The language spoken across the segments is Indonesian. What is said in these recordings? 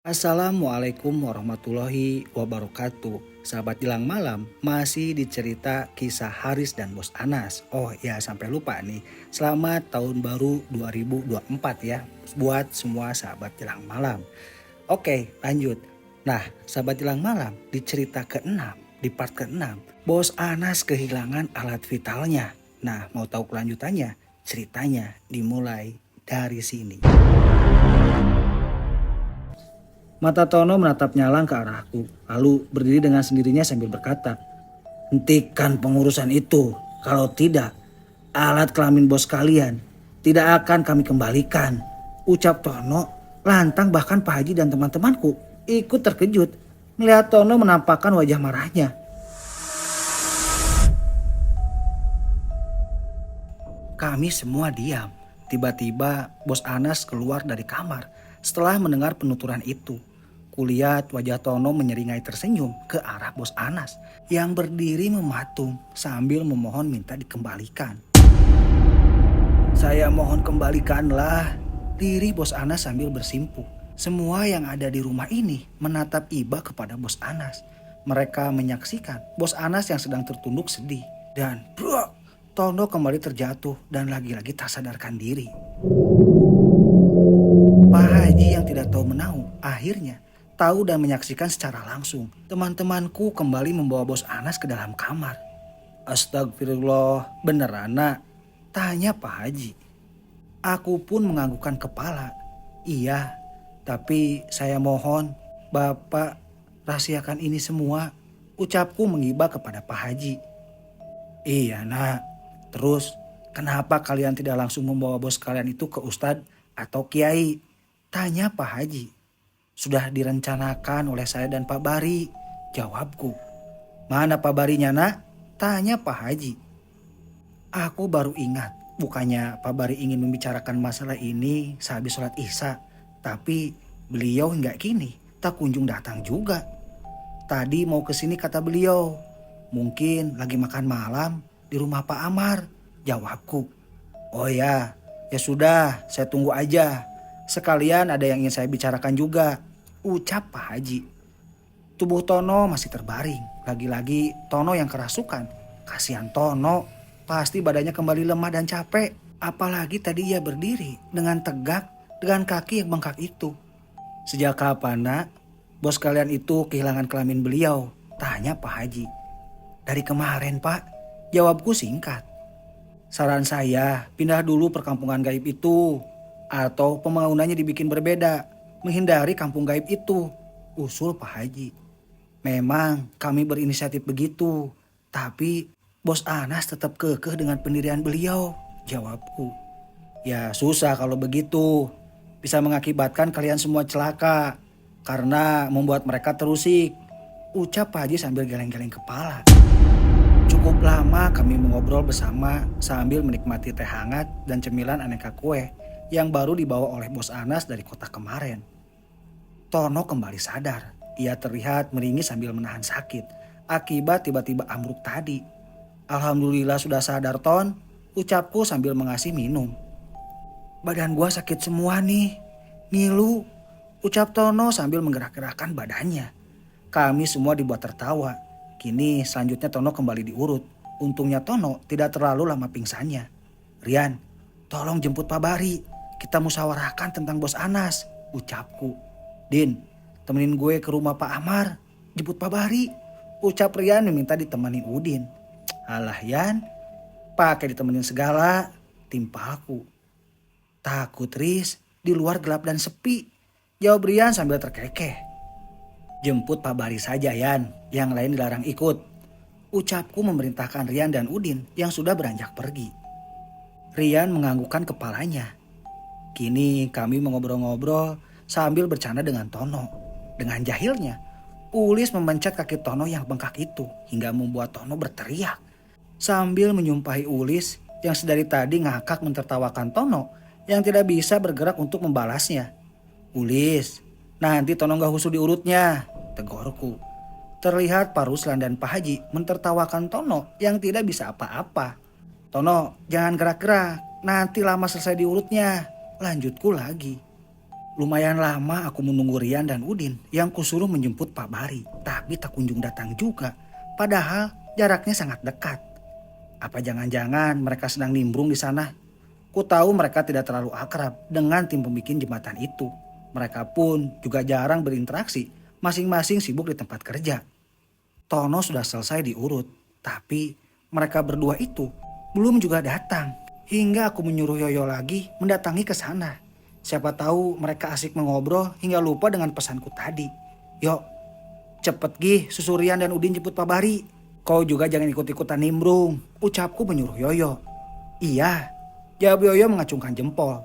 Assalamualaikum warahmatullahi wabarakatuh. Sahabat Jelang Malam, masih dicerita kisah Haris dan Bos Anas. Oh ya, sampai lupa nih. Selamat tahun baru 2024 ya buat semua sahabat Jelang Malam. Oke, lanjut. Nah, sahabat Jelang Malam, di cerita ke-6, di part ke-6, Bos Anas kehilangan alat vitalnya. Nah, mau tahu kelanjutannya? Ceritanya dimulai dari sini. Mata Tono menatap nyalang ke arahku, lalu berdiri dengan sendirinya sambil berkata, "Hentikan pengurusan itu, kalau tidak, alat kelamin bos kalian tidak akan kami kembalikan." Ucap Tono, lantang bahkan Pak Haji dan teman-temanku ikut terkejut melihat Tono menampakkan wajah marahnya. Kami semua diam. Tiba-tiba Bos Anas keluar dari kamar setelah mendengar penuturan itu. Kulihat wajah Tono menyeringai tersenyum ke arah Bos Anas yang berdiri mematung sambil memohon minta dikembalikan. "Saya mohon kembalikanlah," diri Bos Anas sambil bersimpuh. Semua yang ada di rumah ini menatap iba kepada Bos Anas. Mereka menyaksikan Bos Anas yang sedang tertunduk sedih. Dan bro, Tono kembali terjatuh dan lagi-lagi tak sadarkan diri. Pak Haji yang tidak tahu menau akhirnya tahu dan menyaksikan secara langsung. Teman-temanku kembali membawa Bos Anas ke dalam kamar. "Astagfirullah, beneran nak?" tanya Pak Haji. Aku pun menganggukkan kepala. "Iya, tapi saya mohon Bapak rahasiakan ini semua," ucapku mengiba kepada Pak Haji. "Iya nak, terus kenapa kalian tidak langsung membawa bos kalian itu ke Ustadz atau Kiai?" tanya Pak Haji. "Sudah direncanakan oleh saya dan Pak Bari," jawabku. "Mana Pak Barinya nak?" tanya Pak Haji. Aku baru ingat, bukannya Pak Bari ingin membicarakan masalah ini sehabis sholat Isya, tapi beliau hingga kini tak kunjung datang juga. "Tadi mau kesini," kata beliau. "Mungkin lagi makan malam di rumah Pak Amar," jawabku. "Oh ya, ya sudah, saya tunggu aja. Sekalian ada yang ingin saya bicarakan juga," ucap Pak Haji. Tubuh Tono masih terbaring. Lagi-lagi Tono yang kerasukan. Kasihan Tono, pasti badannya kembali lemah dan capek. Apalagi tadi ia berdiri dengan tegak dengan kaki yang bengkak itu. "Sejak kapan nak bos kalian itu kehilangan kelamin beliau?" tanya Pak Haji. "Dari kemarin Pak," jawabku singkat. "Saran saya pindah dulu perkampungan gaib itu. Atau pembangunannya dibikin berbeda, menghindari kampung gaib itu," usul Pak Haji. "Memang kami berinisiatif begitu, tapi Bos Anas tetap kekeh dengan pendirian beliau," jawabku. "Ya susah kalau begitu, bisa mengakibatkan kalian semua celaka karena membuat mereka terusik," ucap Pak Haji sambil geleng-geleng kepala. Cukup lama kami mengobrol bersama sambil menikmati teh hangat dan cemilan aneka kue yang baru dibawa oleh Bos Anas dari kota kemarin. Tono kembali sadar. Ia terlihat meringis sambil menahan sakit akibat tiba-tiba ambruk tadi. "Alhamdulillah sudah sadar Ton," ucapku sambil mengasih minum. "Badan gua sakit semua nih, ngilu," ucap Tono sambil menggerak-gerakkan badannya. Kami semua dibuat tertawa. Kini selanjutnya Tono kembali diurut. Untungnya Tono tidak terlalu lama pingsannya. "Rian, tolong jemput Pak Bari. Kita musyawarahkan tentang Bos Anas," ucapku. "Din, temenin gue ke rumah Pak Amar. Jemput Pak Bari," ucap Rian meminta ditemani Udin. "Alah Yan, pakai ditemenin segala," timpalku. "Takut Riz, di luar gelap dan sepi," jawab Rian sambil terkekeh. "Jemput Pak Bari saja Yan, yang lain dilarang ikut," ucapku memerintahkan Rian dan Udin yang sudah beranjak pergi. Rian menganggukkan kepalanya. Kini kami mengobrol-ngobrol sambil bercanda dengan Tono. Dengan jahilnya, Ulis memencet kaki Tono yang bengkak itu hingga membuat Tono berteriak. Sambil menyumpahi Ulis yang sedari tadi ngakak mentertawakan Tono yang tidak bisa bergerak untuk membalasnya. "Ulis, nanti Tono gak husu diurutnya," tegurku. Terlihat Pak Ruslan dan Pak Haji mentertawakan Tono yang tidak bisa apa-apa. "Tono, jangan gerak-gerak, nanti lama selesai diurutnya," lanjutku lagi. Lumayan lama aku menunggu Rian dan Udin yang kusuruh menjemput Pak Bari, tapi tak kunjung datang juga. Padahal jaraknya sangat dekat. Apa jangan-jangan mereka sedang nimbrung di sana? Ku tahu mereka tidak terlalu akrab dengan tim pembikin jembatan itu. Mereka pun juga jarang berinteraksi, masing-masing sibuk di tempat kerja. Tono sudah selesai diurut, tapi mereka berdua itu belum juga datang. Hingga aku menyuruh Yoyo lagi mendatangi ke sana. Siapa tahu mereka asik mengobrol hingga lupa dengan pesanku tadi. Yuk, cepet Gih, Susurian dan Udin jemput Pak Bari. Kau juga jangan ikut-ikutan nimbrung, ucapku menyuruh Yoyo. Iya, jawab Yoyo mengacungkan jempol.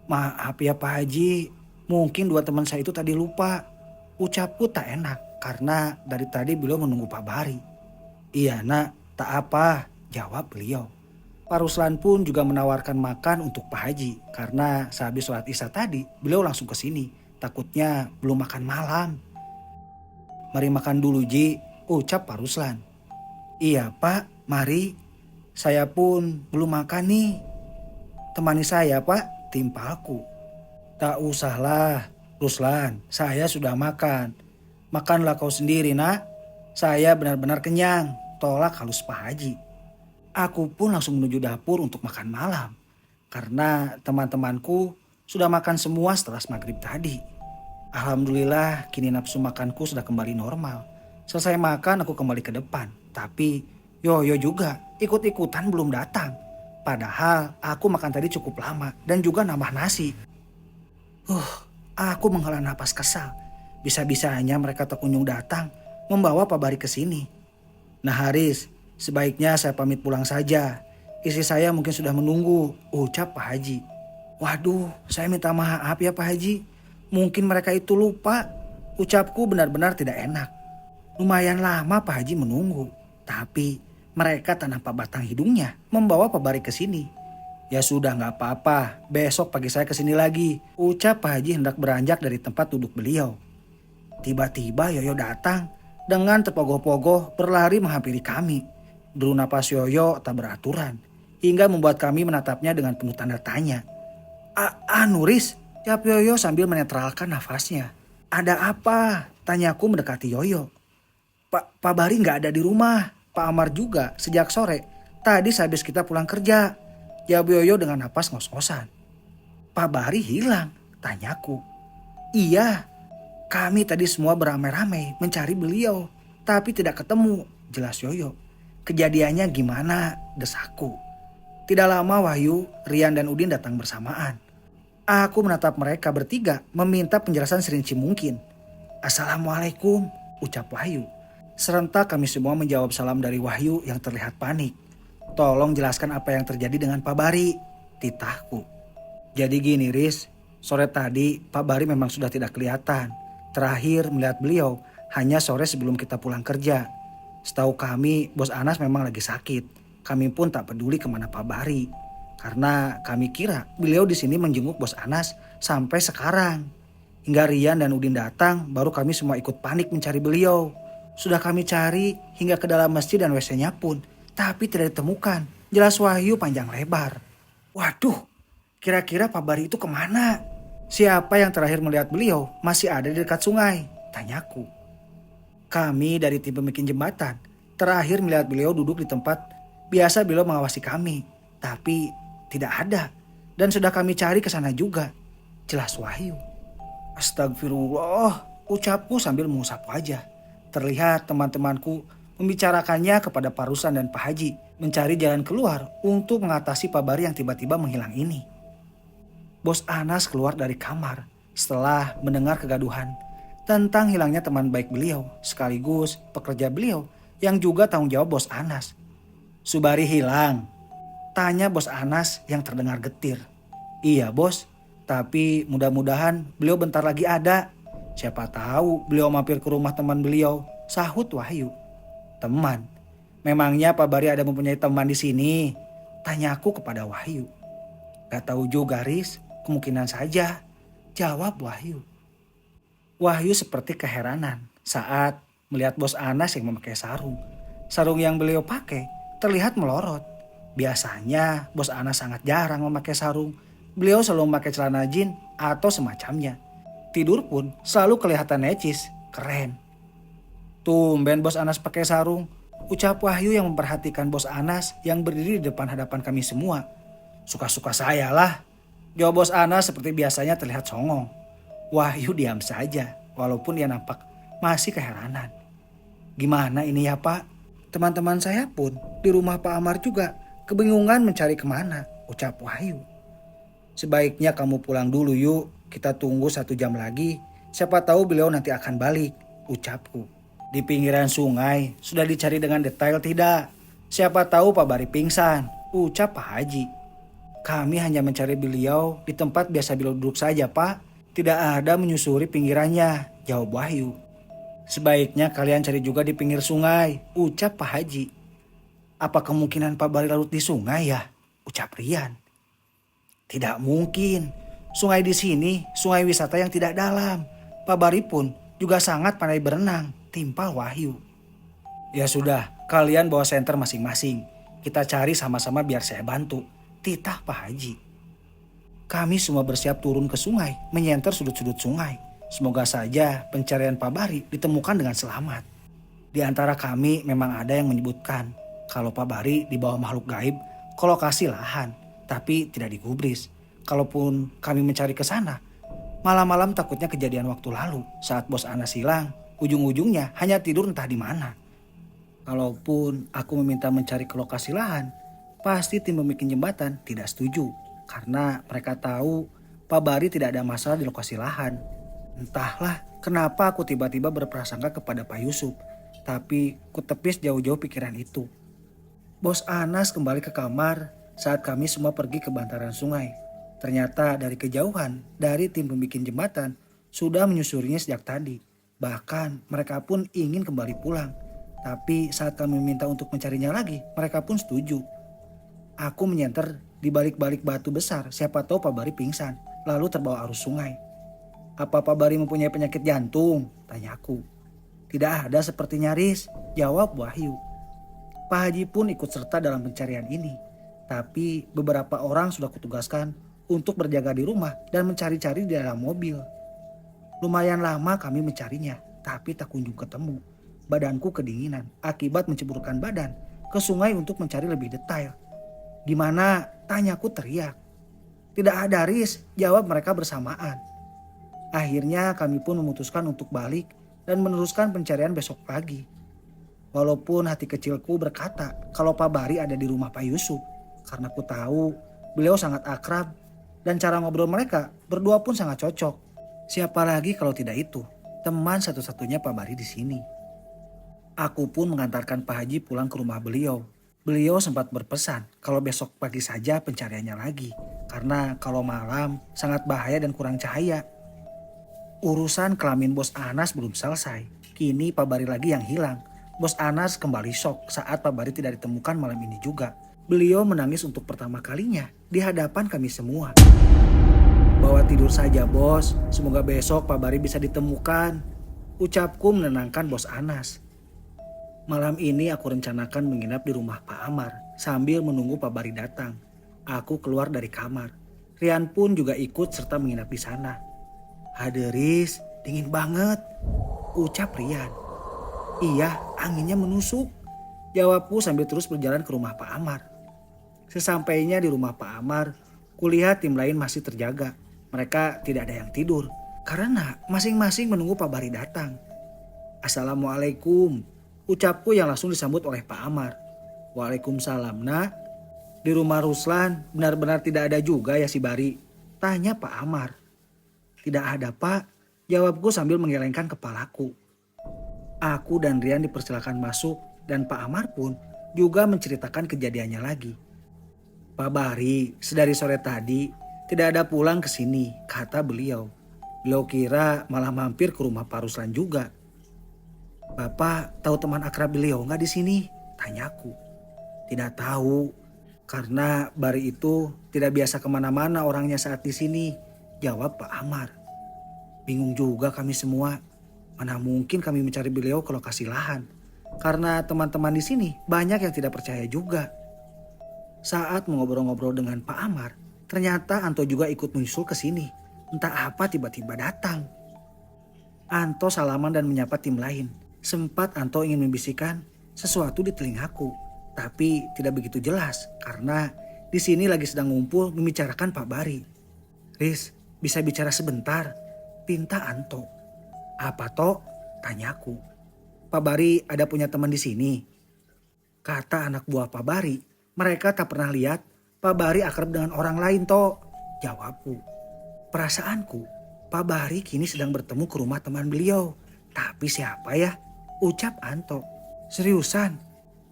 Maaf ya Pak Haji, mungkin dua teman saya itu tadi lupa. Ucapku tak enak karena dari tadi beliau menunggu Pak Bari. Iya nak, tak apa, jawab beliau. Pak Ruslan pun juga menawarkan makan untuk Pak Haji karena sehabis sholat isya tadi beliau langsung ke sini. Takutnya belum makan malam. Mari makan dulu Ji, ucap Pak Ruslan. Iya Pak, mari. Saya pun belum makan nih. Temani saya Pak, timpalku. Tak usahlah, Ruslan, saya sudah makan. Makanlah kau sendiri nak. Saya benar-benar kenyang, tolak halus Pak Haji. Aku pun langsung menuju dapur untuk makan malam. Karena teman-temanku sudah makan semua setelah maghrib tadi. Alhamdulillah kini nafsu makanku sudah kembali normal. Selesai makan aku kembali ke depan. Tapi Yoyo juga ikut-ikutan belum datang. Padahal aku makan tadi cukup lama dan juga nambah nasi. Aku menghela napas kesal. Bisa-bisanya mereka tak kunjung datang membawa Pak Bari ke sini. Nah Haris, sebaiknya saya pamit pulang saja. Istri saya mungkin sudah menunggu, ucap Pak Haji. Waduh, saya minta maaf ya Pak Haji. Mungkin mereka itu lupa. Ucapku benar-benar tidak enak. Lumayan lama Pak Haji menunggu. Tapi mereka tak nampak batang hidungnya membawa Pak Bari ke sini. Ya sudah gak apa-apa, besok pagi saya ke sini lagi. Ucap Pak Haji hendak beranjak dari tempat duduk beliau. Tiba-tiba Yoyo datang dengan terpogoh-pogoh berlari menghampiri kami. Deru napas Yoyo tak beraturan hingga membuat kami menatapnya dengan penuh tanda tanya. Nuris, jawab Yoyo sambil menetralkan nafasnya. Ada apa? Tanyaku mendekati Yoyo. Pak Bari gak ada di rumah. Pak Amar juga sejak sore. Tadi sehabis kita pulang kerja. Jawab Yoyo dengan napas ngos-ngosan. Pak Bari hilang, tanyaku. Iya, kami tadi semua beramai-ramai mencari beliau. Tapi tidak ketemu, jelas Yoyo. Kejadiannya gimana, desakku. Tidak lama Wahyu, Rian dan Udin datang bersamaan. Aku menatap mereka bertiga meminta penjelasan serinci mungkin. Assalamualaikum, ucap Wahyu. Serentak kami semua menjawab salam dari Wahyu yang terlihat panik. Tolong jelaskan apa yang terjadi dengan Pak Bari, titahku. Jadi gini Riz, sore tadi Pak Bari memang sudah tidak kelihatan. Terakhir melihat beliau hanya sore sebelum kita pulang kerja. Setahu kami Bos Anas memang lagi sakit. Kami pun tak peduli kemana Pak Bari. Karena kami kira beliau di sini menjenguk Bos Anas sampai sekarang. Hingga Rian dan Udin datang baru kami semua ikut panik mencari beliau. Sudah kami cari hingga ke dalam masjid dan WC-nya pun. Tapi tidak ditemukan. Jelas Wahyu panjang lebar. Waduh, kira-kira Pak Bari itu kemana? Siapa yang terakhir melihat beliau masih ada di dekat sungai? Tanyaku. Kami dari tim pembikin jembatan terakhir melihat beliau duduk di tempat biasa beliau mengawasi kami. Tapi tidak ada. Dan sudah kami cari ke sana juga. Jelas Wahyu. Astagfirullah, ucapku sambil mengusap wajah. Terlihat teman-temanku membicarakannya kepada Pak Ruslan dan Pak Haji, mencari jalan keluar untuk mengatasi Pak Bari yang tiba-tiba menghilang ini. Bos Anas keluar dari kamar setelah mendengar kegaduhan tentang hilangnya teman baik beliau sekaligus pekerja beliau yang juga tanggung jawab Bos Anas. Subari hilang? Tanya Bos Anas yang terdengar getir. Iya bos, tapi mudah-mudahan beliau bentar lagi ada. Siapa tahu beliau mampir ke rumah teman beliau, sahut Wahyu. Teman? Memangnya Pak Bari ada mempunyai teman di sini? Tanyaku kepada Wahyu. Gak tahu juga Riz, kemungkinan saja, jawab Wahyu. Wahyu seperti keheranan saat melihat Bos Anas yang memakai sarung. Sarung yang beliau pakai terlihat melorot. Biasanya Bos Anas sangat jarang memakai sarung, Beliau selalu memakai celana jin atau semacamnya. Tidur pun selalu kelihatan necis, keren. Tumben Bos Anas pakai sarung, ucap Wahyu yang memperhatikan Bos Anas yang berdiri di depan hadapan kami semua. Suka-suka saya lah. Jawab Bos Anas seperti biasanya terlihat songong. Wahyu diam saja, walaupun dia nampak masih keheranan. Gimana ini ya Pak? Teman-teman saya pun di rumah Pak Amar juga kebingungan mencari kemana, ucap Wahyu. Sebaiknya kamu pulang dulu yuk, kita tunggu 1 jam lagi. Siapa tahu beliau nanti akan balik, ucapku. Di pinggiran sungai, sudah dicari dengan detail tidak? Siapa tahu Pak Bari pingsan, ucap Pak Haji. Kami hanya mencari beliau di tempat biasa beliau duduk saja Pak. Tidak ada menyusuri pinggirannya, jawab Wahyu. Sebaiknya kalian cari juga di pinggir sungai, ucap Pak Haji. Apa kemungkinan Pak Bari larut di sungai ya? Ucap Rian. Tidak mungkin. Sungai di sini, sungai wisata yang tidak dalam. Pak Bari pun juga sangat pandai berenang, timpal Wahyu. Ya sudah, kalian bawa senter masing-masing. Kita cari sama-sama biar saya bantu, titah Pak Haji. Kami semua bersiap turun ke sungai, menyenter sudut-sudut sungai. Semoga saja pencarian Pak Bari ditemukan dengan selamat. Di antara kami memang ada yang menyebutkan kalau Pak Bari di bawah makhluk gaib ke lokasi lahan, tapi tidak digubris. Kalaupun kami mencari ke sana, malam-malam takutnya kejadian waktu lalu saat Bos Anas hilang, ujung-ujungnya hanya tidur entah di mana. Kalaupun aku meminta mencari ke lokasi lahan, pasti tim pembikin jembatan tidak setuju karena mereka tahu Pak Bari tidak ada masalah di lokasi lahan. Entahlah kenapa aku tiba-tiba berprasangka kepada Pak Yusuf, tapi ku tepis jauh-jauh pikiran itu. Bos Anas kembali ke kamar saat kami semua pergi ke bantaran sungai. Ternyata dari kejauhan, dari tim pembikin jembatan sudah menyusurinya sejak tadi. Bahkan mereka pun ingin kembali pulang. Tapi saat kami minta untuk mencarinya lagi, mereka pun setuju. Aku menyenter di balik-balik batu besar, siapa tahu Pak Bari pingsan, lalu terbawa arus sungai. Apa Pak Bari mempunyai penyakit jantung? Tanyaku. Tidak ada sepertinya Riz, jawab Wahyu. Pak Haji pun ikut serta dalam pencarian ini. Tapi beberapa orang sudah kutugaskan untuk berjaga di rumah dan mencari-cari di dalam mobil. Lumayan lama kami mencarinya, tapi tak kunjung ketemu. Badanku kedinginan akibat menceburkan badan ke sungai untuk mencari lebih detail. Gimana? Tanyaku teriak. Tidak ada Riz, jawab mereka bersamaan. Akhirnya kami pun memutuskan untuk balik dan meneruskan pencarian besok pagi. Walaupun hati kecilku berkata kalau Pak Bari ada di rumah Pak Yusuf. Karena ku tahu beliau sangat akrab dan cara ngobrol mereka berdua pun sangat cocok. Siapa lagi kalau tidak itu, teman satu-satunya Pak Bari di sini. Aku pun mengantarkan Pak Haji pulang ke rumah beliau. Beliau sempat berpesan kalau besok pagi saja pencariannya lagi. Karena kalau malam sangat bahaya dan kurang cahaya. Urusan kelamin Bos Anas belum selesai. Kini Pak Bari lagi yang hilang. Bos Anas kembali shock saat Pak Bari tidak ditemukan malam ini juga. Beliau menangis untuk pertama kalinya di hadapan kami semua. Bawa tidur saja bos, semoga besok Pak Bari bisa ditemukan. Ucapku menenangkan Bos Anas. Malam ini aku rencanakan menginap di rumah Pak Amar sambil menunggu Pak Bari datang. Aku keluar dari kamar. Rian pun juga ikut serta menginap di sana. Haderis, dingin banget, ucap Rian. Iya, anginnya menusuk, jawabku sambil terus berjalan ke rumah Pak Amar. Sesampainya di rumah Pak Amar, kulihat tim lain masih terjaga. Mereka tidak ada yang tidur karena masing-masing menunggu Pak Bari datang. Assalamualaikum, ucapku yang langsung disambut oleh Pak Amar. Waalaikumsalam nak. Di rumah Ruslan benar-benar tidak ada juga ya si Bari? Tanya Pak Amar. Tidak ada Pak, jawabku sambil menggelengkan kepalaku. Aku dan Rian dipersilakan masuk dan Pak Amar pun juga menceritakan kejadiannya lagi. Pak Bari sedari sore tadi tidak ada pulang ke sini, kata beliau. Beliau kira malah mampir ke rumah Pak Ruslan juga. Bapak tahu teman akrab beliau nggak di sini? Tanyaku. Tidak tahu, karena Bari itu tidak biasa kemana-mana orangnya saat di sini, jawab Pak Amar. Bingung juga kami semua. Mana mungkin kami mencari beliau ke lokasi lahan. Karena teman-teman di sini banyak yang tidak percaya juga. Saat mengobrol-ngobrol dengan Pak Amar, Ternyata Anto juga ikut menyusul ke sini. Entah apa tiba-tiba datang. Anto salaman dan menyapa tim lain. Sempat Anto ingin membisikkan sesuatu di telingaku. Tapi tidak begitu jelas karena di sini lagi sedang ngumpul membicarakan Pak Bari. Riz, bisa bicara sebentar? Pinta Anto. Apa toh? Tanyaku. Pak Bari ada punya teman di sini. Kata anak buah Pak Bari, mereka tak pernah lihat Pak Bari akrab dengan orang lain toh. Jawabku. Perasaanku, Pak Bari kini sedang bertemu ke rumah teman beliau. Tapi siapa ya? Ucap Anto. Seriusan?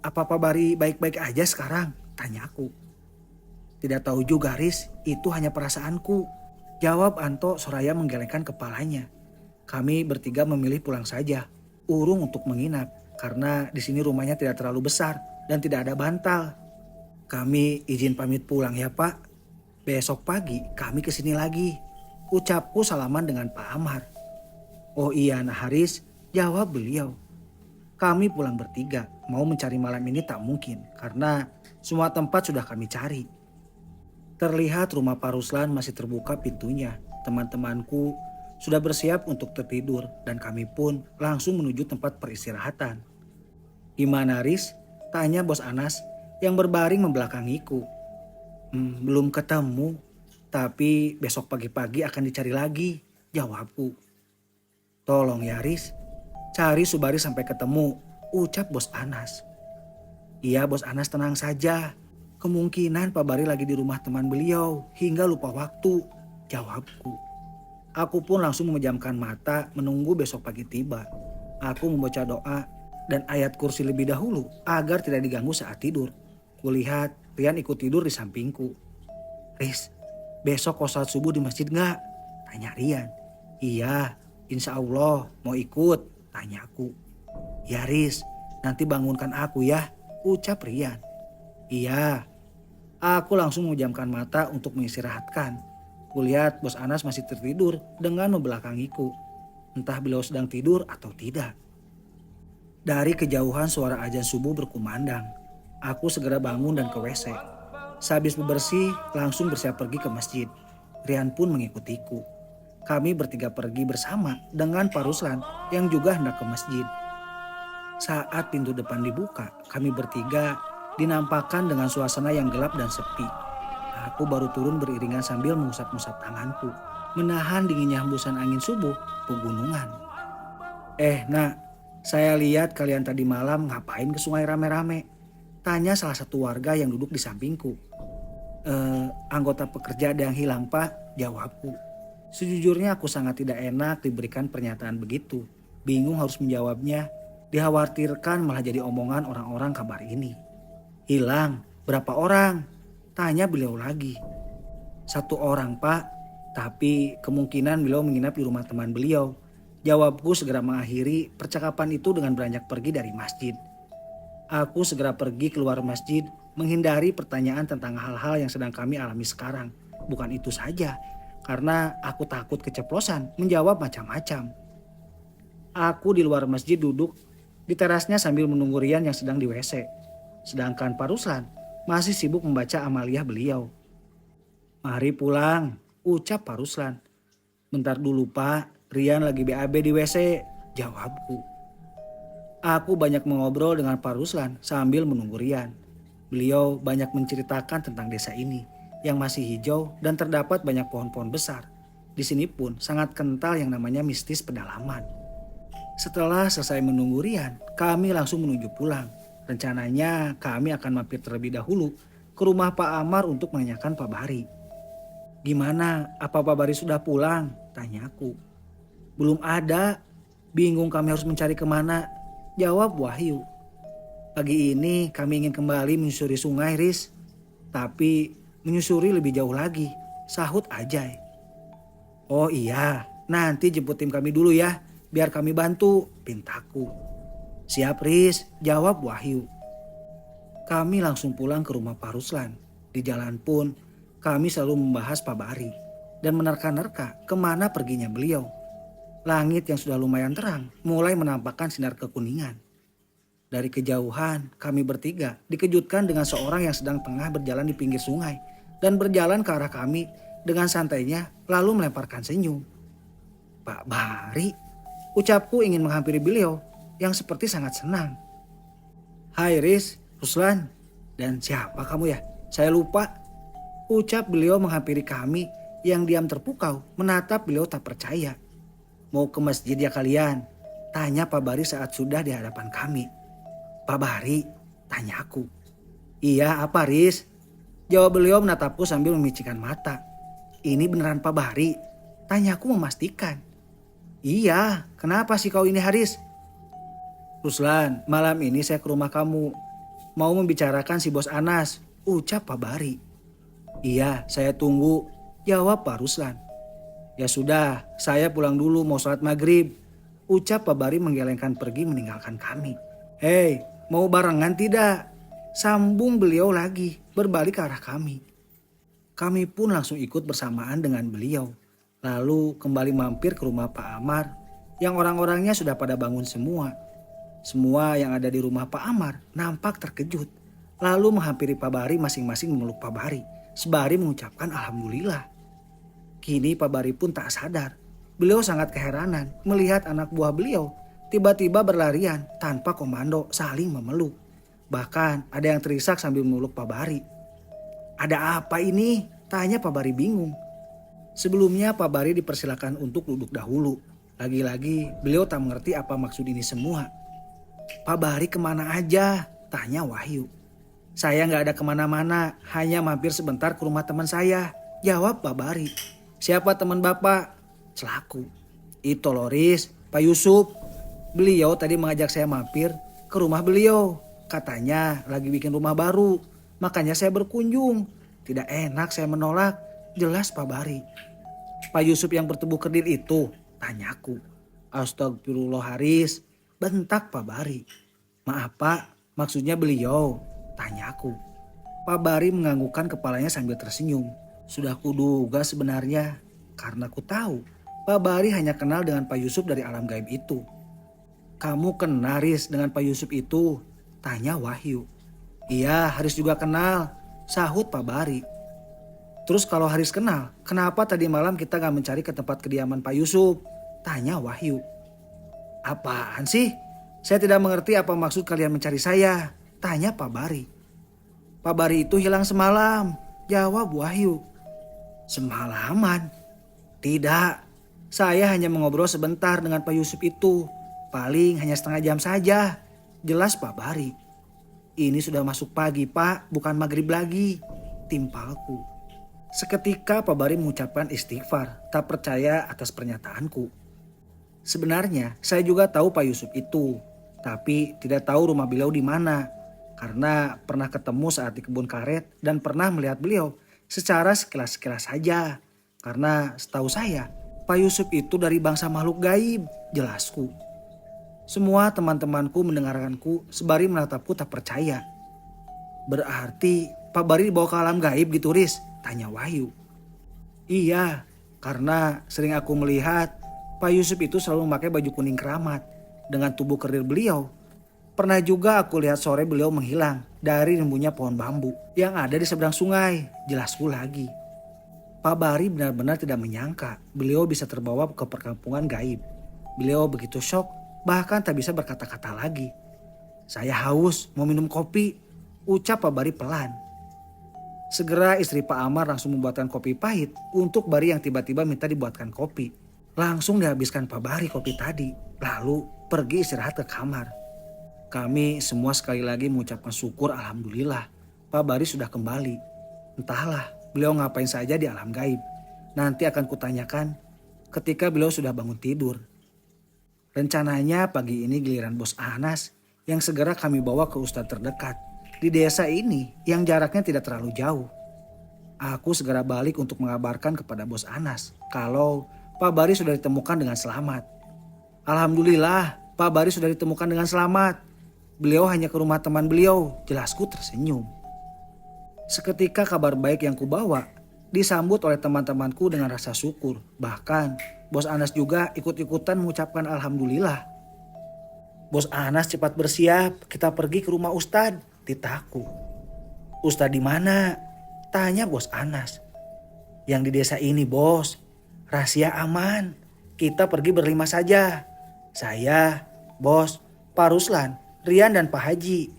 Apa Pak Bari baik-baik aja sekarang? Tanyaku. Tidak tahu juga Riz, itu hanya perasaanku. Jawab Anto soraya menggelengkan kepalanya. Kami bertiga memilih pulang saja. Urung untuk menginap karena di sini rumahnya tidak terlalu besar dan tidak ada bantal. Kami izin pamit pulang ya Pak. Besok pagi kami kesini lagi. Ucapku salaman dengan Pak Amar. Oh iya Nah Haris, jawab beliau. Kami pulang bertiga, mau mencari malam ini tak mungkin karena semua tempat sudah kami cari. Terlihat rumah Pak Ruslan masih terbuka pintunya. Teman-temanku sudah bersiap untuk tertidur dan kami pun langsung menuju tempat peristirahatan. Gimana Riz? Tanya Bos Anas yang berbaring membelakangiku. Belum ketemu, tapi besok pagi-pagi akan dicari lagi, jawabku. Tolong ya Riz, cari Subari sampai ketemu, ucap Bos Anas. Iya Bos Anas tenang saja, kemungkinan Pak Bari lagi di rumah teman beliau hingga lupa waktu, jawabku. Aku pun langsung memejamkan mata menunggu besok pagi tiba. Aku membaca doa dan ayat kursi lebih dahulu agar tidak diganggu saat tidur. Kulihat Rian ikut tidur di sampingku. Riz, besok kau salat subuh di masjid gak? Tanya Rian. Iya, insya Allah mau ikut, tanyaku. Ya Riz, nanti bangunkan aku ya, ucap Rian. Iya. Aku langsung memejamkan mata untuk mengistirahatkan. Kulihat Bos Anas masih tertidur dengan membelakangiku. Entah beliau sedang tidur atau tidak. Dari kejauhan suara azan subuh berkumandang. Aku segera bangun dan ke WC. Sehabis bebersih, langsung bersiap pergi ke masjid. Rian pun mengikutiku. Kami bertiga pergi bersama dengan Pak Ruslan yang juga hendak ke masjid. Saat pintu depan dibuka, kami bertiga dinampakkan dengan suasana yang gelap dan sepi. Aku baru turun beriringan sambil mengusap-ngusap tanganku, menahan dinginnya hembusan angin subuh pegunungan. Nak, saya lihat kalian tadi malam ngapain ke sungai rame-rame? Tanya salah satu warga yang duduk di sampingku. Anggota pekerja ada yang hilang Pak, jawabku. Sejujurnya aku sangat tidak enak diberikan pernyataan begitu. Bingung harus menjawabnya. Dikhawatirkan malah jadi omongan orang-orang kabar ini. Hilang? Berapa orang? Tanya beliau lagi. 1 orang Pak, tapi kemungkinan beliau menginap di rumah teman beliau. Jawabku segera mengakhiri percakapan itu dengan beranjak pergi dari masjid. Aku segera pergi keluar masjid menghindari pertanyaan tentang hal-hal yang sedang kami alami sekarang. Bukan itu saja, karena aku takut keceplosan menjawab macam-macam. Aku di luar masjid duduk di terasnya sambil menunggu Rian yang sedang di WC. Sedangkan Pak Ruslan masih sibuk membaca amaliyah beliau. Mari pulang, ucap Pak Ruslan. Bentar dulu Pak, Rian lagi BAB di WC, jawabku. Aku banyak mengobrol dengan Pak Ruslan sambil menunggu Rian. Beliau banyak menceritakan tentang desa ini yang masih hijau dan terdapat banyak pohon-pohon besar. Di sini pun sangat kental yang namanya mistis pedalaman. Setelah selesai menunggu Rian, kami langsung menuju pulang. Rencananya kami akan mampir terlebih dahulu ke rumah Pak Amar untuk menanyakan Pak Bari. Gimana, apa Pak Bari sudah pulang? Tanyaku. Belum ada, bingung kami harus mencari kemana, jawab Wahyu. Pagi ini kami ingin kembali menyusuri sungai Riz, tapi menyusuri lebih jauh lagi, sahut Ajay. Oh iya, nanti jemput tim kami dulu ya, biar kami bantu, pintaku. Siap Riz, jawab Wahyu. Kami langsung pulang ke rumah Pak Ruslan. Di jalan pun kami selalu membahas Pak Bari dan menerka-nerka kemana perginya beliau. Langit yang sudah lumayan terang mulai menampakkan sinar kekuningan. Dari kejauhan kami bertiga dikejutkan dengan seorang yang sedang tengah berjalan di pinggir sungai dan berjalan ke arah kami dengan santainya lalu melemparkan senyum. "Pak Bahari," ucapku ingin menghampiri beliau yang seperti sangat senang. "Hai Riz, Ruslan, dan siapa kamu ya? Saya lupa," ucap beliau menghampiri kami yang diam terpukau menatap beliau tak percaya. "Mau ke masjid ya kalian?" tanya Pak Bahari saat sudah di hadapan kami. "Pak Bahari?" tanya aku. "Iya, apa Riz?" jawab beliau menatapku sambil memicikkan mata. "Ini beneran Pak Bahari?" tanyaku memastikan. "Iya, kenapa sih kau ini Haris?" "Ruslan, malam ini saya ke rumah kamu. Mau membicarakan si bos Anas," ucap Pak Bahari. "Iya, saya tunggu," jawab Pak Ruslan. "Ya sudah, saya pulang dulu mau sholat maghrib," ucap Pak Bahari menggelengkan pergi meninggalkan kami. "Hei, mau barengan tidak?" sambung beliau lagi berbalik ke arah kami. Kami pun langsung ikut bersamaan dengan beliau. Lalu kembali mampir ke rumah Pak Amar yang orang-orangnya sudah pada bangun semua. Semua yang ada di rumah Pak Amar nampak terkejut. Lalu menghampiri Pak Bahari masing-masing memeluk Pak Bahari sembari mengucapkan alhamdulillah. Kini Pak Bahari pun tak sadar. Beliau sangat keheranan melihat anak buah beliau tiba-tiba berlarian tanpa komando saling memeluk. Bahkan ada yang terisak sambil memeluk Pak Bahari. "Ada apa ini?" tanya Pak Bahari bingung. Sebelumnya Pak Bahari dipersilakan untuk duduk dahulu. Lagi-lagi beliau tak mengerti apa maksud ini semua. "Pak Bahari kemana aja?" tanya Wahyu. "Saya gak ada kemana-mana, hanya mampir sebentar ke rumah teman saya," jawab Pak Bahari. "Siapa teman bapak?" celaku. "Itu Loris, Pak Yusuf. Beliau tadi mengajak saya mampir ke rumah beliau. Katanya lagi bikin rumah baru, makanya saya berkunjung. Tidak enak saya menolak," jelas Pak Bahari. "Pak Yusuf yang bertubuh kerdil itu?" tanyaku. "Astagfirullah Haris," bentak Pak Bahari. "Maaf Pak, maksudnya beliau," tanyaku. Pak Bahari menganggukkan kepalanya sambil tersenyum. Sudah kuduga sebenarnya, karena ku tahu Pak Bahari hanya kenal dengan Pak Yusuf dari alam gaib itu. "Kamu kenal Haris dengan Pak Yusuf itu?" tanya Wahyu. "Iya, Haris juga kenal," sahut Pak Bahari. "Terus kalau Haris kenal, kenapa tadi malam kita gak mencari ke tempat kediaman Pak Yusuf?" tanya Wahyu. "Apaan sih? Saya tidak mengerti apa maksud kalian mencari saya," tanya Pak Bahari. "Pak Bahari itu hilang semalam," jawab Wahyu. "Semalaman?" "Tidak, saya hanya mengobrol sebentar dengan Pak Yusuf itu. Paling hanya setengah jam saja," jelas Pak Bahari. "Ini sudah masuk pagi Pak, bukan maghrib lagi," timpalku. Seketika Pak Bahari mengucapkan istighfar, tak percaya atas pernyataanku. Sebenarnya saya juga tahu Pak Yusuf itu, tapi tidak tahu rumah beliau di mana. Karena pernah ketemu saat di kebun karet dan pernah melihat beliau secara sekilas-sekilas saja. Karena setahu saya Pak Yusuf itu dari bangsa makhluk gaib, jelasku. Semua teman-temanku mendengarkanku sembari menatapku tak percaya. "Berarti Pak Bahari dibawa ke alam gaib gitu Riz?" tanya Wahyu. "Iya, karena sering aku melihat Pak Yusuf itu selalu memakai baju kuning keramat dengan tubuh kerdil beliau. Pernah juga aku lihat sore beliau menghilang dari rimbunya pohon bambu yang ada di seberang sungai," jelasku lagi. Pak Bahari benar-benar tidak menyangka beliau bisa terbawa ke perkampungan gaib. Beliau begitu shock, bahkan tak bisa berkata-kata lagi. "Saya haus, mau minum kopi," ucap Pak Bahari pelan. Segera istri Pak Amar langsung membuatkan kopi pahit untuk Bahari yang tiba-tiba minta dibuatkan kopi. Langsung dihabiskan Pak Bahari kopi tadi, lalu pergi istirahat ke kamar. Kami semua sekali lagi mengucapkan syukur alhamdulillah Pak Bahari sudah kembali. Entahlah beliau ngapain saja di alam gaib. Nanti akan kutanyakan ketika beliau sudah bangun tidur. Rencananya pagi ini giliran bos Anas yang segera kami bawa ke ustadz terdekat di desa ini yang jaraknya tidak terlalu jauh. Aku segera balik untuk mengabarkan kepada bos Anas kalau Pak Bahari sudah ditemukan dengan selamat. "Alhamdulillah, Pak Bahari sudah ditemukan dengan selamat. Beliau hanya ke rumah teman beliau," jelasku tersenyum. Seketika kabar baik yang kubawa disambut oleh teman-temanku dengan rasa syukur. Bahkan bos Anas juga ikut-ikutan mengucapkan alhamdulillah. "Bos Anas cepat bersiap, kita pergi ke rumah Ustadz," titaku. "Ustadz di mana?" Tanya bos Anas. Yang di desa ini bos, rahasia aman. Kita pergi berlima saja. Saya, bos, Pak Ruslan, Rian dan Pak Haji.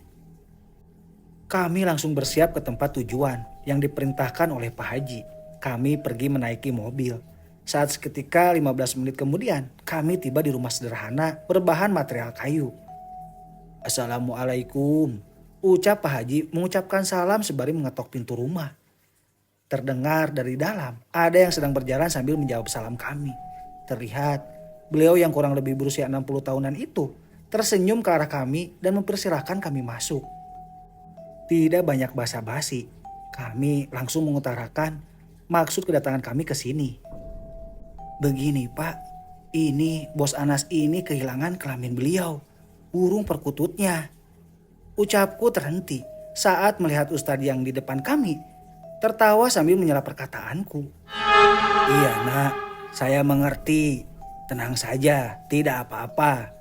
Kami langsung bersiap ke tempat tujuan yang diperintahkan oleh Pak Haji. Kami pergi menaiki mobil. Saat seketika 15 menit kemudian, kami tiba di rumah sederhana berbahan material kayu. Assalamualaikum, ucap Pak Haji mengucapkan salam sembari mengetok pintu rumah. Terdengar dari dalam, ada yang sedang berjalan sambil menjawab salam kami. Terlihat, beliau yang kurang lebih berusia 60 tahunan itu tersenyum ke arah kami dan mempersilahkan kami masuk. Tidak banyak basa-basi, kami langsung mengutarakan maksud kedatangan kami ke sini. Begini Pak, ini bos Anas ini kehilangan kelamin beliau, burung perkututnya. Ucapku terhenti saat melihat Ustadz yang di depan kami tertawa sambil menyela perkataanku. Iya nak, saya mengerti. Tenang saja, tidak apa-apa.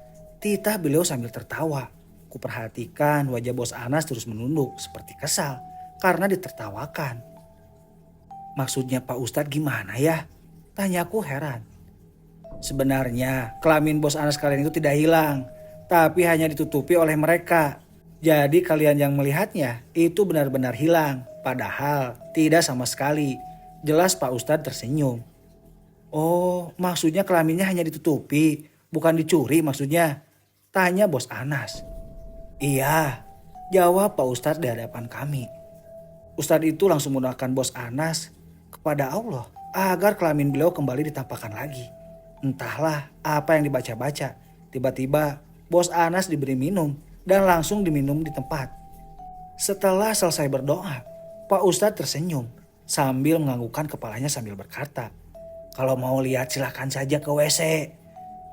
Titah beliau sambil tertawa. Kuperhatikan wajah bos Anas terus menunduk seperti kesal karena ditertawakan. Maksudnya Pak Ustadz gimana ya? Tanyaku heran. Sebenarnya kelamin bos Anas kalian itu tidak hilang, tapi hanya ditutupi oleh mereka. Jadi kalian yang melihatnya itu benar-benar hilang, padahal tidak sama sekali. Jelas Pak Ustadz tersenyum. Oh, maksudnya kelaminnya hanya ditutupi, bukan dicuri maksudnya? Tanya bos Anas. Iya, jawab Pak Ustadz di hadapan kami. Ustadz itu langsung menggunakan bos Anas kepada Allah agar kelamin beliau kembali ditampakkan lagi. Entahlah apa yang dibaca-baca. Tiba-tiba bos Anas diberi minum dan langsung diminum di tempat. Setelah selesai berdoa, Pak Ustadz tersenyum sambil menganggukkan kepalanya sambil berkata, kalau mau lihat silakan saja ke WC.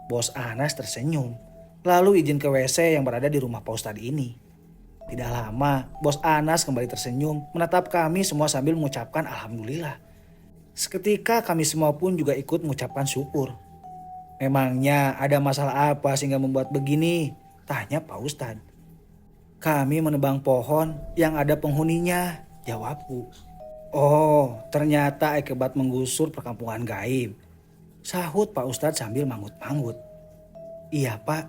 Bos Anas tersenyum lalu izin ke WC yang berada di rumah Pak Ustadz ini. Tidak lama bos Anas kembali tersenyum menatap kami semua sambil mengucapkan alhamdulillah. Seketika kami semua pun juga ikut mengucapkan syukur. Memangnya ada masalah apa sehingga membuat begini? Tanya Pak Ustadz. Kami menebang pohon yang ada penghuninya, jawabku. Oh, ternyata akibat menggusur perkampungan gaib. Sahut Pak Ustadz sambil manggut-manggut. Iya Pak,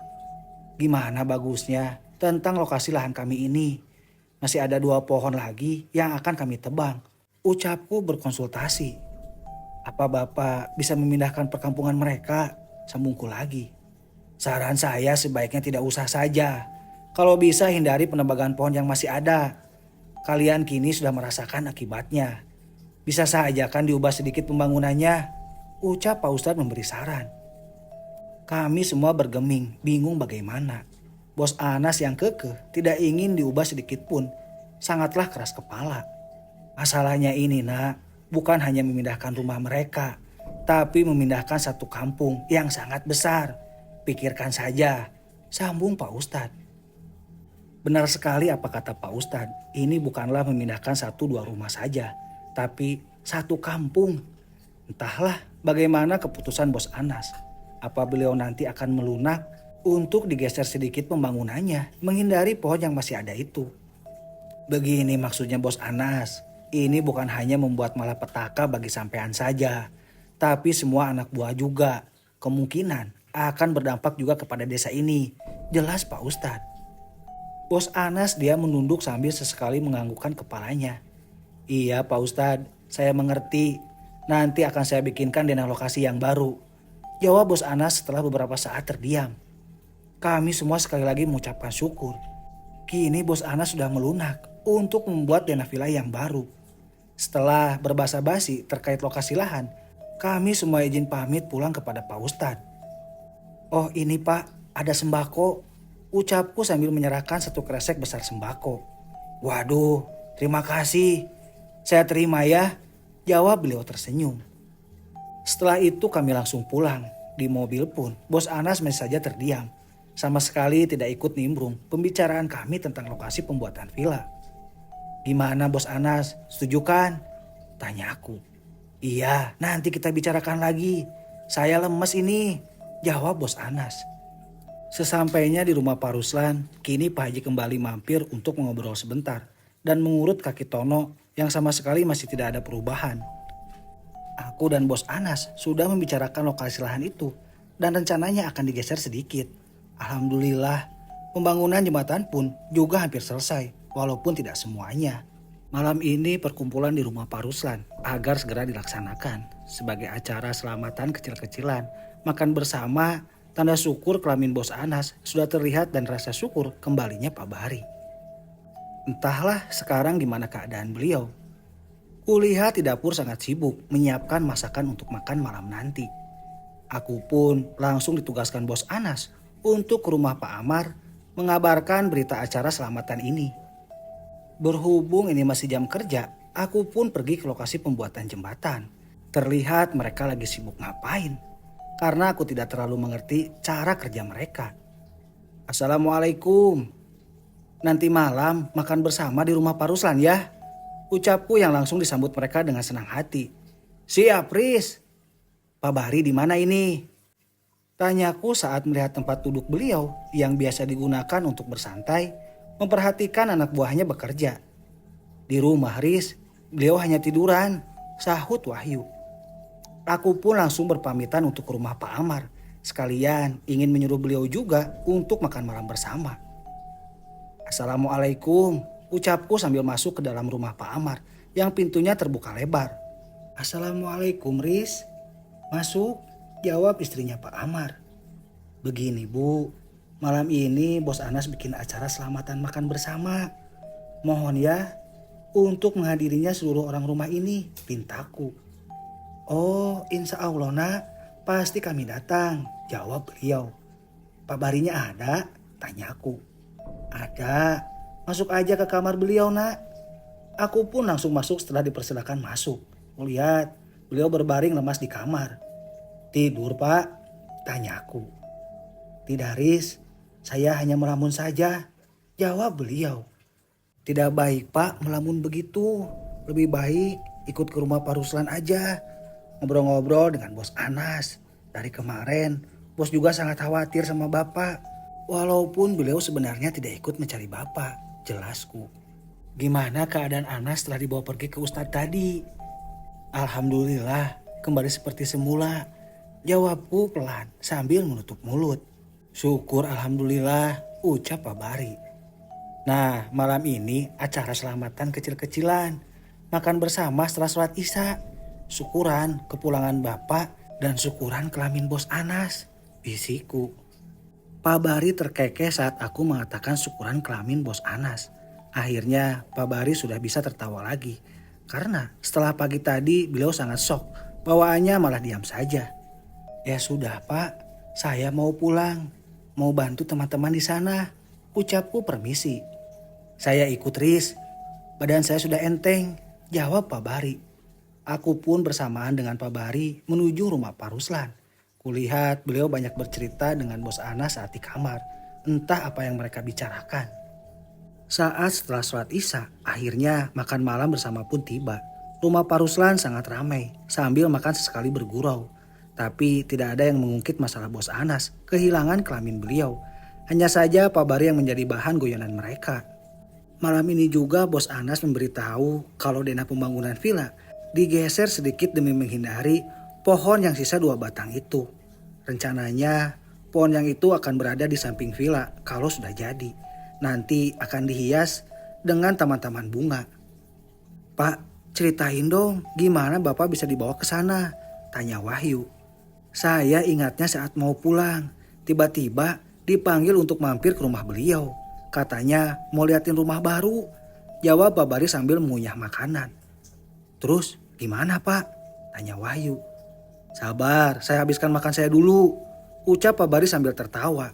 gimana bagusnya tentang lokasi lahan kami ini? Masih ada 2 pohon lagi yang akan kami tebang. Ucapku berkonsultasi. Apa Bapak bisa memindahkan perkampungan mereka? Sambungku lagi. Saran saya sebaiknya tidak usah saja. Kalau bisa hindari penebangan pohon yang masih ada. Kalian kini sudah merasakan akibatnya. Bisa saja kan diubah sedikit pembangunannya. Ucap Pak Ustadz memberi saran. Kami semua bergeming, bingung bagaimana. Bos Anas yang kekeh tidak ingin diubah sedikit pun. Sangatlah keras kepala. Masalahnya ini nak, bukan hanya memindahkan rumah mereka, tapi memindahkan satu kampung yang sangat besar. Pikirkan saja, sambung Pak Ustadz. Benar sekali apa kata Pak Ustadz, ini bukanlah memindahkan 1-2 rumah saja, tapi satu kampung. Entahlah bagaimana keputusan bos Anas. Apa beliau nanti akan melunak untuk digeser sedikit pembangunannya, menghindari pohon yang masih ada itu. Begini maksudnya bos Anas, ini bukan hanya membuat malapetaka bagi sampean saja, tapi semua anak buah juga. Kemungkinan akan berdampak juga kepada desa ini, jelas Pak Ustadz. Bos Anas dia menunduk sambil sesekali menganggukkan kepalanya. Iya Pak Ustadz, saya mengerti. Nanti akan saya bikinkan denah lokasi yang baru. Jawab bos Anas setelah beberapa saat terdiam. Kami semua sekali lagi mengucapkan syukur. Kini bos Anas sudah melunak untuk membuat denah villa yang baru. Setelah berbasa-basi terkait lokasi lahan, kami semua izin pamit pulang kepada Pak Ustadz. Oh ini Pak, ada sembako. Ucapku sambil menyerahkan 1 kresek besar sembako. Waduh, terima kasih. Saya terima ya, jawab beliau tersenyum. Setelah itu kami langsung pulang. Di mobil pun bos Anas masih saja terdiam. Sama sekali tidak ikut nimbrung pembicaraan kami tentang lokasi pembuatan villa. Gimana bos Anas, setuju kan? Tanya aku. Iya, nanti kita bicarakan lagi. Saya lemes ini, jawab bos Anas. Sesampainya di rumah Pak Ruslan, kini Pak Haji kembali mampir untuk mengobrol sebentar dan mengurut kaki Tono yang sama sekali masih tidak ada perubahan. Aku dan Bos Anas sudah membicarakan lokasi lahan itu dan rencananya akan digeser sedikit. Alhamdulillah, pembangunan jembatan pun juga hampir selesai, walaupun tidak semuanya. Malam ini perkumpulan di rumah Pak Ruslan agar segera dilaksanakan sebagai acara selamatan kecil-kecilan. Makan bersama, tanda syukur kelamin Bos Anas sudah terlihat dan rasa syukur kembalinya Pak Bahari. Entahlah sekarang gimana keadaan beliau. Kulihat di dapur sangat sibuk menyiapkan masakan untuk makan malam nanti. Aku pun langsung ditugaskan Bos Anas untuk ke rumah Pak Amar mengabarkan berita acara selamatan ini. Berhubung ini masih jam kerja, aku pun pergi ke lokasi pembuatan jembatan. Terlihat mereka lagi sibuk ngapain, karena aku tidak terlalu mengerti cara kerja mereka. Assalamualaikum. Nanti malam makan bersama di rumah Pak Ruslan ya. Ucapku yang langsung disambut mereka dengan senang hati. Siap, Riz. Pak Bahari di mana ini? Tanyaku saat melihat tempat duduk beliau yang biasa digunakan untuk bersantai, memperhatikan anak buahnya bekerja. Di rumah, Riz. Beliau hanya tiduran, sahut Wahyu. Aku pun langsung berpamitan untuk ke rumah Pak Amar. Sekalian ingin menyuruh beliau juga untuk makan malam bersama. Assalamualaikum, ucapku sambil masuk ke dalam rumah Pak Amar yang pintunya terbuka lebar. Assalamualaikum, Riz. Masuk, jawab istrinya Pak Amar. Begini Bu, malam ini Bos Anas bikin acara selamatan makan bersama. Mohon ya, untuk menghadirinya seluruh orang rumah ini, pintaku. Oh, insya Allah nak, pasti kami datang, jawab beliau. Pak Barinya ada? Tanyaku. Ada, masuk aja ke kamar beliau nak. Aku pun langsung masuk setelah dipersilakan masuk. Melihat beliau berbaring lemas di kamar. Tidur Pak? Tanyaku. Tidak Riz, saya hanya melamun saja, jawab beliau. Tidak baik Pak melamun begitu, lebih baik ikut ke rumah Pak Ruslan aja. Ngobrol-ngobrol dengan Bos Anas. Dari kemarin, Bos juga sangat khawatir sama Bapak. Walaupun beliau sebenarnya tidak ikut mencari Bapak, jelasku. Gimana keadaan Anas setelah dibawa pergi ke Ustadz tadi? Alhamdulillah, kembali seperti semula. Jawabku pelan sambil menutup mulut. Syukur alhamdulillah, ucap Pak Bari. Nah, malam ini acara selamatan kecil-kecilan. Makan bersama setelah sholat isya. Syukuran kepulangan Bapak dan syukuran kelamin Bos Anas, bisiku. Pak Bari terkekeh saat aku mengatakan syukuran kelamin Bos Anas. Akhirnya Pak Bari sudah bisa tertawa lagi. Karena setelah pagi tadi beliau sangat shock. Bawaannya malah diam saja. Ya sudah Pak, saya mau pulang. Mau bantu teman-teman di sana. Ucapku permisi. Saya ikut Riz. Badan saya sudah enteng, jawab Pak Bari. Aku pun bersamaan dengan Pak Bari menuju rumah Pak Ruslan. Kulihat beliau banyak bercerita dengan Bos Anas saat di kamar. Entah apa yang mereka bicarakan. Saat setelah sholat isya, akhirnya makan malam bersama pun tiba. Rumah Pak Ruslan sangat ramai, sambil makan sesekali bergurau. Tapi tidak ada yang mengungkit masalah Bos Anas, kehilangan kelamin beliau. Hanya saja Pak Bari yang menjadi bahan goyonan mereka. Malam ini juga Bos Anas memberitahu kalau dana pembangunan villa digeser sedikit demi menghindari pohon yang sisa 2 batang itu. Rencananya pohon yang itu akan berada di samping villa kalau sudah jadi. Nanti akan dihias dengan taman-taman bunga. Pak, ceritain dong gimana Bapak bisa dibawa ke sana? Tanya Wahyu. Saya ingatnya saat mau pulang, tiba-tiba dipanggil untuk mampir ke rumah beliau. Katanya mau liatin rumah baru. Jawab Pak Bari sambil mengunyah makanan. Terus gimana Pak? Tanya Wahyu. Sabar, saya habiskan makan saya dulu. Ucap Pak Bari sambil tertawa.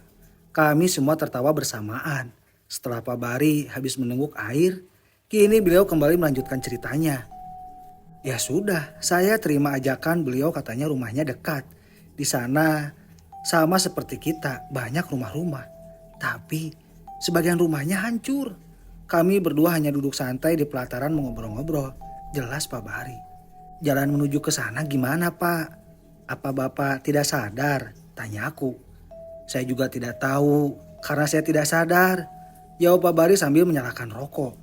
Kami semua tertawa bersamaan. Setelah Pak Bari habis menengguk air, kini beliau kembali melanjutkan ceritanya. Ya sudah, saya terima ajakan beliau, katanya rumahnya dekat. Di sana sama seperti kita, banyak rumah-rumah. Tapi sebagian rumahnya hancur. Kami berdua hanya duduk santai di pelataran mengobrol-ngobrol. Jelas Pak Bahari. Jalan menuju ke sana gimana Pak? Apa Bapak tidak sadar? Tanya aku. Saya juga tidak tahu karena saya tidak sadar. Jawab Pak Bahari sambil menyalakan rokok.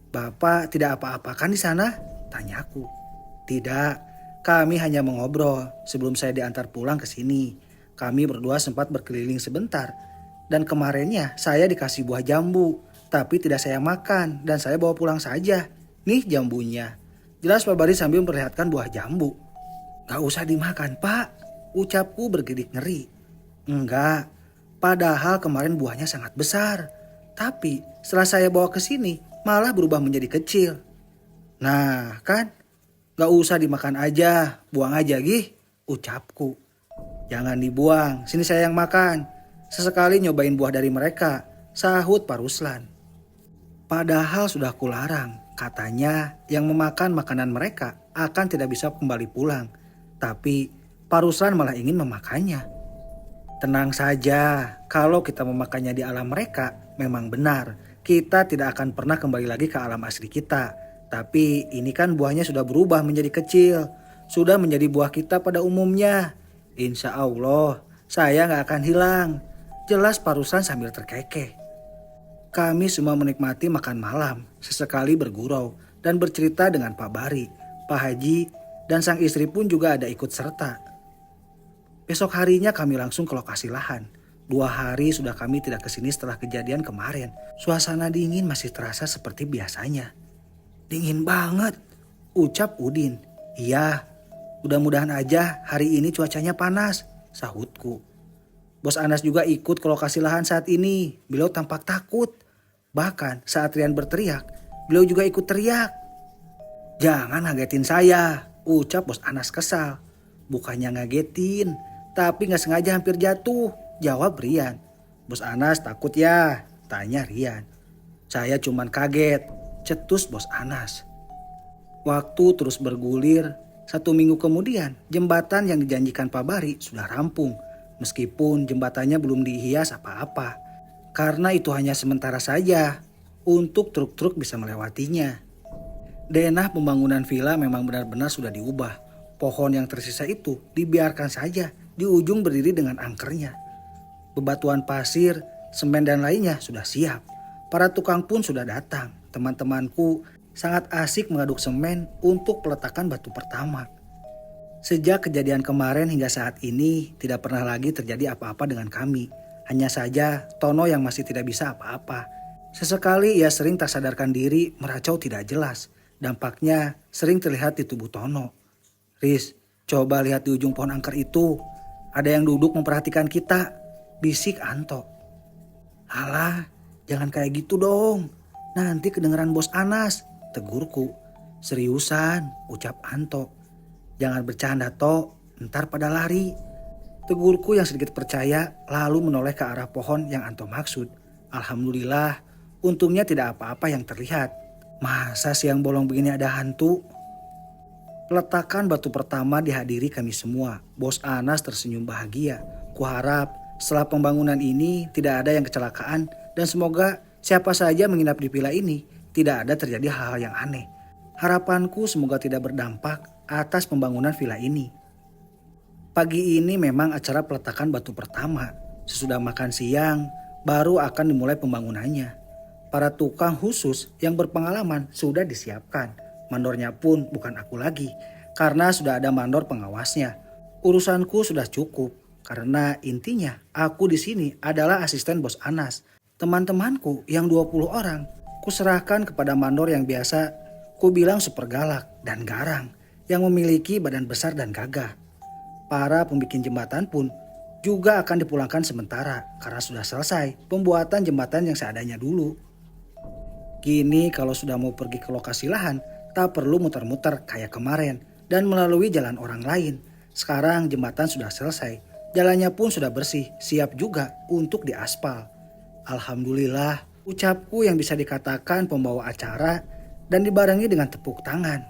Bapak tidak apa-apakan di sana? Tanyaku. Tidak, kami hanya mengobrol sebelum saya diantar pulang ke sini. Kami berdua sempat berkeliling sebentar. Dan kemarinnya saya dikasih buah jambu, tapi tidak saya makan dan saya bawa pulang saja. Nih jambunya. Jelas Pak Bari sambil memperlihatkan buah jambu. Gak usah dimakan Pak, ucapku bergedik ngeri. Enggak, padahal kemarin buahnya sangat besar. Tapi setelah saya bawa ke sini malah berubah menjadi kecil. Nah kan, gak usah dimakan aja, buang aja gih, ucapku. Jangan dibuang, sini saya yang makan. Sesekali nyobain buah dari mereka, sahut Pak Ruslan. Padahal sudah kularang, katanya yang memakan makanan mereka akan tidak bisa kembali pulang. Tapi Pak Ruslan malah ingin memakannya. Tenang saja, kalau kita memakannya di alam mereka memang benar. Kita tidak akan pernah kembali lagi ke alam asli kita. Tapi ini kan buahnya sudah berubah menjadi kecil. Sudah menjadi buah kita pada umumnya. Insya Allah saya gak akan hilang. Jelas Pak Ruslan sambil terkekeh. Kami semua menikmati makan malam. Sesekali bergurau dan bercerita dengan Pak Bari, Pak Haji, dan sang istri pun juga ada ikut serta. Besok harinya kami langsung ke lokasi lahan. 2 hari sudah kami tidak kesini setelah kejadian kemarin. Suasana dingin masih terasa seperti biasanya. Dingin banget, ucap Udin. Iya, mudah-mudahan aja hari ini cuacanya panas, sahutku. Bos Anas juga ikut ke lokasi lahan saat ini. Beliau tampak takut. Bahkan saat Rian berteriak, beliau juga ikut teriak. Jangan ngagetin saya, ucap Bos Anas kesal. Bukannya ngagetin, tapi gak sengaja hampir jatuh, jawab Rian. Bos Anas takut ya, tanya Rian. Saya cuman kaget, cetus Bos Anas. Waktu terus bergulir. 1 minggu kemudian, jembatan yang dijanjikan Pak Bari sudah rampung. Meskipun jembatannya belum dihias apa-apa. Karena itu hanya sementara saja untuk truk-truk bisa melewatinya. Denah pembangunan villa memang benar-benar sudah diubah. Pohon yang tersisa itu dibiarkan saja di ujung berdiri dengan angkernya. Bebatuan pasir, semen dan lainnya sudah siap. Para tukang pun sudah datang. Teman-temanku sangat asik mengaduk semen untuk peletakan batu pertama. Sejak kejadian kemarin hingga saat ini tidak pernah lagi terjadi apa-apa dengan kami. Hanya saja Tono yang masih tidak bisa apa-apa. Sesekali ia sering tak sadarkan diri meracau tidak jelas. Dampaknya sering terlihat di tubuh Tono. Riz, coba lihat di ujung pohon angker itu. Ada yang duduk memperhatikan kita, bisik Anto. Alah, jangan kayak gitu dong. Nanti kedengeran Bos Anas, tegurku. Seriusan, ucap Anto. Jangan bercanda Tok, ntar pada lari. Tegurku yang sedikit percaya lalu menoleh ke arah pohon yang Anto maksud. Alhamdulillah, untungnya tidak apa-apa yang terlihat. Masa siang bolong begini ada hantu? Peletakan batu pertama dihadiri kami semua. Bos Anas tersenyum bahagia. Kuharap setelah pembangunan ini tidak ada yang kecelakaan dan semoga siapa saja menginap di villa ini tidak ada terjadi hal-hal yang aneh. Harapanku semoga tidak berdampak atas pembangunan villa ini. Pagi ini memang acara peletakan batu pertama. Sesudah makan siang, baru akan dimulai pembangunannya. Para tukang khusus yang berpengalaman sudah disiapkan. Mandornya pun bukan aku lagi, karena sudah ada mandor pengawasnya. Urusanku sudah cukup, karena intinya aku di sini adalah asisten Bos Anas. Teman-temanku yang 20 orang, kuserahkan kepada mandor yang biasa ku bilang super galak dan garang, yang memiliki badan besar dan gagah. Para pembikin jembatan pun juga akan dipulangkan sementara karena sudah selesai pembuatan jembatan yang seadanya dulu. Kini kalau sudah mau pergi ke lokasi lahan, tak perlu muter-muter kayak kemarin dan melalui jalan orang lain. Sekarang jembatan sudah selesai, jalannya pun sudah bersih, siap juga untuk diaspal. Alhamdulillah, ucapku yang bisa dikatakan pembawa acara dan dibarengi dengan tepuk tangan.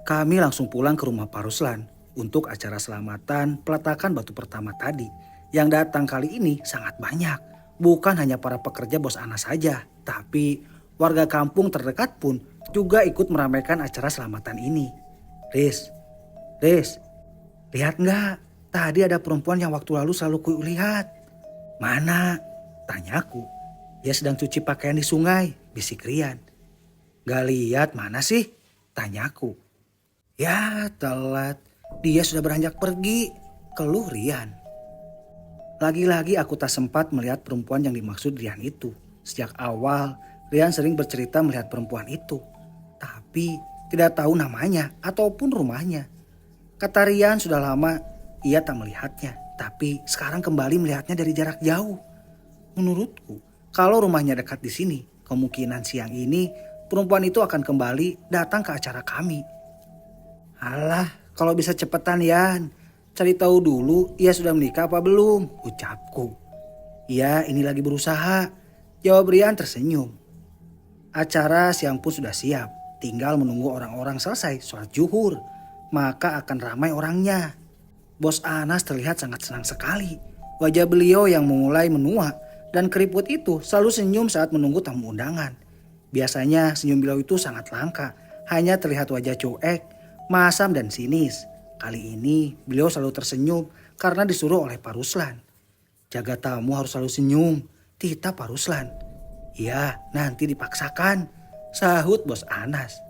Kami langsung pulang ke rumah Pak Ruslan untuk acara selamatan peletakan batu pertama tadi. Yang datang kali ini sangat banyak. Bukan hanya para pekerja Bos Anas saja, tapi warga kampung terdekat pun juga ikut meramaikan acara selamatan ini. Riz, lihat nggak? Tadi ada perempuan yang waktu lalu selalu kulihat. Mana? Tanyaku. Dia sedang cuci pakaian di sungai, bisik Rian. Gak lihat mana sih? Tanyaku. Ya telat, dia sudah beranjak pergi, keluh Rian. Lagi-lagi aku tak sempat melihat perempuan yang dimaksud Rian itu. Sejak awal, Rian sering bercerita melihat perempuan itu. Tapi tidak tahu namanya ataupun rumahnya. Kata Rian sudah lama ia tak melihatnya. Tapi sekarang kembali melihatnya dari jarak jauh. Menurutku, kalau rumahnya dekat di sini, kemungkinan siang ini perempuan itu akan kembali datang ke acara kami. Alah, kalau bisa cepetan Yan. Cari tahu dulu ia sudah menikah apa belum, ucapku. Iya, ini lagi berusaha, jawab Rian tersenyum. Acara siang pun sudah siap, tinggal menunggu orang-orang selesai sholat zuhur. Maka akan ramai orangnya. Bos Anas terlihat sangat senang sekali. Wajah beliau yang memulai menua dan keriput itu selalu senyum saat menunggu tamu undangan. Biasanya senyum beliau itu sangat langka, hanya terlihat wajah cuek, masam dan sinis. Kali ini beliau selalu tersenyum karena disuruh oleh Pak Ruslan. Jaga tamu harus selalu senyum, titah Pak Ruslan. Iya, nanti dipaksakan, sahut Bos Anas.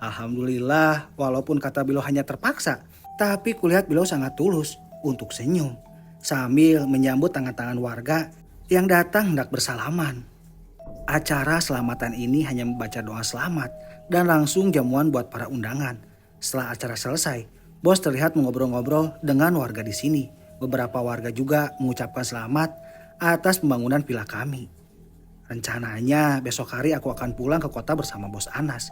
Alhamdulillah, walaupun kata beliau hanya terpaksa, tapi kulihat beliau sangat tulus untuk senyum. Sambil menyambut tangan-tangan warga yang datang hendak bersalaman. Acara selamatan ini hanya membaca doa selamat dan langsung jamuan buat para undangan. Setelah acara selesai, Bos terlihat mengobrol-ngobrol dengan warga di sini. Beberapa warga juga mengucapkan selamat atas pembangunan villa kami. Rencananya besok hari aku akan pulang ke kota bersama Bos Anas.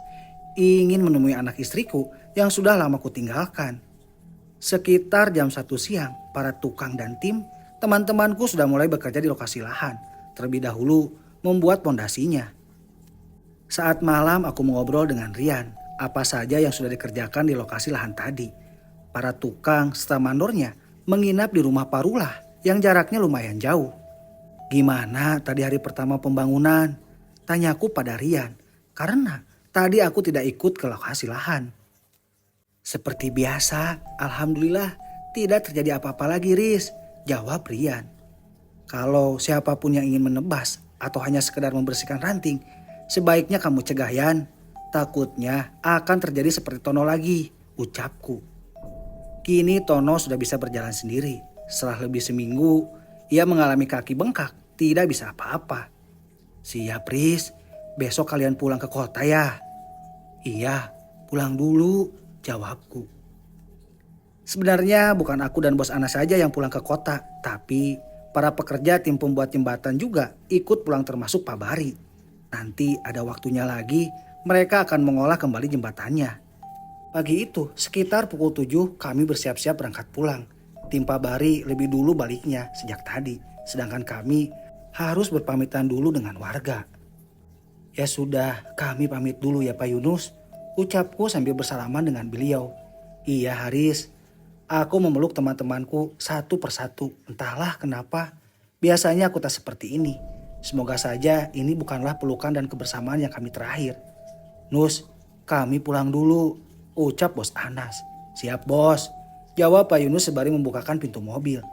Ingin menemui anak istriku yang sudah lama kutinggalkan. Sekitar jam 1 siang, para tukang dan tim teman-temanku sudah mulai bekerja di lokasi lahan. Terlebih dahulu membuat pondasinya. Saat malam aku mengobrol dengan Rian. Apa saja yang sudah dikerjakan di lokasi lahan tadi. Para tukang serta mandornya menginap di rumah Parulah yang jaraknya lumayan jauh. Gimana tadi hari pertama pembangunan? Tanyaku pada Rian. Karena tadi aku tidak ikut ke lokasi lahan. Seperti biasa, alhamdulillah tidak terjadi apa-apa lagi Riz, jawab Rian. Kalau siapapun yang ingin menebas atau hanya sekedar membersihkan ranting, sebaiknya kamu cegah Yan. Takutnya akan terjadi seperti Tono lagi, ucapku. Kini Tono sudah bisa berjalan sendiri. Setelah lebih seminggu, ia mengalami kaki bengkak, tidak bisa apa-apa. Siap Riz, besok kalian pulang ke kota ya? Iya, pulang dulu, jawabku. Sebenarnya bukan aku dan Bos Anas saja yang pulang ke kota, tapi para pekerja tim pembuat jembatan juga ikut pulang termasuk Pak Bari. Nanti ada waktunya lagi, mereka akan mengolah kembali jembatannya. Pagi itu, sekitar pukul 7 kami bersiap-siap berangkat pulang. Tim Pak Bari lebih dulu baliknya sejak tadi, sedangkan kami harus berpamitan dulu dengan warga. Ya sudah, kami pamit dulu ya Pak Yunus, ucapku sambil bersalaman dengan beliau. Iya Haris, aku memeluk teman-temanku satu persatu. Entahlah kenapa, biasanya aku tak seperti ini. Semoga saja ini bukanlah pelukan dan kebersamaan yang kami terakhir. Nus, kami pulang dulu, ucap Bos Anas. Siap bos, jawab Pak Yunus sembari membukakan pintu mobil.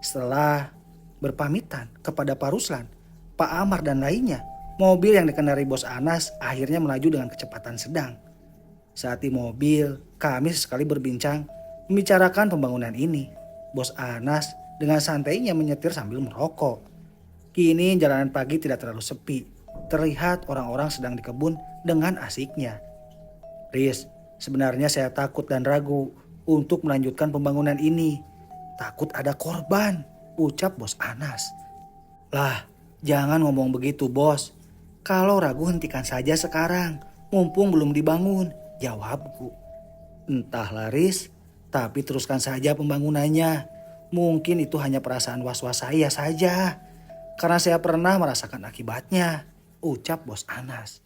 Setelah berpamitan kepada Pak Ruslan, Pak Amar dan lainnya, mobil yang dikendarai Bos Anas akhirnya melaju dengan kecepatan sedang. Saat di mobil, kami sesekali berbincang, membicarakan pembangunan ini. Bos Anas dengan santainya menyetir sambil merokok. Kini jalanan pagi tidak terlalu sepi. Terlihat orang-orang sedang di kebun dengan asiknya. Riz, sebenarnya saya takut dan ragu untuk melanjutkan pembangunan ini. Takut ada korban, ucap Bos Anas. Lah, jangan ngomong begitu bos. Kalau ragu hentikan saja sekarang, mumpung belum dibangun, jawabku. Entahlah Riz, tapi teruskan saja pembangunannya. Mungkin itu hanya perasaan was-was saya saja. Karena saya pernah merasakan akibatnya, ucap Bos Anas.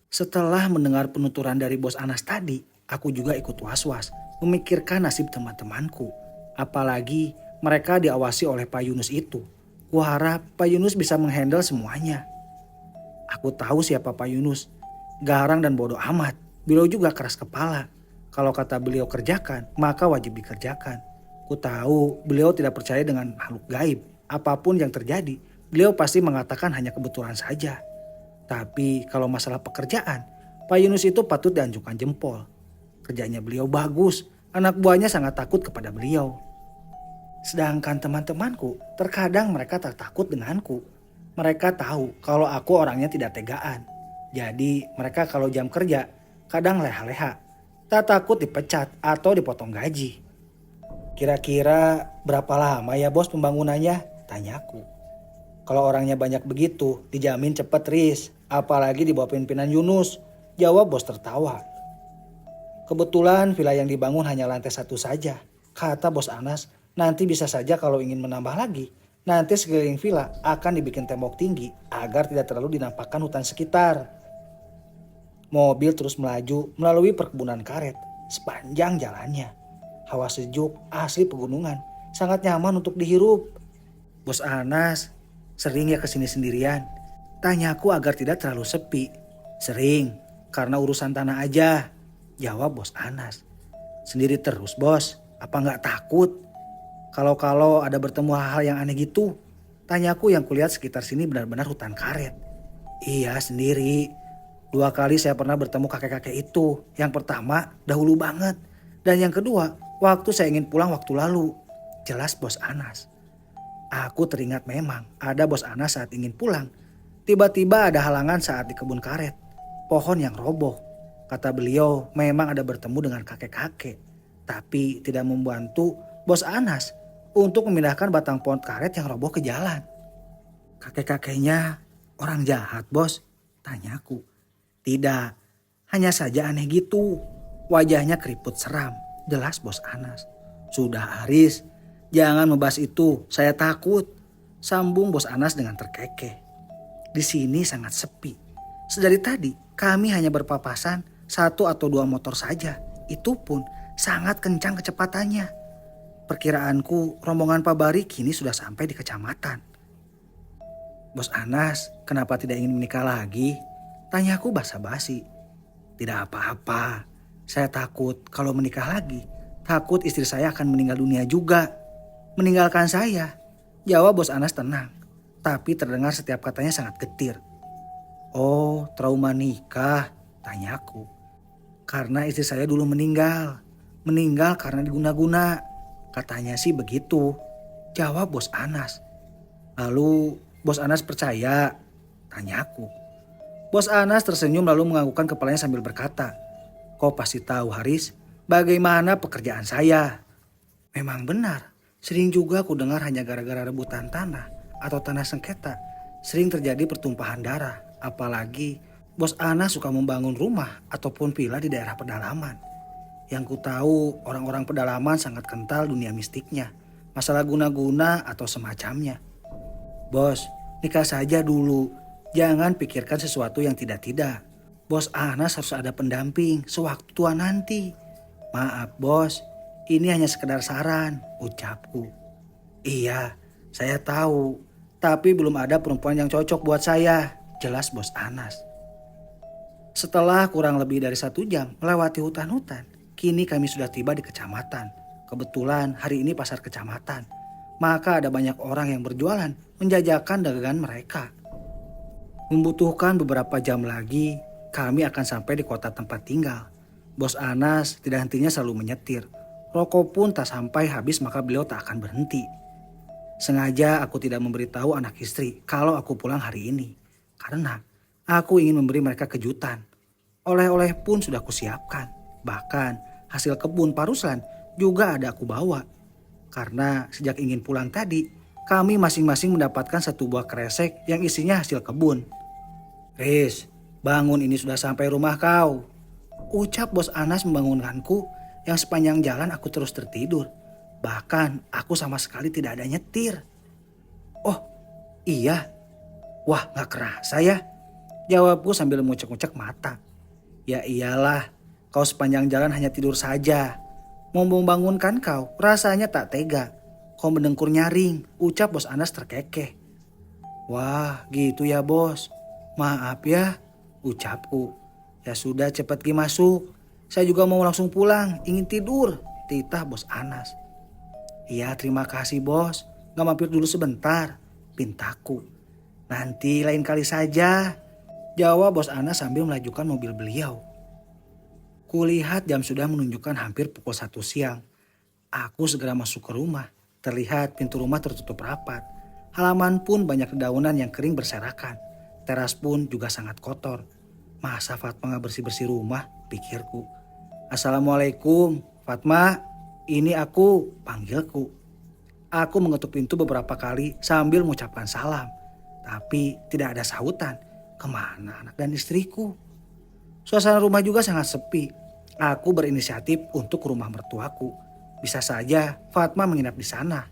Setelah mendengar penuturan dari Bos Anas tadi, aku juga ikut was-was, memikirkan nasib teman-temanku. Apalagi mereka diawasi oleh Pak Yunus itu. Kuharap Pak Yunus bisa menghandle semuanya. Aku tahu siapa Pak Yunus. Garang dan bodoh amat. Beliau juga keras kepala. Kalau kata beliau kerjakan, maka wajib dikerjakan. Ku tahu beliau tidak percaya dengan makhluk gaib. Apapun yang terjadi, beliau pasti mengatakan hanya kebetulan saja. Tapi kalau masalah pekerjaan, Pak Yunus itu patut dianjurkan jempol. Kerjanya beliau bagus, anak buahnya sangat takut kepada beliau. Sedangkan teman-temanku, terkadang mereka tak takut denganku. Mereka tahu kalau aku orangnya tidak tegaan. Jadi mereka kalau jam kerja, kadang leha-leha. Tak takut dipecat atau dipotong gaji. Kira-kira berapa lama ya bos pembangunannya? Tanyaku. Kalau orangnya banyak begitu, dijamin cepet Riz. Apalagi di bawah pimpinan Yunus. Jawab bos tertawa. Kebetulan villa yang dibangun hanya lantai 1 saja. Kata bos Anas, nanti bisa saja kalau ingin menambah lagi. Nanti sekeliling villa akan dibikin tembok tinggi agar tidak terlalu dinampakkan hutan sekitar. Mobil terus melaju melalui perkebunan karet sepanjang jalannya. Hawa sejuk asli pegunungan, sangat nyaman untuk dihirup. Bos Anas sering ya kesini sendirian? Tanyaku agar tidak terlalu sepi. Sering, karena urusan tanah aja. Jawab bos Anas. Sendiri terus bos, apa nggak takut? Kalau ada bertemu hal-hal yang aneh gitu? Tanyaku yang kulihat sekitar sini benar-benar hutan karet. Iya sendiri. 2 kali saya pernah bertemu kakek-kakek itu. Yang pertama dahulu banget. Dan yang kedua waktu saya ingin pulang waktu lalu. Jelas bos Anas. Aku teringat memang ada bos Anas saat ingin pulang. Tiba-tiba ada halangan saat di kebun karet. Pohon yang roboh. Kata beliau memang ada bertemu dengan kakek-kakek. Tapi tidak membantu bos Anas untuk memindahkan batang pohon karet yang roboh ke jalan. Kakek-kakeknya orang jahat bos? Tanyaku. Tidak, hanya saja aneh gitu. Wajahnya keriput seram. Jelas bos Anas. Sudah Aris, jangan membahas itu, saya takut. Sambung bos Anas dengan terkekeh. Di sini sangat sepi. Sedari tadi kami hanya berpapasan 1 atau 2 motor saja. Itu pun sangat kencang kecepatannya. Perkiraanku rombongan Pak Bari kini sudah sampai di kecamatan. Bos Anas kenapa tidak ingin menikah lagi? Tanyaku basa-basi. Tidak apa-apa. Saya takut kalau menikah lagi. Takut istri saya akan meninggal dunia juga. Meninggalkan saya. Jawab bos Anas tenang. Tapi terdengar setiap katanya sangat getir. Oh, trauma nikah? Tanyaku. Karena istri saya dulu meninggal. Meninggal karena diguna-guna. Katanya sih begitu. Jawab bos Anas. Lalu bos Anas percaya? Tanyaku. Bos Anas tersenyum lalu menganggukkan kepalanya sambil berkata. Kau pasti tahu Haris, bagaimana pekerjaan saya. Memang benar. Sering juga aku dengar hanya gara-gara rebutan tanah atau tanah sengketa. Sering terjadi pertumpahan darah. Apalagi bos Anas suka membangun rumah ataupun villa di daerah pedalaman. Yang ku tahu orang-orang pedalaman sangat kental dunia mistiknya. Masalah guna-guna atau semacamnya. Bos, nikah saja dulu. Jangan pikirkan sesuatu yang tidak-tidak. Bos Anas harus ada pendamping sewaktu tua nanti. Maaf bos, ini hanya sekedar saran, ucapku. Iya, saya tahu. Tapi belum ada perempuan yang cocok buat saya. Jelas bos Anas. Setelah kurang lebih dari 1 jam melewati hutan-hutan, kini kami sudah tiba di kecamatan. Kebetulan hari ini pasar kecamatan. Maka ada banyak orang yang berjualan menjajakan dagangan mereka. Membutuhkan beberapa jam lagi, kami akan sampai di kota tempat tinggal. Bos Anas tidak hentinya selalu menyetir. Rokok pun tak sampai habis maka beliau tak akan berhenti. Sengaja aku tidak memberitahu anak istri kalau aku pulang hari ini. Karena aku ingin memberi mereka kejutan. Oleh-oleh pun sudah kusiapkan. Bahkan hasil kebun Pak Ruslan juga ada aku bawa. Karena sejak ingin pulang tadi, kami masing-masing mendapatkan 1 buah kresek yang isinya hasil kebun. Riz, bangun ini sudah sampai rumah kau. Ucap bos Anas membangunkanku yang sepanjang jalan aku terus tertidur. Bahkan aku sama sekali tidak ada nyetir. Oh iya, wah gak kerasa ya. Jawabku sambil ngucek-ngucek mata. Ya iyalah, kau sepanjang jalan hanya tidur saja. Mau membangunkan kau, rasanya tak tega. Kau mendengkur nyaring, ucap bos Anas terkekeh. Wah gitu ya bos. Maaf ya, ucapku. Ya sudah cepat pergi masuk. Saya juga mau langsung pulang, ingin tidur. Titah bos Anas. Iya terima kasih bos, gak mampir dulu sebentar. Pintaku. Nanti lain kali saja. Jawab bos Anas sambil melajukan mobil beliau. Kulihat jam sudah menunjukkan hampir pukul 1 siang. Aku segera masuk ke rumah. Terlihat pintu rumah tertutup rapat. Halaman pun banyak dedaunan yang kering berserakan. Teras pun juga sangat kotor. Masa Fatma gak bersih-bersih rumah, pikirku. Assalamualaikum, Fatma. Ini aku, panggilku. Aku mengetuk pintu beberapa kali sambil mengucapkan salam. Tapi tidak ada sahutan. Kemana anak dan istriku? Suasana rumah juga sangat sepi. Aku berinisiatif untuk ke rumah mertuaku. Bisa saja Fatma menginap di sana.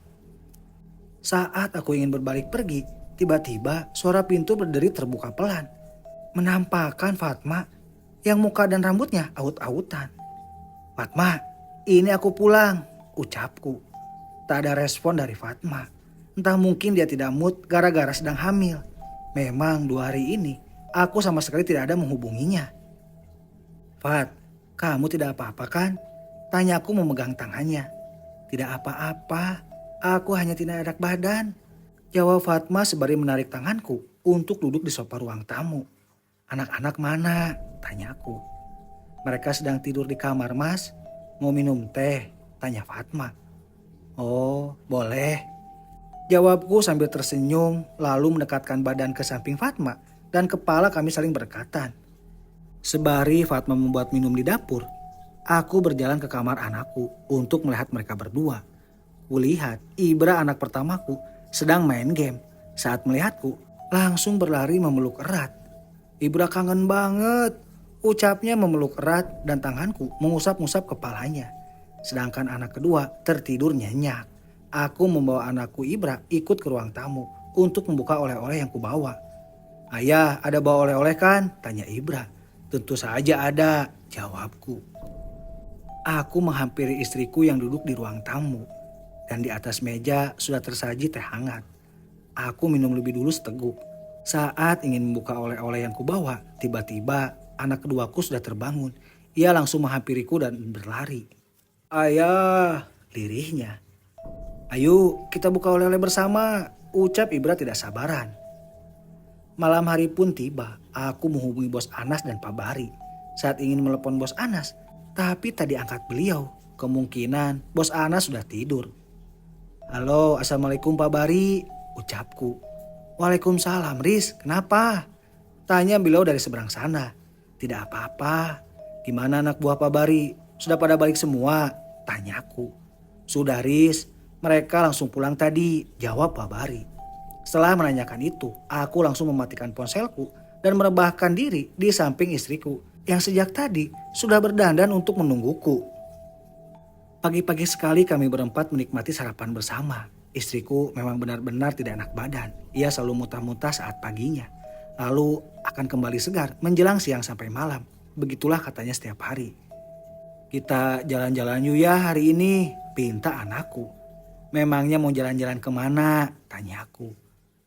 Saat aku ingin berbalik pergi, tiba-tiba suara pintu berderi terbuka pelan. Menampakkan Fatma yang muka dan rambutnya aut-autan. Fatma, ini aku pulang, ucapku. Tak ada respon dari Fatma. Entah mungkin dia tidak mood gara-gara sedang hamil. Memang 2 hari ini aku sama sekali tidak ada menghubunginya. Fat, kamu tidak apa-apa kan? Tanyaku memegang tangannya. Tidak apa-apa, aku hanya tidak enak badan. Jawab Fatma sembari menarik tanganku untuk duduk di sofa ruang tamu. Anak-anak mana? Tanyaku. Mereka sedang tidur di kamar, Mas. Mau minum teh? Tanya Fatma. Oh, boleh. Jawabku sambil tersenyum lalu mendekatkan badan ke samping Fatma dan kepala kami saling berdekatan. Sebari Fatma membuat minum di dapur, aku berjalan ke kamar anakku untuk melihat mereka berdua. Kulihat Ibra anak pertamaku sedang main game. Saat melihatku, langsung berlari memeluk erat. Ibra kangen banget, ucapnya memeluk erat dan tanganku mengusap-ngusap kepalanya. Sedangkan anak kedua tertidur nyenyak. Aku membawa anakku Ibra ikut ke ruang tamu untuk membuka oleh-oleh yang kubawa. Ayah, ada bawa oleh-oleh kan? Tanya Ibra. Tentu saja ada, jawabku. Aku menghampiri istriku yang duduk di ruang tamu. Dan di atas meja sudah tersaji teh hangat. Aku minum lebih dulu seteguk. Saat ingin membuka oleh-oleh yang kubawa, tiba-tiba anak keduaku sudah terbangun. Ia langsung menghampiriku dan berlari. Ayah, lirihnya. Ayo kita buka oleh-oleh bersama, ucap Ibra tidak sabaran. Malam hari pun tiba, aku menghubungi bos Anas dan Pak Bari. Saat ingin melepon bos Anas, tapi tak diangkat beliau. Kemungkinan bos Anas sudah tidur. Halo, assalamualaikum Pak Bari, ucapku. Waalaikumsalam, Riz, kenapa? Tanya beliau dari seberang sana. Tidak apa-apa. Gimana anak buah Pak Bari? Sudah pada balik semua? Tanyaku. Sudah, Riz. Mereka langsung pulang tadi, jawab Pak Bari. Setelah menanyakan itu, aku langsung mematikan ponselku dan merebahkan diri di samping istriku yang sejak tadi sudah berdandan untuk menungguku. Pagi-pagi sekali kami berempat menikmati sarapan bersama. Istriku memang benar-benar tidak enak badan. Ia selalu muntah-muntah saat paginya. Lalu akan kembali segar menjelang siang sampai malam. Begitulah katanya setiap hari. Kita jalan-jalan yuk ya hari ini, pinta anakku. Memangnya mau jalan-jalan kemana? Tanyaku.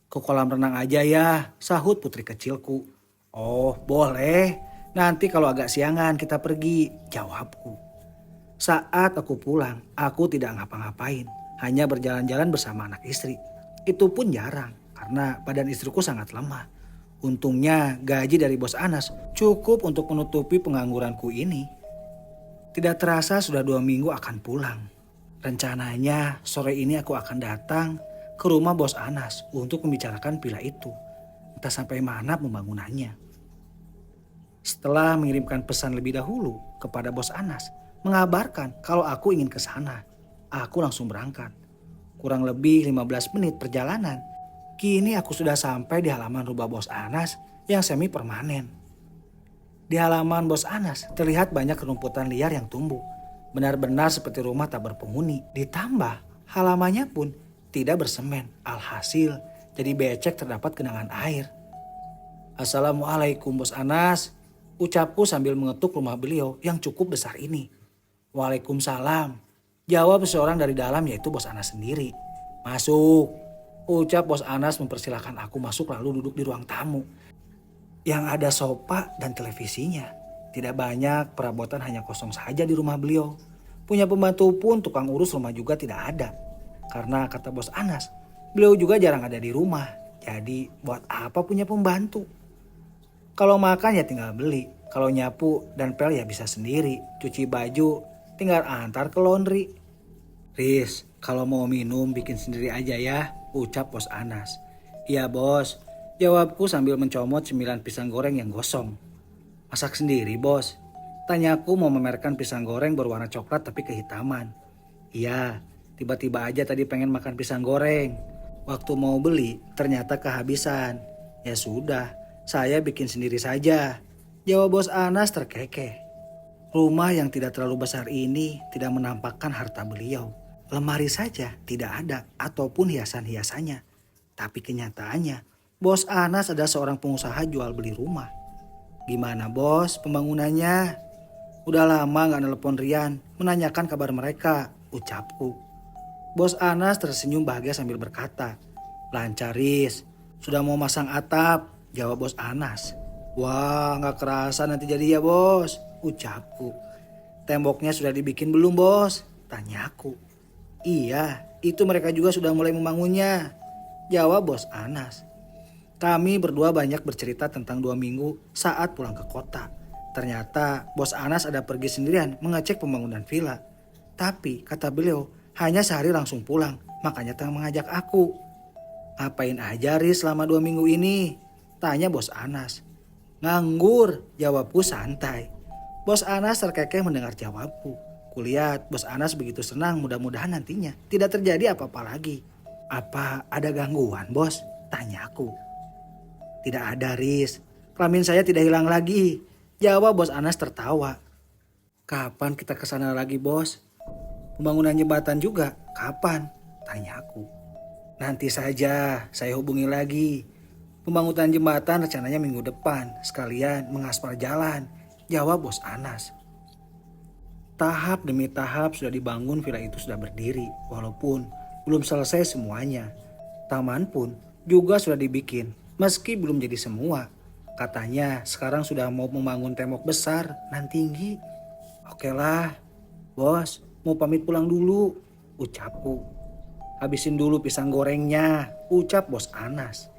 Ke kolam renang aja ya, sahut putri kecilku. Oh boleh, nanti kalau agak siangan kita pergi, jawabku. Saat aku pulang, aku tidak ngapa-ngapain. Hanya berjalan-jalan bersama anak istri. Itu pun jarang karena badan istriku sangat lemah. Untungnya gaji dari bos Anas cukup untuk menutupi pengangguranku ini. Tidak terasa sudah 2 minggu akan pulang. Rencananya sore ini aku akan datang ke rumah bos Anas untuk membicarakan villa itu. Entah sampai mana pembangunannya. Setelah mengirimkan pesan lebih dahulu kepada bos Anas, mengabarkan kalau aku ingin ke sana. Aku langsung berangkat. Kurang lebih 15 menit perjalanan. Kini aku sudah sampai di halaman rumah bos Anas yang semi permanen. Di halaman bos Anas terlihat banyak rumputan liar yang tumbuh. Benar-benar seperti rumah tak berpenghuni. Ditambah halamannya pun tidak bersemen. Alhasil jadi becek terdapat genangan air. Assalamualaikum bos Anas. Ucapku sambil mengetuk rumah beliau yang cukup besar ini. Waalaikumsalam. Jawab seorang dari dalam yaitu bos Anas sendiri. Masuk. Ucap bos Anas mempersilahkan aku masuk lalu duduk di ruang tamu. Yang ada sofa dan televisinya. Tidak banyak, perabotan hanya kosong saja di rumah beliau. Punya pembantu pun tukang urus rumah juga tidak ada. Karena kata bos Anas, beliau juga jarang ada di rumah. Jadi buat apa punya pembantu? Kalau makan ya tinggal beli. Kalau nyapu dan pel ya bisa sendiri. Cuci baju tinggal antar ke laundry. Riz, kalau mau minum bikin sendiri aja ya, ucap Bos Anas. Iya bos, jawabku sambil mencomot cemilan pisang goreng yang gosong. Masak sendiri bos, tanyaku mau memamerkan pisang goreng berwarna coklat tapi kehitaman. Iya, tiba-tiba aja tadi pengen makan pisang goreng. Waktu mau beli ternyata kehabisan. Ya sudah, saya bikin sendiri saja. Jawab Bos Anas terkekeh. Rumah yang tidak terlalu besar ini tidak menampakkan harta beliau. Lemari saja tidak ada ataupun hiasan-hiasannya. Tapi kenyataannya, Bos Anas adalah seorang pengusaha jual beli rumah. Gimana bos pembangunannya? Udah lama gak nelpon Rian menanyakan kabar mereka, ucapku. Bos Anas tersenyum bahagia sambil berkata, lancar Riz, sudah mau masang atap, jawab Bos Anas. Wah gak kerasa nanti jadi ya bos, ucapku. Temboknya sudah dibikin belum bos? Tanyaku. Iya, itu mereka juga sudah mulai membangunnya, jawab Bos Anas. Kami berdua banyak bercerita tentang 2 minggu saat pulang ke kota. Ternyata Bos Anas ada pergi sendirian mengecek pembangunan villa. Tapi kata beliau hanya sehari langsung pulang, makanya tengah mengajak aku. Ngapain aja Riz selama 2 minggu ini? Tanya Bos Anas. Nganggur, jawabku santai. Bos Anas terkekeh mendengar jawabku. Kulihat Bos Anas begitu senang, mudah-mudahan nantinya tidak terjadi apa-apa lagi. Apa ada gangguan bos? Tanyaku. Tidak ada Riz, kelamin saya tidak hilang lagi, jawab Bos Anas tertawa. Kapan kita kesana lagi bos? Pembangunan jembatan juga, kapan? Tanyaku. Nanti saja, saya hubungi lagi. Pembangunan jembatan rencananya minggu depan, sekalian mengaspal jalan, jawab Bos Anas. Tahap demi tahap sudah dibangun villa itu sudah berdiri, walaupun belum selesai semuanya. Taman pun juga sudah dibikin, meski belum jadi semua. Katanya sekarang sudah mau membangun tembok besar nan tinggi. Oke lah, bos, mau pamit pulang dulu, ucapku. Habisin dulu pisang gorengnya, ucap Bos Anas.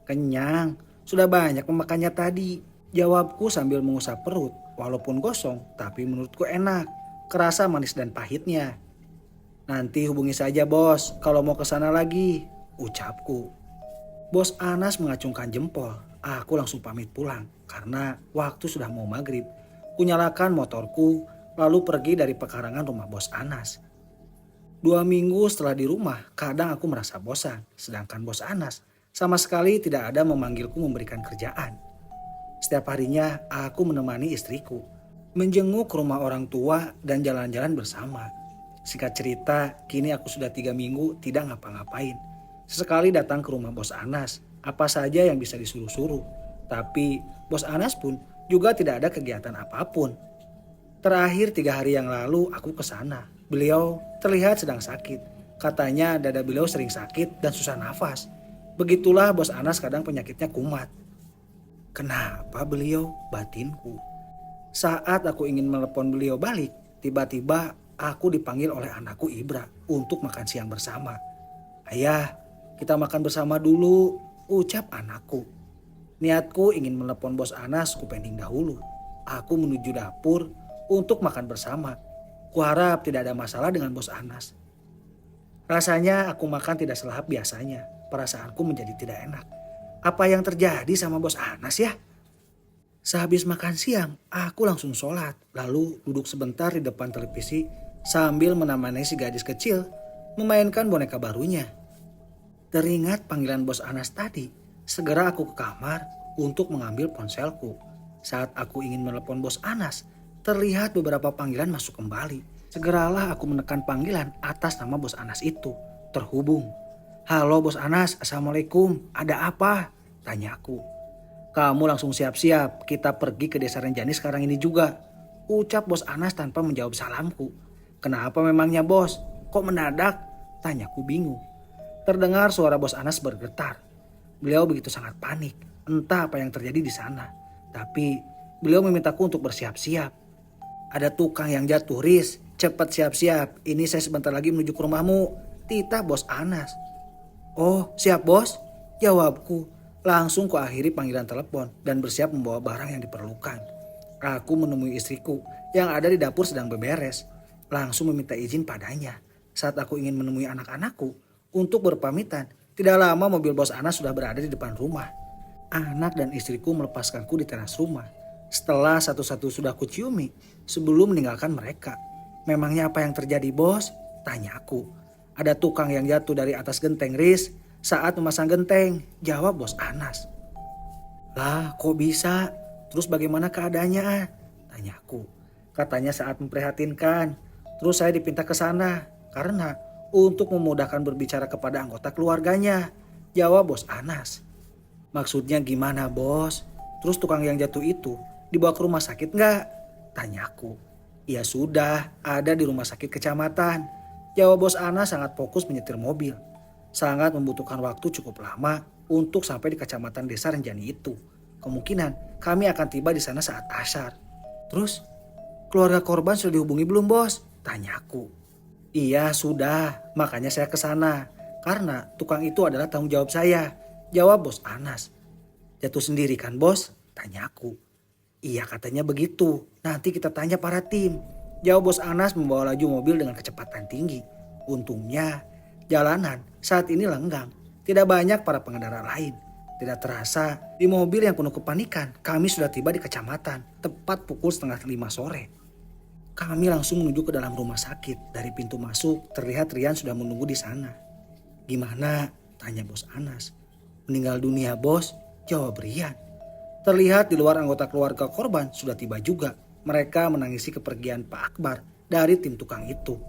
Kenyang, sudah banyak memakannya tadi, jawabku sambil mengusap perut. Walaupun gosong, tapi menurutku enak. Kerasa manis dan pahitnya. Nanti hubungi saja bos kalau mau kesana lagi, ucapku. Bos Anas mengacungkan jempol. Aku langsung pamit pulang karena waktu sudah mau maghrib. Kunyalakan motorku lalu pergi dari pekarangan rumah Bos Anas. 2 minggu setelah di rumah, kadang aku merasa bosan. Sedangkan Bos Anas sama sekali tidak ada memanggilku memberikan kerjaan. Setiap harinya aku menemani istriku, menjenguk rumah orang tua dan jalan-jalan bersama. Singkat cerita, kini aku sudah 3 minggu tidak ngapa-ngapain. Sesekali datang ke rumah Bos Anas, apa saja yang bisa disuruh-suruh. Tapi Bos Anas pun juga tidak ada kegiatan apapun. Terakhir 3 hari yang lalu aku ke sana. Beliau terlihat sedang sakit. Katanya dada beliau sering sakit dan susah nafas. Begitulah Bos Anas kadang penyakitnya kumat. Kenapa beliau? Batinku. Saat aku ingin menelepon beliau balik, tiba-tiba aku dipanggil oleh anakku Ibra untuk makan siang bersama. Ayah, kita makan bersama dulu, ucap anakku. Niatku ingin menelepon Bos Anas, ku pending dahulu. Aku menuju dapur untuk makan bersama. Kuharap tidak ada masalah dengan Bos Anas. Rasanya aku makan tidak selahap biasanya. Perasaanku menjadi tidak enak. Apa yang terjadi sama Bos Anas ya? Sehabis makan siang, aku langsung sholat. Lalu duduk sebentar di depan televisi sambil menemani si gadis kecil memainkan boneka barunya. Teringat panggilan Bos Anas tadi, segera aku ke kamar untuk mengambil ponselku. Saat aku ingin menelepon Bos Anas, terlihat beberapa panggilan masuk kembali. Segeralah aku menekan panggilan atas nama Bos Anas itu. Terhubung. Halo Bos Anas, Assalamualaikum, ada apa? Tanyaku. Kamu langsung siap-siap, kita pergi ke desa Renjani sekarang ini juga, ucap Bos Anas tanpa menjawab salamku. Kenapa memangnya bos? Kok mendadak? Tanyaku bingung. Terdengar suara Bos Anas bergetar. Beliau begitu sangat panik, entah apa yang terjadi di sana. Tapi beliau memintaku untuk bersiap-siap. Ada tukang yang jatuh Riz, cepat siap-siap, ini saya sebentar lagi menuju ke rumahmu, titah Bos Anas. Oh siap bos, jawabku. Langsung kuakhiri panggilan telepon dan bersiap membawa barang yang diperlukan. Aku menemui istriku yang ada di dapur sedang beberes. Langsung meminta izin padanya. Saat aku ingin menemui anak-anakku untuk berpamitan, tidak lama mobil bos Anas sudah berada di depan rumah. Anak dan istriku melepaskanku di teras rumah. Setelah satu-satu sudah kuciumi sebelum meninggalkan mereka. Memangnya apa yang terjadi bos? Tanyaku. Ada tukang yang jatuh dari atas genteng Riz saat memasang genteng, jawab bos Anas. Lah kok bisa? Terus bagaimana keadaannya? Tanyaku. Katanya saat memprihatinkan. Terus saya dipinta ke sana karena untuk memudahkan berbicara kepada anggota keluarganya, jawab bos Anas. Maksudnya gimana bos? Terus tukang yang jatuh itu dibawa ke rumah sakit nggak? Tanyaku. Ya sudah, ada di rumah sakit kecamatan. Jawab bos Anas sangat fokus menyetir mobil. Sangat membutuhkan waktu cukup lama untuk sampai di kecamatan desa Renjani itu. Kemungkinan kami akan tiba di sana saat asar. Terus, keluarga korban sudah dihubungi belum bos? Tanyaku. Iya sudah, makanya saya ke sana. Karena tukang itu adalah tanggung jawab saya. Jawab bos Anas. Jatuh sendiri kan bos? Tanyaku. Iya katanya begitu. Nanti kita tanya para tim. Jawab bos Anas membawa laju mobil dengan kecepatan tinggi. Untungnya jalanan saat ini lenggang. Tidak banyak para pengendara lain. Tidak terasa di mobil yang penuh kepanikan kami sudah tiba di kecamatan tepat pukul 4:30 sore. Kami langsung menuju ke dalam rumah sakit. Dari pintu masuk terlihat Rian sudah menunggu di sana. Gimana? Tanya bos Anas. Meninggal dunia bos, jawab Rian. Terlihat di luar anggota keluarga korban sudah tiba juga. Mereka menangisi kepergian Pak Akbar dari tim tukang itu.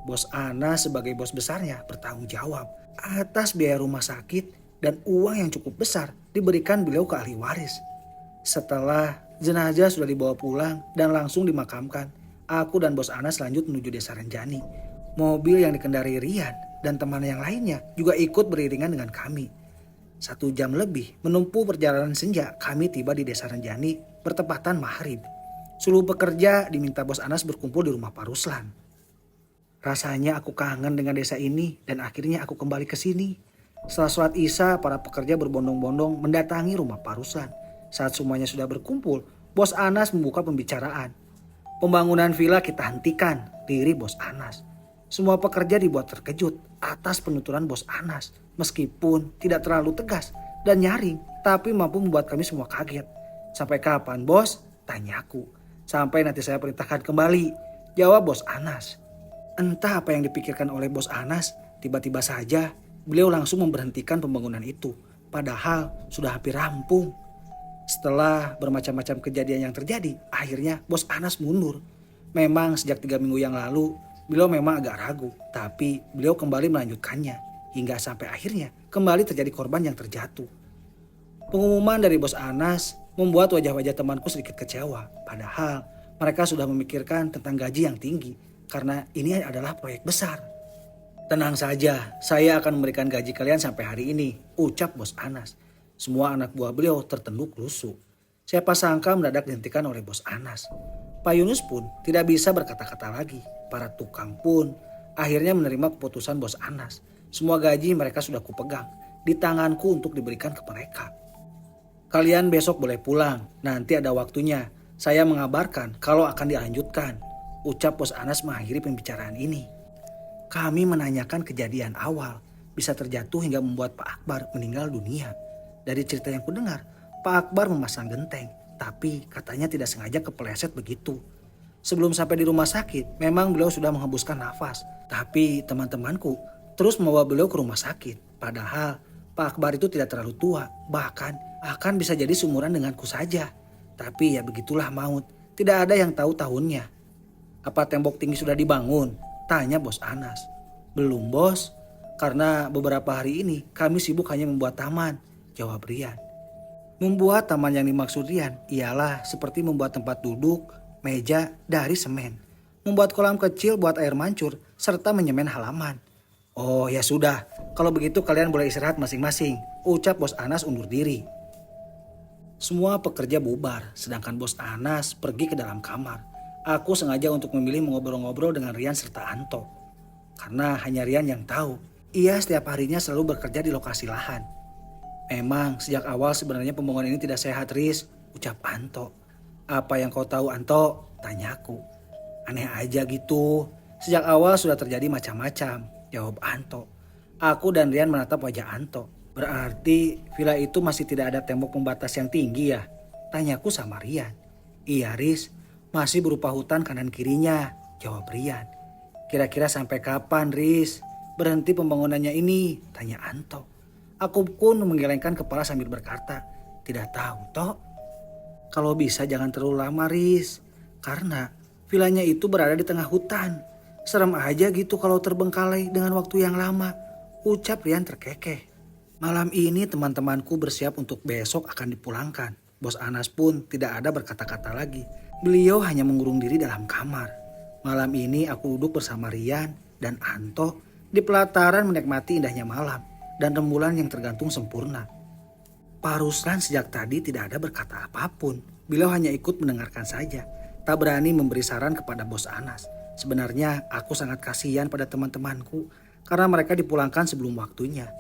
Bos Anas sebagai bos besarnya bertanggung jawab atas biaya rumah sakit dan uang yang cukup besar diberikan beliau ke ahli waris. Setelah jenazah sudah dibawa pulang dan langsung dimakamkan, aku dan bos Anas lanjut menuju desa Renjani. Mobil yang dikendari Rian dan teman yang lainnya juga ikut beriringan dengan kami. 1 jam lebih menempuh perjalanan senja kami tiba di desa Renjani bertepatan maghrib. Seluruh pekerja diminta bos Anas berkumpul di rumah Pak Ruslan. Rasanya aku kangen dengan desa ini dan akhirnya aku kembali ke sini. Setelah sholat Isya, para pekerja berbondong-bondong mendatangi rumah Pak Ruslan. Saat semuanya sudah berkumpul, bos Anas membuka pembicaraan. Pembangunan villa kita hentikan, diri bos Anas. Semua pekerja dibuat terkejut atas penuturan bos Anas. Meskipun tidak terlalu tegas dan nyaring, tapi mampu membuat kami semua kaget. Sampai kapan bos? Tanyaku. Sampai nanti saya perintahkan kembali, jawab bos Anas. Entah apa yang dipikirkan oleh bos Anas, tiba-tiba saja beliau langsung memberhentikan pembangunan itu. Padahal sudah hampir rampung. Setelah bermacam-macam kejadian yang terjadi, akhirnya bos Anas mundur. Memang sejak 3 minggu yang lalu, beliau memang agak ragu. Tapi beliau kembali melanjutkannya. Hingga sampai akhirnya kembali terjadi korban yang terjatuh. Pengumuman dari bos Anas membuat wajah-wajah temanku sedikit kecewa. Padahal mereka sudah memikirkan tentang gaji yang tinggi. Karena ini adalah proyek besar. Tenang saja, saya akan memberikan gaji kalian sampai hari ini, ucap bos Anas. Semua anak buah beliau tertunduk lusuh. Siapa sangka mendadak dihentikan oleh bos Anas. Pak Yunus pun tidak bisa berkata-kata lagi. Para tukang pun akhirnya menerima keputusan bos Anas. Semua gaji mereka sudah kupegang di tanganku untuk diberikan ke mereka. Kalian besok boleh pulang, nanti ada waktunya. Saya mengabarkan kalau akan dilanjutkan, ucap bos Anas mengakhiri pembicaraan ini. Kami menanyakan kejadian awal, bisa terjatuh hingga membuat Pak Akbar meninggal dunia. Dari cerita yang kudengar, Pak Akbar memasang genteng, tapi katanya tidak sengaja kepeleset begitu. Sebelum sampai di rumah sakit, memang beliau sudah menghembuskan nafas. Tapi teman-temanku terus membawa beliau ke rumah sakit. Padahal Pak Akbar itu tidak terlalu tua, bahkan akan bisa jadi seumuran denganku saja. Tapi ya begitulah maut, tidak ada yang tahu tahunnya. Apa tembok tinggi sudah dibangun? Tanya bos Anas. Belum bos, karena beberapa hari ini kami sibuk hanya membuat taman, jawab Rian. Membuat taman yang dimaksud Rian ialah seperti membuat tempat duduk, meja dari semen. Membuat kolam kecil buat air mancur, serta menyemen halaman. Oh ya sudah, kalau begitu kalian boleh istirahat masing-masing, ucap bos Anas undur diri. Semua pekerja bubar, sedangkan bos Anas pergi ke dalam kamar. Aku sengaja untuk memilih mengobrol-ngobrol dengan Rian serta Anto. Karena hanya Rian yang tahu, ia setiap harinya selalu bekerja di lokasi lahan. Memang sejak awal sebenarnya pembangunan ini tidak sehat, Riz, ucap Anto. Apa yang kau tahu, Anto? Tanyaku. Aneh aja gitu. Sejak awal sudah terjadi macam-macam, jawab Anto. Aku dan Rian menatap wajah Anto. Berarti villa itu masih tidak ada tembok pembatas yang tinggi ya? Tanyaku sama Rian. Iya, Riz, masih berupa hutan kanan kirinya, jawab Rian. Kira-kira sampai kapan, Riz? Berhenti pembangunannya ini, tanya Anto. Aku pun menggelengkan kepala sambil berkata, tidak tahu, Tok. Kalau bisa jangan terlalu lama, Riz. Karena vilanya itu berada di tengah hutan. Serem aja gitu kalau terbengkalai dengan waktu yang lama, ucap Rian terkekeh. Malam ini teman-temanku bersiap untuk besok akan dipulangkan. Bos Anas pun tidak ada berkata-kata lagi. Beliau hanya mengurung diri dalam kamar. Malam ini aku duduk bersama Rian dan Anto di pelataran menikmati indahnya malam dan rembulan yang tergantung sempurna. Pak Ruslan sejak tadi tidak ada berkata apapun. Beliau hanya ikut mendengarkan saja. Tak berani memberi saran kepada Bos Anas. Sebenarnya aku sangat kasihan pada teman-temanku karena mereka dipulangkan sebelum waktunya.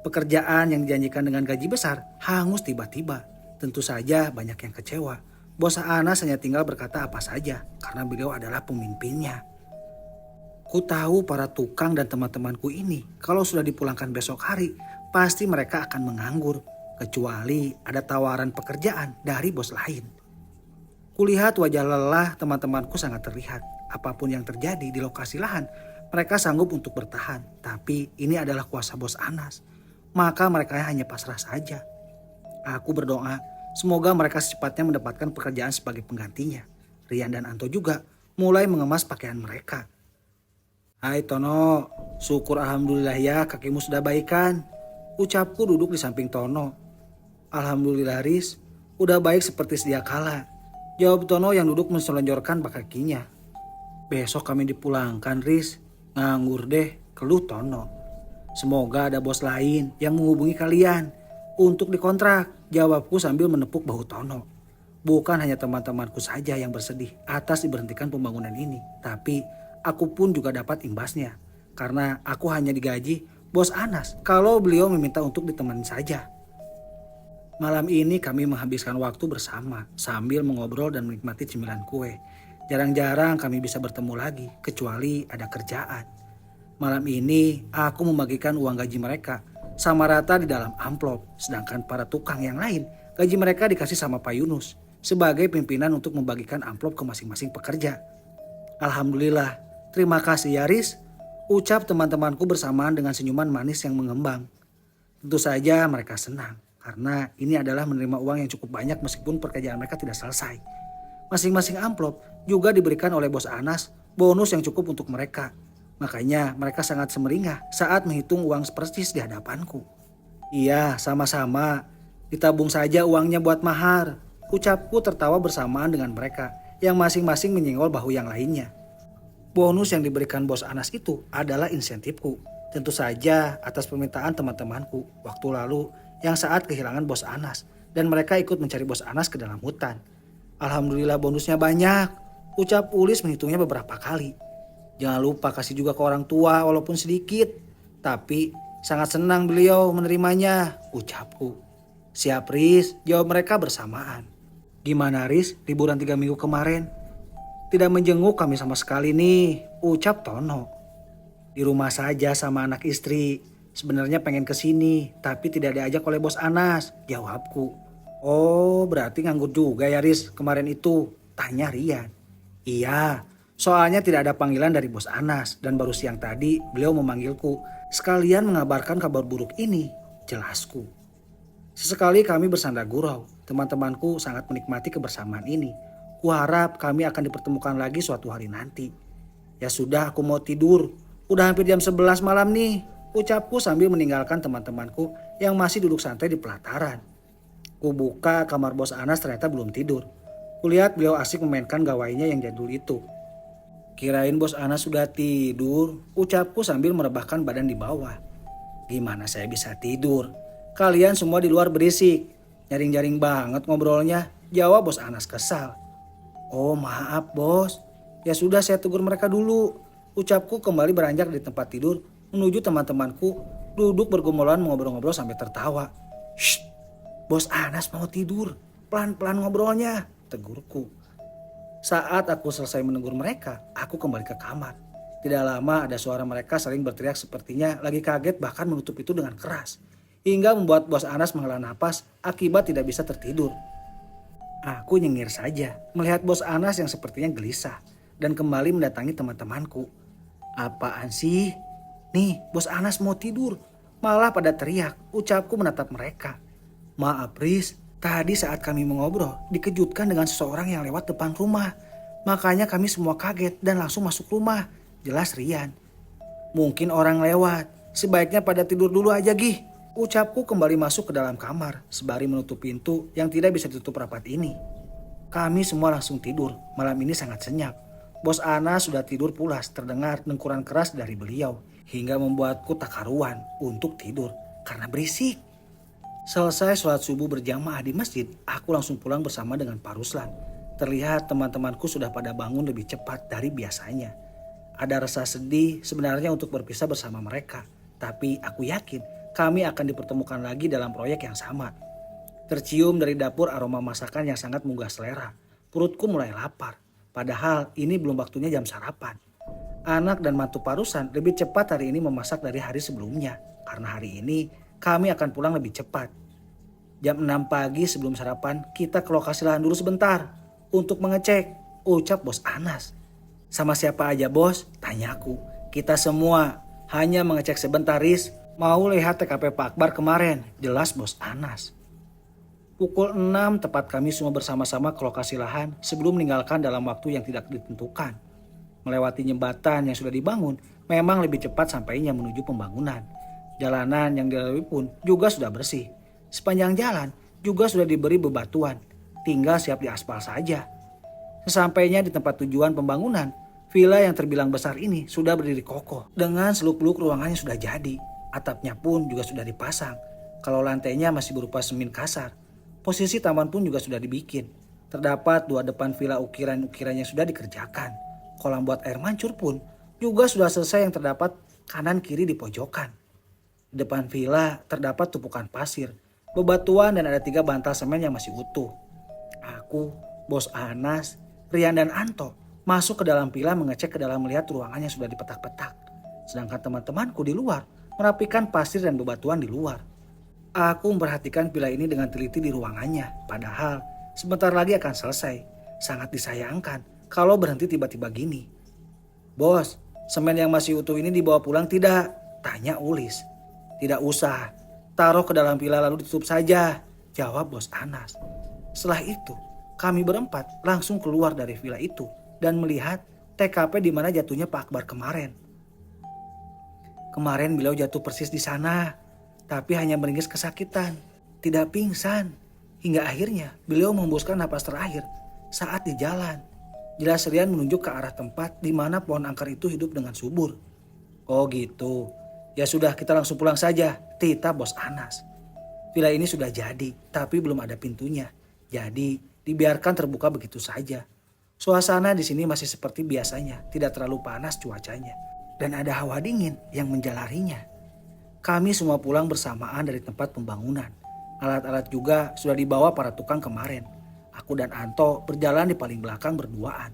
Pekerjaan yang dijanjikan dengan gaji besar hangus tiba-tiba. Tentu saja banyak yang kecewa. Bos Anas hanya tinggal berkata apa saja karena beliau adalah pemimpinnya. Ku tahu para tukang dan teman-temanku ini kalau sudah dipulangkan besok hari pasti mereka akan menganggur kecuali ada tawaran pekerjaan dari bos lain. Kulihat wajah lelah teman-temanku sangat terlihat. Apapun yang terjadi di lokasi lahan mereka sanggup untuk bertahan. Tapi ini adalah kuasa bos Anas. Maka mereka hanya pasrah saja. Aku berdoa semoga mereka secepatnya mendapatkan pekerjaan sebagai penggantinya. Rian dan Anto juga mulai mengemas pakaian mereka. Hai Tono, syukur alhamdulillah ya kakimu sudah baikan. Ucapku duduk di samping Tono. Alhamdulillah Riz, udah baik seperti sedia kala. Jawab Tono yang duduk menselonjorkan kakinya. Besok kami dipulangkan Riz, nganggur deh, keluh Tono. Semoga ada bos lain yang menghubungi kalian untuk dikontrak, jawabku sambil menepuk bahu Tono. Bukan hanya teman-temanku saja yang bersedih atas diberhentikan pembangunan ini, tapi aku pun juga dapat imbasnya. Karena aku hanya digaji bos Anas kalau beliau meminta untuk ditemani saja. Malam ini kami menghabiskan waktu bersama sambil mengobrol dan menikmati cemilan kue. Jarang-jarang kami bisa bertemu lagi kecuali ada kerjaan. Malam ini aku membagikan uang gaji mereka sama rata di dalam amplop. Sedangkan para tukang yang lain gaji mereka dikasih sama Pak Yunus sebagai pimpinan untuk membagikan amplop ke masing-masing pekerja. Alhamdulillah, terima kasih ya Riz, ucap teman-temanku bersamaan dengan senyuman manis yang mengembang. Tentu saja mereka senang karena ini adalah menerima uang yang cukup banyak meskipun pekerjaan mereka tidak selesai. Masing-masing amplop juga diberikan oleh bos Anas bonus yang cukup untuk mereka. Makanya mereka sangat semeringah saat menghitung uang persis di hadapanku. Iya, sama-sama. Ditabung saja uangnya buat mahar. Ucapku tertawa bersamaan dengan mereka yang masing-masing menyenggol bahu yang lainnya. Bonus yang diberikan bos Anas itu adalah insentifku. Tentu saja atas permintaan teman-temanku waktu lalu yang saat kehilangan bos Anas. Dan mereka ikut mencari bos Anas ke dalam hutan. Alhamdulillah bonusnya banyak. Ucap Ulis menghitungnya beberapa kali. Jangan lupa kasih juga ke orang tua walaupun sedikit. Tapi sangat senang beliau menerimanya, ucapku. Siap Riz, jawab mereka bersamaan. Gimana Riz, liburan 3 minggu kemarin? Tidak menjenguk kami sama sekali nih, ucap Tono. Di rumah saja sama anak istri. Sebenarnya pengen kesini, tapi tidak diajak oleh bos Anas, jawabku. Oh, berarti nganggur juga ya Riz kemarin itu, tanya Rian. Iya, soalnya tidak ada panggilan dari bos Anas dan baru siang tadi beliau memanggilku sekalian mengabarkan kabar buruk ini, jelasku. Sesekali kami bersanda gurau, teman-temanku sangat menikmati kebersamaan ini. Kuharap kami akan dipertemukan lagi suatu hari nanti. Ya sudah, aku mau tidur. Udah hampir jam 11 malam nih, ucapku sambil meninggalkan teman-temanku yang masih duduk santai di pelataran. Ku buka kamar bos Anas ternyata belum tidur. Kulihat beliau asik memainkan gawainya yang jadul itu. Kirain bos Anas sudah tidur, ucapku sambil merebahkan badan di bawah. Gimana saya bisa tidur? Kalian semua di luar berisik. Nyaring-nyaring banget ngobrolnya, jawab bos Anas kesal. Oh maaf bos, ya sudah saya tegur mereka dulu. Ucapku kembali beranjak di tempat tidur menuju teman-temanku Duduk bergumulan ngobrol-ngobrol sampai tertawa. "Shh, Bos Anas mau tidur. Pelan-pelan ngobrolnya," tegurku. Saat aku selesai menegur mereka, aku kembali ke kamar. Tidak lama ada suara mereka saling berteriak sepertinya lagi kaget bahkan menutup itu dengan keras. Hingga membuat Bos Anas menghela napas akibat tidak bisa tertidur. Aku nyengir saja melihat Bos Anas yang sepertinya gelisah dan kembali mendatangi teman-temanku. "Apaan sih? Nih, Bos Anas mau tidur." Malah pada teriak, ucapku menatap mereka. "Maaf Riz, tadi saat kami mengobrol dikejutkan dengan seseorang yang lewat depan rumah. Makanya kami semua kaget dan langsung masuk rumah," jelas Rian. "Mungkin orang lewat, sebaiknya pada tidur dulu aja Gih." Ucapku kembali masuk ke dalam kamar sembari menutup pintu yang tidak bisa ditutup rapat ini. Kami semua langsung tidur, malam ini sangat senyap. Bos Anas sudah tidur pulas, terdengar dengkuran keras dari beliau hingga membuatku tak karuan untuk tidur karena berisik. Selesai sholat subuh berjamaah di masjid, aku langsung pulang bersama dengan Pak Ruslan. Terlihat teman-temanku sudah pada bangun lebih cepat dari biasanya. Ada rasa sedih sebenarnya untuk berpisah bersama mereka, tapi aku yakin kami akan dipertemukan lagi dalam proyek yang sama. Tercium dari dapur aroma masakan yang sangat menggugah selera. Perutku mulai lapar, padahal ini belum waktunya jam sarapan. Anak dan mantu Pak Ruslan lebih cepat hari ini memasak dari hari sebelumnya, karena hari ini kami akan pulang lebih cepat. Jam 6 pagi sebelum sarapan, kita ke lokasi lahan dulu sebentar untuk mengecek, ucap Bos Anas. "Sama siapa aja bos?" tanyaku. "Kita semua, hanya mengecek sebentar Riz. Mau lihat TKP Pak Akbar kemarin," jelas Bos Anas. Pukul 6 tepat kami semua bersama-sama ke lokasi lahan sebelum meninggalkan dalam waktu yang tidak ditentukan. Melewati jembatan yang sudah dibangun memang lebih cepat sampainya menuju pembangunan. Jalanan yang dilalui pun juga sudah bersih. Sepanjang jalan juga sudah diberi bebatuan, tinggal siap diaspal saja. Sesampainya di tempat tujuan pembangunan, villa yang terbilang besar ini sudah berdiri kokoh dengan seluk-beluk ruangannya sudah jadi. Atapnya pun juga sudah dipasang. Kalau lantainya masih berupa semen kasar. Posisi taman pun juga sudah dibikin. Terdapat 2 depan villa ukiran-ukirannya sudah dikerjakan. Kolam buat air mancur pun juga sudah selesai yang terdapat kanan kiri di pojokan. Di depan villa terdapat tumpukan pasir, bebatuan dan ada 3 bantal semen yang masih utuh. Aku, Bos Anas, Rian dan Anto masuk ke dalam villa mengecek ke dalam melihat ruangannya sudah dipetak-petak. Sedangkan teman-temanku di luar merapikan pasir dan bebatuan di luar. Aku memperhatikan villa ini dengan teliti di ruangannya, padahal sebentar lagi akan selesai. Sangat disayangkan kalau berhenti tiba-tiba gini. "Bos, semen yang masih utuh ini dibawa pulang tidak?" tanya Ulis. "Tidak usah, taruh ke dalam villa lalu ditutup saja," jawab Bos Anas. Setelah itu, kami berempat langsung keluar dari villa itu dan melihat TKP di mana jatuhnya Pak Akbar kemarin. Kemarin beliau jatuh persis di sana, tapi hanya meringis kesakitan, tidak pingsan. Hingga akhirnya beliau menghembuskan napas terakhir saat di jalan. Jelas Rian menunjuk ke arah tempat di mana pohon angker itu hidup dengan subur. "Oh gitu, ya sudah kita langsung pulang saja," tita Bos Anas. Villa ini sudah jadi, tapi belum ada pintunya. Jadi dibiarkan terbuka begitu saja. Suasana di sini masih seperti biasanya, tidak terlalu panas cuacanya. Dan ada hawa dingin yang menjalarinya. Kami semua pulang bersamaan dari tempat pembangunan. Alat-alat juga sudah dibawa para tukang kemarin. Aku dan Anto berjalan di paling belakang berduaan.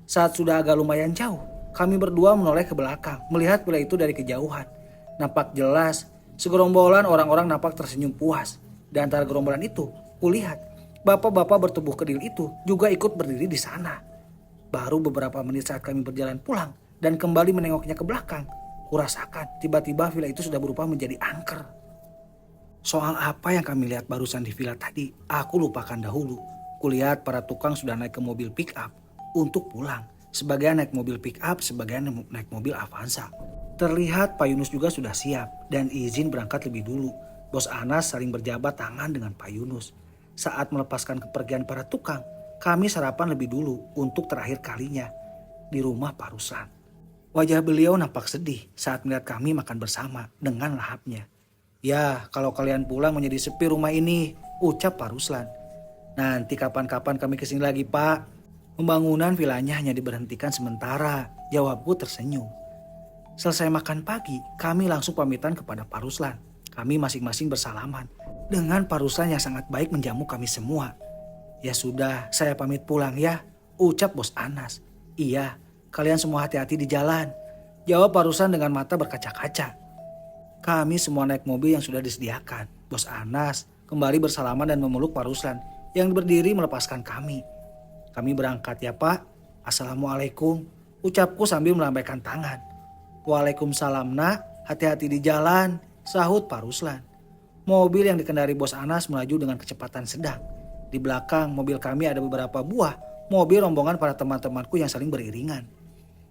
Saat sudah agak lumayan jauh, kami berdua menoleh ke belakang, melihat villa itu dari kejauhan. Nampak jelas, segerombolan orang-orang nampak tersenyum puas. Di antara gerombolan itu, kulihat bapak-bapak bertubuh kedil itu juga ikut berdiri di sana. Baru beberapa menit saat kami berjalan pulang dan kembali menengoknya ke belakang, kurasakan tiba-tiba villa itu sudah berubah menjadi angker. Soal apa yang kami lihat barusan di villa tadi, aku lupakan dahulu. Kulihat para tukang sudah naik ke mobil pick up untuk pulang. Sebagian naik mobil pick up, sebagian naik mobil Avanza. Terlihat Pak Yunus juga sudah siap dan izin berangkat lebih dulu. Bos Anas saling berjabat tangan dengan Pak Yunus. Saat melepaskan kepergian para tukang, kami sarapan lebih dulu untuk terakhir kalinya di rumah Pak Ruslan. Wajah beliau nampak sedih saat melihat kami makan bersama dengan lahapnya. "Ya, kalau kalian pulang menjadi sepi rumah ini," ucap Pak Ruslan. "Nanti kapan-kapan kami kesini lagi, Pak. Pembangunan vilanya hanya diberhentikan sementara," jawabku tersenyum. Selesai makan pagi, kami langsung pamitan kepada Pak Ruslan. Kami masing-masing bersalaman. Dengan Pak Ruslan yang sangat baik menjamu kami semua. "Ya sudah, saya pamit pulang ya," ucap Bos Anas. "Iya, kalian semua hati-hati di jalan," jawab Pak Ruslan dengan mata berkaca-kaca. Kami semua naik mobil yang sudah disediakan. Bos Anas kembali bersalaman dan memeluk Pak Ruslan yang berdiri melepaskan kami. "Kami berangkat ya Pak. Assalamualaikum," ucapku sambil melambaikan tangan. "Waalaikumsalam nak, hati-hati di jalan," sahut Pak Ruslan. Mobil yang dikendari Bos Anas melaju dengan kecepatan sedang. Di belakang mobil kami ada beberapa buah mobil rombongan para teman-temanku yang saling beriringan.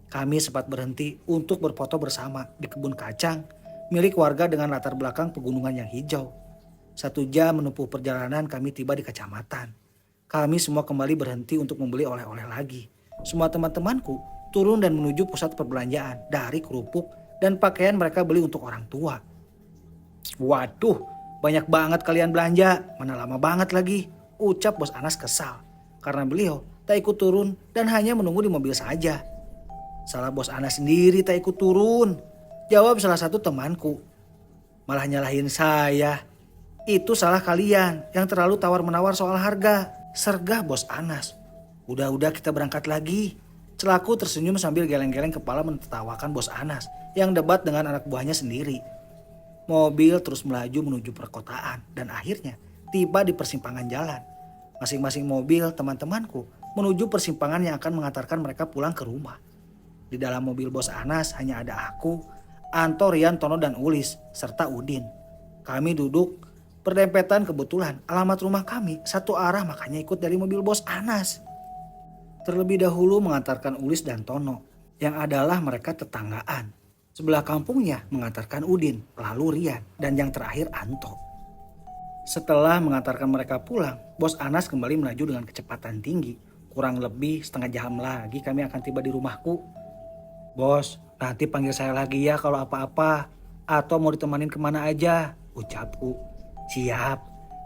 Kami sempat berhenti untuk berfoto bersama di kebun kacang milik warga dengan latar belakang pegunungan yang hijau. 1 jam menempuh perjalanan kami tiba di kecamatan. Kami semua kembali berhenti untuk membeli oleh-oleh lagi. Semua teman-temanku turun dan menuju pusat perbelanjaan dari kerupuk dan pakaian mereka beli untuk orang tua. "Waduh, banyak banget kalian belanja, mana lama banget lagi," ucap Bos Anas kesal. Karena beliau tak ikut turun dan hanya menunggu di mobil saja. "Salah Bos Anas sendiri tak ikut turun," jawab salah satu temanku. "Malah nyalahin saya. Itu salah kalian yang terlalu tawar-menawar soal harga," sergah Bos Anas. Udah kita berangkat lagi." Celaku tersenyum sambil geleng-geleng kepala menertawakan Bos Anas yang debat dengan anak buahnya sendiri. Mobil terus melaju menuju perkotaan dan akhirnya tiba di persimpangan jalan. Masing-masing mobil teman-temanku menuju persimpangan yang akan mengantarkan mereka pulang ke rumah. Di dalam mobil Bos Anas hanya ada aku, Anto, Rian, Tono, dan Ulis, serta Udin. Kami duduk berdempetan, kebetulan alamat rumah kami satu arah, makanya ikut dari mobil Bos Anas. Terlebih dahulu mengantarkan Ulis dan Tono, yang adalah mereka tetanggaan. Sebelah kampungnya mengantarkan Udin, lalu Rian, dan yang terakhir Anto. Setelah mengantarkan mereka pulang, Bos Anas kembali melaju dengan kecepatan tinggi. Kurang lebih setengah jam lagi kami akan tiba di rumahku. "Bos, nanti panggil saya lagi ya kalau apa-apa, atau mau ditemanin kemana aja," ucapku. "Siap,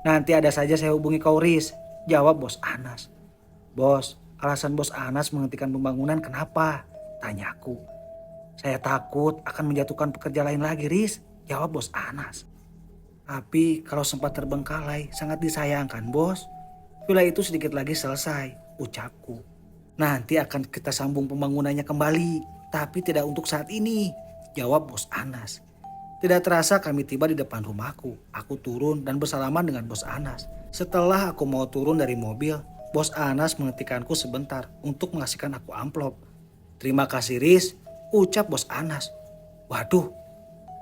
nanti ada saja saya hubungi kau Riz," jawab Bos Anas. "Bos, alasan Bos Anas menghentikan pembangunan kenapa?" tanyaku. "Saya takut akan menjatuhkan pekerja lain lagi Riz," jawab Bos Anas. "Tapi kalau sempat terbengkalai sangat disayangkan Bos. Villa itu sedikit lagi selesai," ucapku. "Nanti akan kita sambung pembangunannya kembali, tapi tidak untuk saat ini," jawab Bos Anas. Tidak terasa kami tiba di depan rumahku. Aku turun dan bersalaman dengan Bos Anas. Setelah aku mau turun dari mobil, Bos Anas menghentikanku sebentar untuk mengasihkan aku amplop. "Terima kasih Riz," ucap Bos Anas. "Waduh,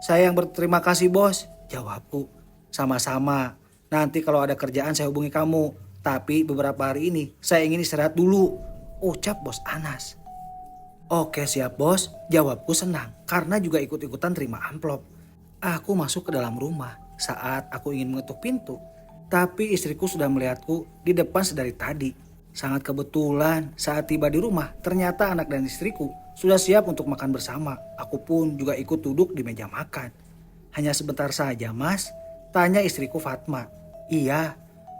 saya yang berterima kasih Bos," jawabku. "Sama-sama, nanti kalau ada kerjaan saya hubungi kamu. Tapi beberapa hari ini saya ingin istirahat dulu," ucap Bos Anas. "Oke siap Bos," jawabku senang karena juga ikut-ikutan terima amplop. Aku masuk ke dalam rumah. Saat aku ingin mengetuk pintu, tapi istriku sudah melihatku di depan sedari tadi. Sangat kebetulan saat tiba di rumah, ternyata anak dan istriku sudah siap untuk makan bersama. Aku pun juga ikut duduk di meja makan. "Hanya sebentar saja Mas?" tanya istriku Fatma. "Iya,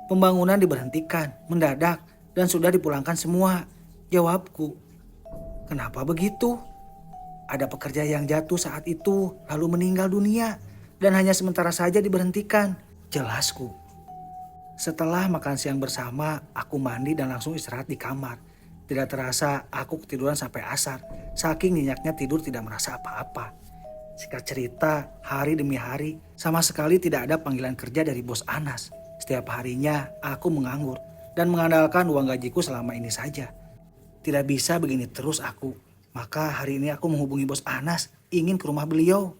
pembangunan diberhentikan mendadak dan sudah dipulangkan semua," jawabku. "Kenapa begitu?" "Ada pekerja yang jatuh saat itu lalu meninggal dunia dan hanya sementara saja diberhentikan," jelasku. Setelah makan siang bersama, aku mandi dan langsung istirahat di kamar. Tidak terasa aku ketiduran sampai asar, saking nyenyaknya tidur tidak merasa apa-apa. Singkat cerita, hari demi hari sama sekali tidak ada panggilan kerja dari Bos Anas. Setiap harinya aku menganggur dan mengandalkan uang gajiku selama ini saja. Tidak bisa begini terus aku. Maka hari ini aku menghubungi Bos Anas, ingin ke rumah beliau.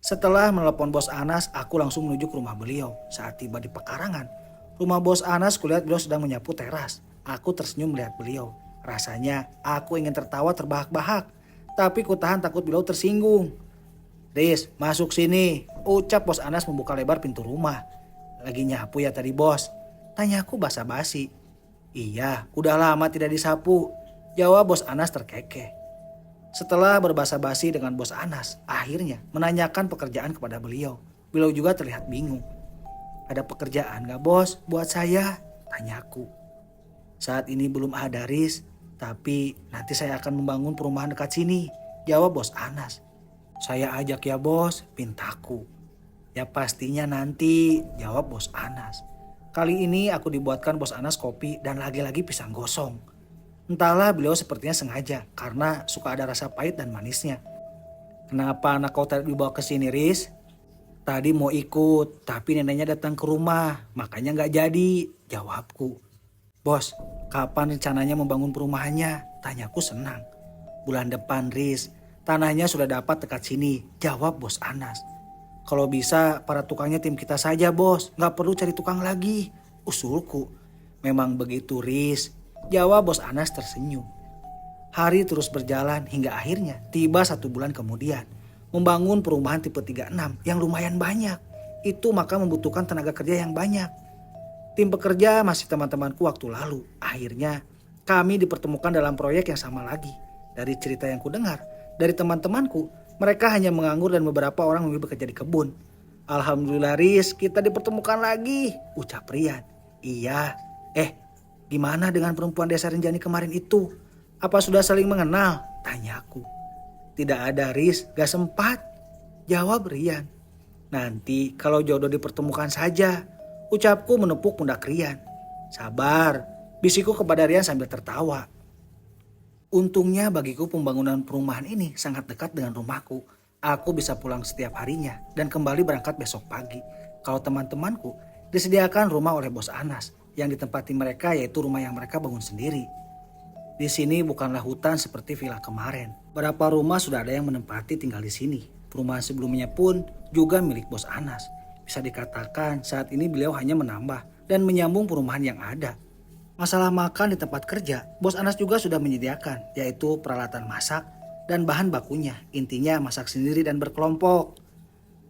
Setelah menelepon Bos Anas, aku langsung menuju ke rumah beliau. Saat tiba di pekarangan rumah Bos Anas, kulihat beliau sedang menyapu teras. Aku tersenyum melihat beliau. Rasanya aku ingin tertawa terbahak-bahak, tapi kutahan takut beliau tersinggung. "Riz, masuk sini," ucap Bos Anas membuka lebar pintu rumah. "Lagi nyapu ya tadi Bos?" tanyaku basa-basi. "Iya, udah lama tidak disapu," jawab Bos Anas terkekeh. Setelah berbasa-basi dengan Bos Anas, akhirnya menanyakan pekerjaan kepada beliau. Beliau juga terlihat bingung. "Ada pekerjaan gak Bos buat saya?" tanyaku. "Saat ini belum ada Riz, tapi nanti saya akan membangun perumahan dekat sini," jawab Bos Anas. Saya ajak ya bos, pintaku. Ya pastinya nanti, jawab bos Anas. Kali ini aku dibuatkan bos Anas kopi dan lagi-lagi pisang gosong. Entahlah beliau sepertinya sengaja karena suka ada rasa pahit dan manisnya. Kenapa anak kau tadi dibawa ke sini, Riz? Tadi mau ikut, tapi neneknya datang ke rumah, makanya nggak jadi, jawabku. Bos, kapan rencananya membangun perumahannya? Tanyaku senang. Bulan depan, Riz. Tanahnya sudah dapat dekat sini, jawab bos Anas. Kalau bisa, para tukangnya tim kita saja, bos. Nggak perlu cari tukang lagi, usulku. Memang begitu, Riz, jawab bos Anas tersenyum. Hari terus berjalan hingga akhirnya tiba 1 bulan kemudian. Membangun perumahan tipe 36 yang lumayan banyak. Itu maka membutuhkan tenaga kerja yang banyak. Tim pekerja masih teman-temanku waktu lalu. Akhirnya kami dipertemukan dalam proyek yang sama lagi. Dari cerita yang kudengar dari teman-temanku, mereka hanya menganggur dan beberapa orang memilih bekerja di kebun. Alhamdulillah Riz, kita dipertemukan lagi, ucap Rian. Iya, gimana dengan perempuan desa Rinjani kemarin itu? Apa sudah saling mengenal? Tanyaku. Tidak ada Riz, gak sempat, jawab Rian. Nanti kalau jodoh dipertemukan saja, ucapku menepuk pundak Rian. Sabar, bisikku kepada Rian sambil tertawa. Untungnya bagiku pembangunan perumahan ini sangat dekat dengan rumahku. Aku bisa pulang setiap harinya dan kembali berangkat besok pagi. Kalau teman-temanku disediakan rumah oleh bos Anas yang ditempati mereka, yaitu rumah yang mereka bangun sendiri. Di sini bukanlah hutan seperti villa kemarin. Beberapa rumah sudah ada yang menempati tinggal di sini. Perumahan sebelumnya pun juga milik bos Anas. Bisa dikatakan saat ini beliau hanya menambah dan menyambung perumahan yang ada. Masalah makan di tempat kerja, bos Anas juga sudah menyediakan, yaitu peralatan masak dan bahan bakunya. Intinya masak sendiri dan berkelompok.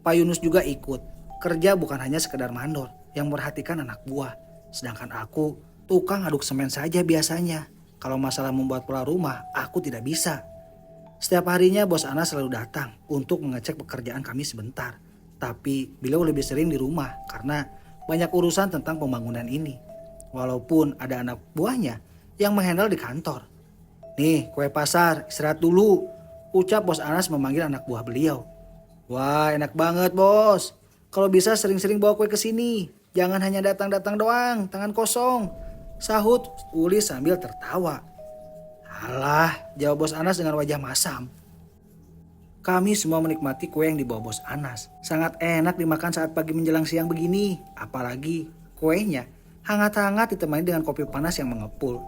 Pak Yunus juga ikut. Kerja bukan hanya sekedar mandor yang memperhatikan anak buah. Sedangkan aku, tukang aduk semen saja biasanya. Kalau masalah membuat pola rumah, aku tidak bisa. Setiap harinya bos Anas selalu datang untuk mengecek pekerjaan kami sebentar. Tapi beliau lebih sering di rumah karena banyak urusan tentang pembangunan ini. Walaupun ada anak buahnya yang menghandle di kantor. Nih, kue pasar, istirahat dulu, ucap bos Anas memanggil anak buah beliau. Wah, enak banget bos. Kalau bisa sering-sering bawa kue ke sini. Jangan hanya datang-datang doang, tangan kosong, sahut Uli sambil tertawa. Alah, jawab bos Anas dengan wajah masam. Kami semua menikmati kue yang dibawa bos Anas. Sangat enak dimakan saat pagi menjelang siang begini. Apalagi kuenya hangat-hangat ditemani dengan kopi panas yang mengepul.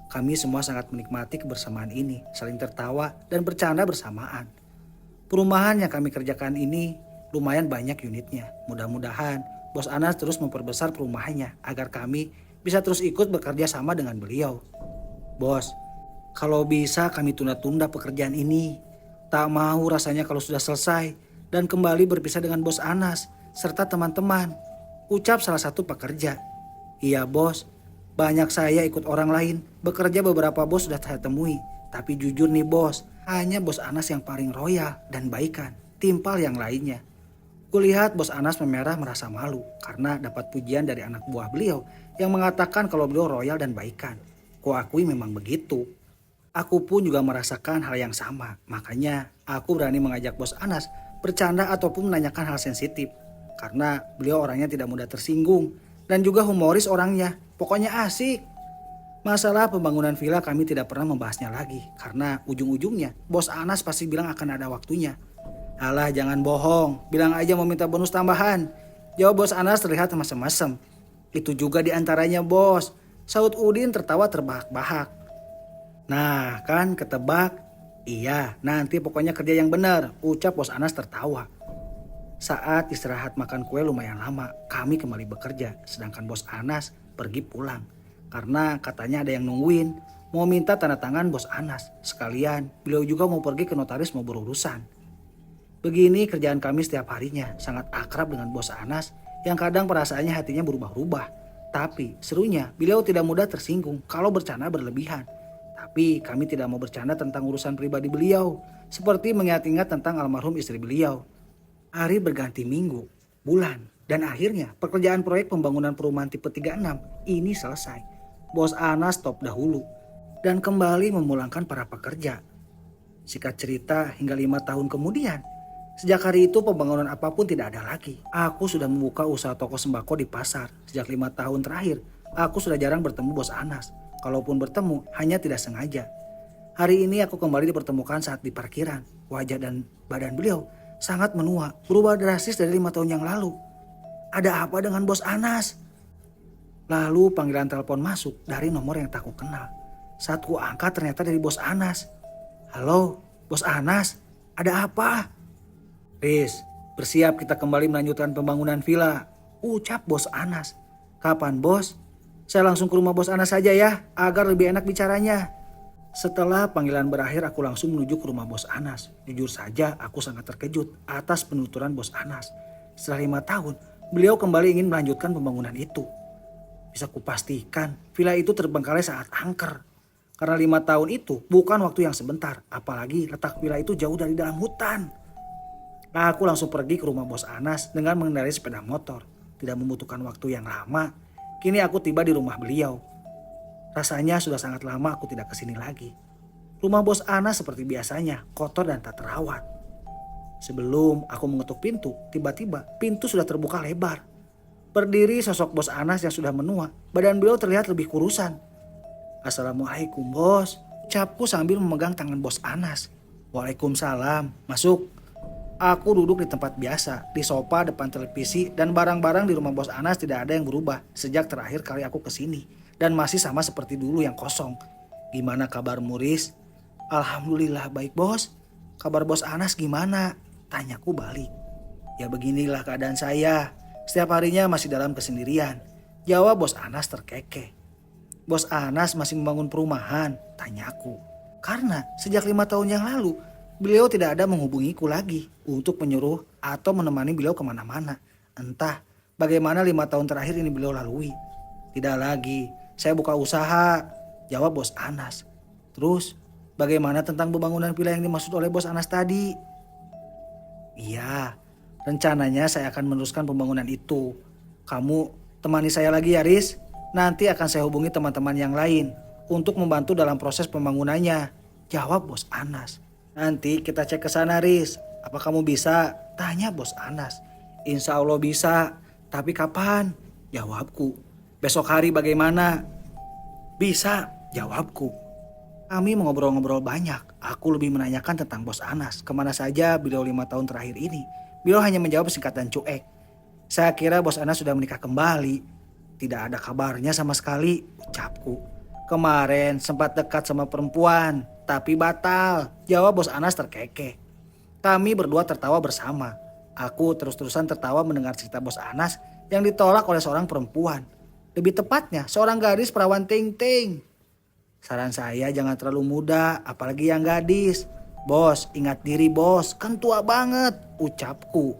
Kami semua sangat menikmati kebersamaan ini, saling tertawa dan bercanda bersamaan. Perumahan yang kami kerjakan ini lumayan banyak unitnya. Mudah-mudahan bos Anas terus memperbesar perumahannya agar kami bisa terus ikut bekerja sama dengan beliau. Bos, kalau bisa kami tunda-tunda pekerjaan ini. Tak mau rasanya kalau sudah selesai dan kembali berpisah dengan bos Anas serta teman-teman, ucap salah satu pekerja. Iya bos, banyak saya ikut orang lain, bekerja beberapa bos sudah saya temui. Tapi jujur nih bos, hanya bos Anas yang paling royal dan baikan, timpal yang lainnya. Kulihat bos Anas memerah merasa malu karena dapat pujian dari anak buah beliau yang mengatakan kalau beliau royal dan baikan. Kuakui memang begitu. Aku pun juga merasakan hal yang sama. Makanya aku berani mengajak bos Anas bercanda ataupun menanyakan hal sensitif. Karena beliau orangnya tidak mudah tersinggung dan juga humoris orangnya. Pokoknya asik. Masalah pembangunan villa kami tidak pernah membahasnya lagi. Karena ujung-ujungnya bos Anas pasti bilang akan ada waktunya. Alah jangan bohong, bilang aja mau minta bonus tambahan. Jawab bos Anas terlihat mesem-mesem. Itu juga diantaranya bos, sahut Udin tertawa terbahak-bahak. Nah kan ketebak? Iya nanti pokoknya kerja yang benar, ucap bos Anas tertawa. Saat istirahat makan kue lumayan lama, kami kembali bekerja. Sedangkan bos Anas pergi pulang. Karena katanya ada yang nungguin, mau minta tanda tangan bos Anas. Sekalian beliau juga mau pergi ke notaris mau berurusan. Begini kerjaan kami setiap harinya, sangat akrab dengan bos Anas yang kadang perasaannya hatinya berubah-ubah. Tapi serunya beliau tidak mudah tersinggung kalau bercanda berlebihan. Tapi kami tidak mau bercanda tentang urusan pribadi beliau, seperti mengingat-ingat tentang almarhum istri beliau. Hari berganti minggu, bulan, dan akhirnya pekerjaan proyek pembangunan perumahan tipe 36 ini selesai. Bos Anas stop dahulu dan kembali memulangkan para pekerja. Singkat cerita hingga 5 tahun kemudian, Sejak hari itu pembangunan apapun tidak ada lagi. Aku sudah membuka usaha toko sembako di pasar. Sejak 5 tahun terakhir, aku sudah jarang bertemu Bos Anas. Kalaupun bertemu, hanya tidak sengaja. Hari ini aku kembali dipertemukan saat di parkiran. Wajah dan badan beliau sangat menua, berubah drastis dari 5 tahun yang lalu. Ada apa dengan Bos Anas? Lalu panggilan telepon masuk dari nomor yang tak ku kenal. Saat ku angkat ternyata dari Bos Anas. Halo, Bos Anas, ada apa? Riz, bersiap kita kembali melanjutkan pembangunan villa, ucap Bos Anas. Kapan bos? Saya langsung ke rumah Bos Anas saja ya, agar lebih enak bicaranya. Setelah panggilan berakhir aku langsung menuju ke rumah Bos Anas. Jujur saja aku sangat terkejut atas penuturan Bos Anas. Setelah 5 tahun, beliau kembali ingin melanjutkan pembangunan itu. Bisa kupastikan villa itu terbengkalai saat angker. Karena 5 tahun itu bukan waktu yang sebentar, apalagi letak villa itu jauh dari dalam hutan. Aku langsung pergi ke rumah Bos Anas dengan mengendarai sepeda motor. Tidak membutuhkan waktu yang lama. Kini aku tiba di rumah beliau. Rasanya sudah sangat lama aku tidak kesini lagi. Rumah Bos Anas seperti biasanya, kotor dan tak terawat. Sebelum aku mengetuk pintu, tiba-tiba pintu sudah terbuka lebar. Berdiri sosok Bos Anas yang sudah menua, badan beliau terlihat lebih kurusan. Assalamualaikum bos, ucapku sambil memegang tangan Bos Anas. Waalaikumsalam, masuk. Aku duduk di tempat biasa, di sofa depan televisi, dan barang-barang di rumah Bos Anas tidak ada yang berubah sejak terakhir kali aku kesini. Dan masih sama seperti dulu yang kosong. Gimana kabar Riz? Alhamdulillah baik bos. Kabar Bos Anas gimana? Tanyaku balik. Ya beginilah keadaan saya. Setiap harinya masih dalam kesendirian. Jawab Bos Anas terkekeh. Bos Anas masih membangun perumahan? Tanyaku. Karena sejak 5 tahun yang lalu, beliau tidak ada menghubungiku lagi untuk menyuruh atau menemani beliau kemana-mana. Entah bagaimana 5 tahun terakhir ini beliau lalui. Tidak lagi, saya buka usaha, jawab Bos Anas. Terus bagaimana tentang pembangunan villa yang dimaksud oleh Bos Anas tadi? Iya, rencananya saya akan meneruskan pembangunan itu. Kamu temani saya lagi ya Riz. Nanti akan saya hubungi teman-teman yang lain untuk membantu dalam proses pembangunannya, jawab Bos Anas. Nanti kita cek ke sana Riz. Apa kamu bisa? Tanya Bos Anas. Insya Allah bisa. Tapi kapan? Jawabku. Besok hari bagaimana? Bisa, jawabku. Kami mengobrol-ngobrol banyak. Aku lebih menanyakan tentang Bos Anas. Kemana saja beliau 5 tahun terakhir ini. Beliau hanya menjawab singkat dan cuek. Saya kira Bos Anas sudah menikah kembali. Tidak ada kabarnya sama sekali, ucapku. Kemarin sempat dekat sama perempuan. Tapi batal, jawab Bos Anas terkekeh. Kami berdua tertawa bersama. Aku terus-terusan tertawa mendengar cerita Bos Anas yang ditolak oleh seorang perempuan. Lebih tepatnya, seorang gadis perawan ting-ting. Saran saya jangan terlalu muda, apalagi yang gadis. Bos, ingat diri bos, kan tua banget, ucapku.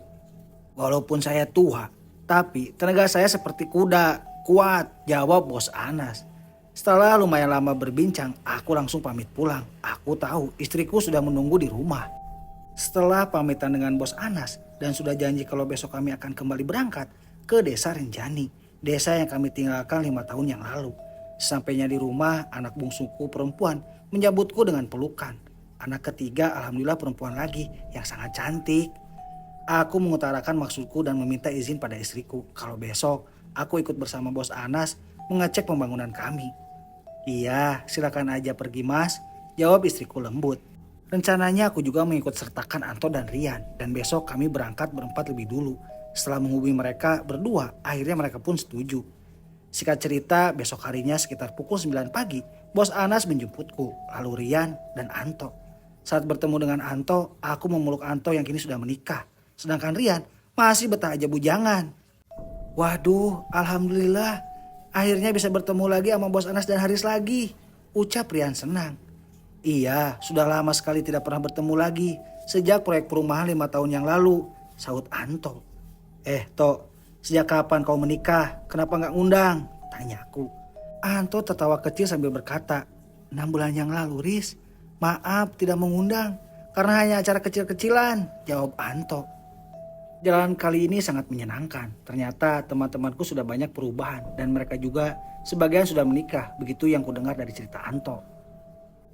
Walaupun saya tua, tapi tenaga saya seperti kuda, kuat, jawab Bos Anas. Setelah lumayan lama berbincang, aku langsung pamit pulang. Aku tahu istriku sudah menunggu di rumah. Setelah pamitan dengan Bos Anas dan sudah janji kalau besok kami akan kembali berangkat ke desa Renjani, desa yang kami tinggalkan 5 tahun yang lalu. Sampainya di rumah, anak bungsuku perempuan menyambutku dengan pelukan. Anak ketiga alhamdulillah perempuan lagi yang sangat cantik. Aku mengutarakan maksudku dan meminta izin pada istriku kalau besok aku ikut bersama Bos Anas mengecek pembangunan kami. Iya, silakan aja pergi mas, jawab istriku lembut. Rencananya aku juga mengikut sertakan Anto dan Rian, dan besok kami berangkat berempat lebih dulu. Setelah menghubungi mereka berdua, akhirnya mereka pun setuju. Singkat cerita, besok harinya sekitar pukul 9 pagi, Bos Anas menjemputku, lalu Rian dan Anto. Saat bertemu dengan Anto, aku memeluk Anto yang kini sudah menikah. Sedangkan Rian masih betah aja bujangan. Waduh, alhamdulillah. Akhirnya bisa bertemu lagi sama Bos Anas dan Haris lagi, ucap Rian senang. Iya, sudah lama sekali tidak pernah bertemu lagi, sejak proyek perumahan 5 tahun yang lalu, sahut Anto. Tok, sejak kapan kau menikah? Kenapa gak ngundang? Tanyaku. Anto tertawa kecil sambil berkata, 6 bulan yang lalu Riz, maaf tidak mengundang, karena hanya acara kecil-kecilan, jawab Anto. Jalan kali ini sangat menyenangkan. Ternyata teman-temanku sudah banyak perubahan dan mereka juga sebagian sudah menikah. Begitu yang kudengar dari cerita Anto.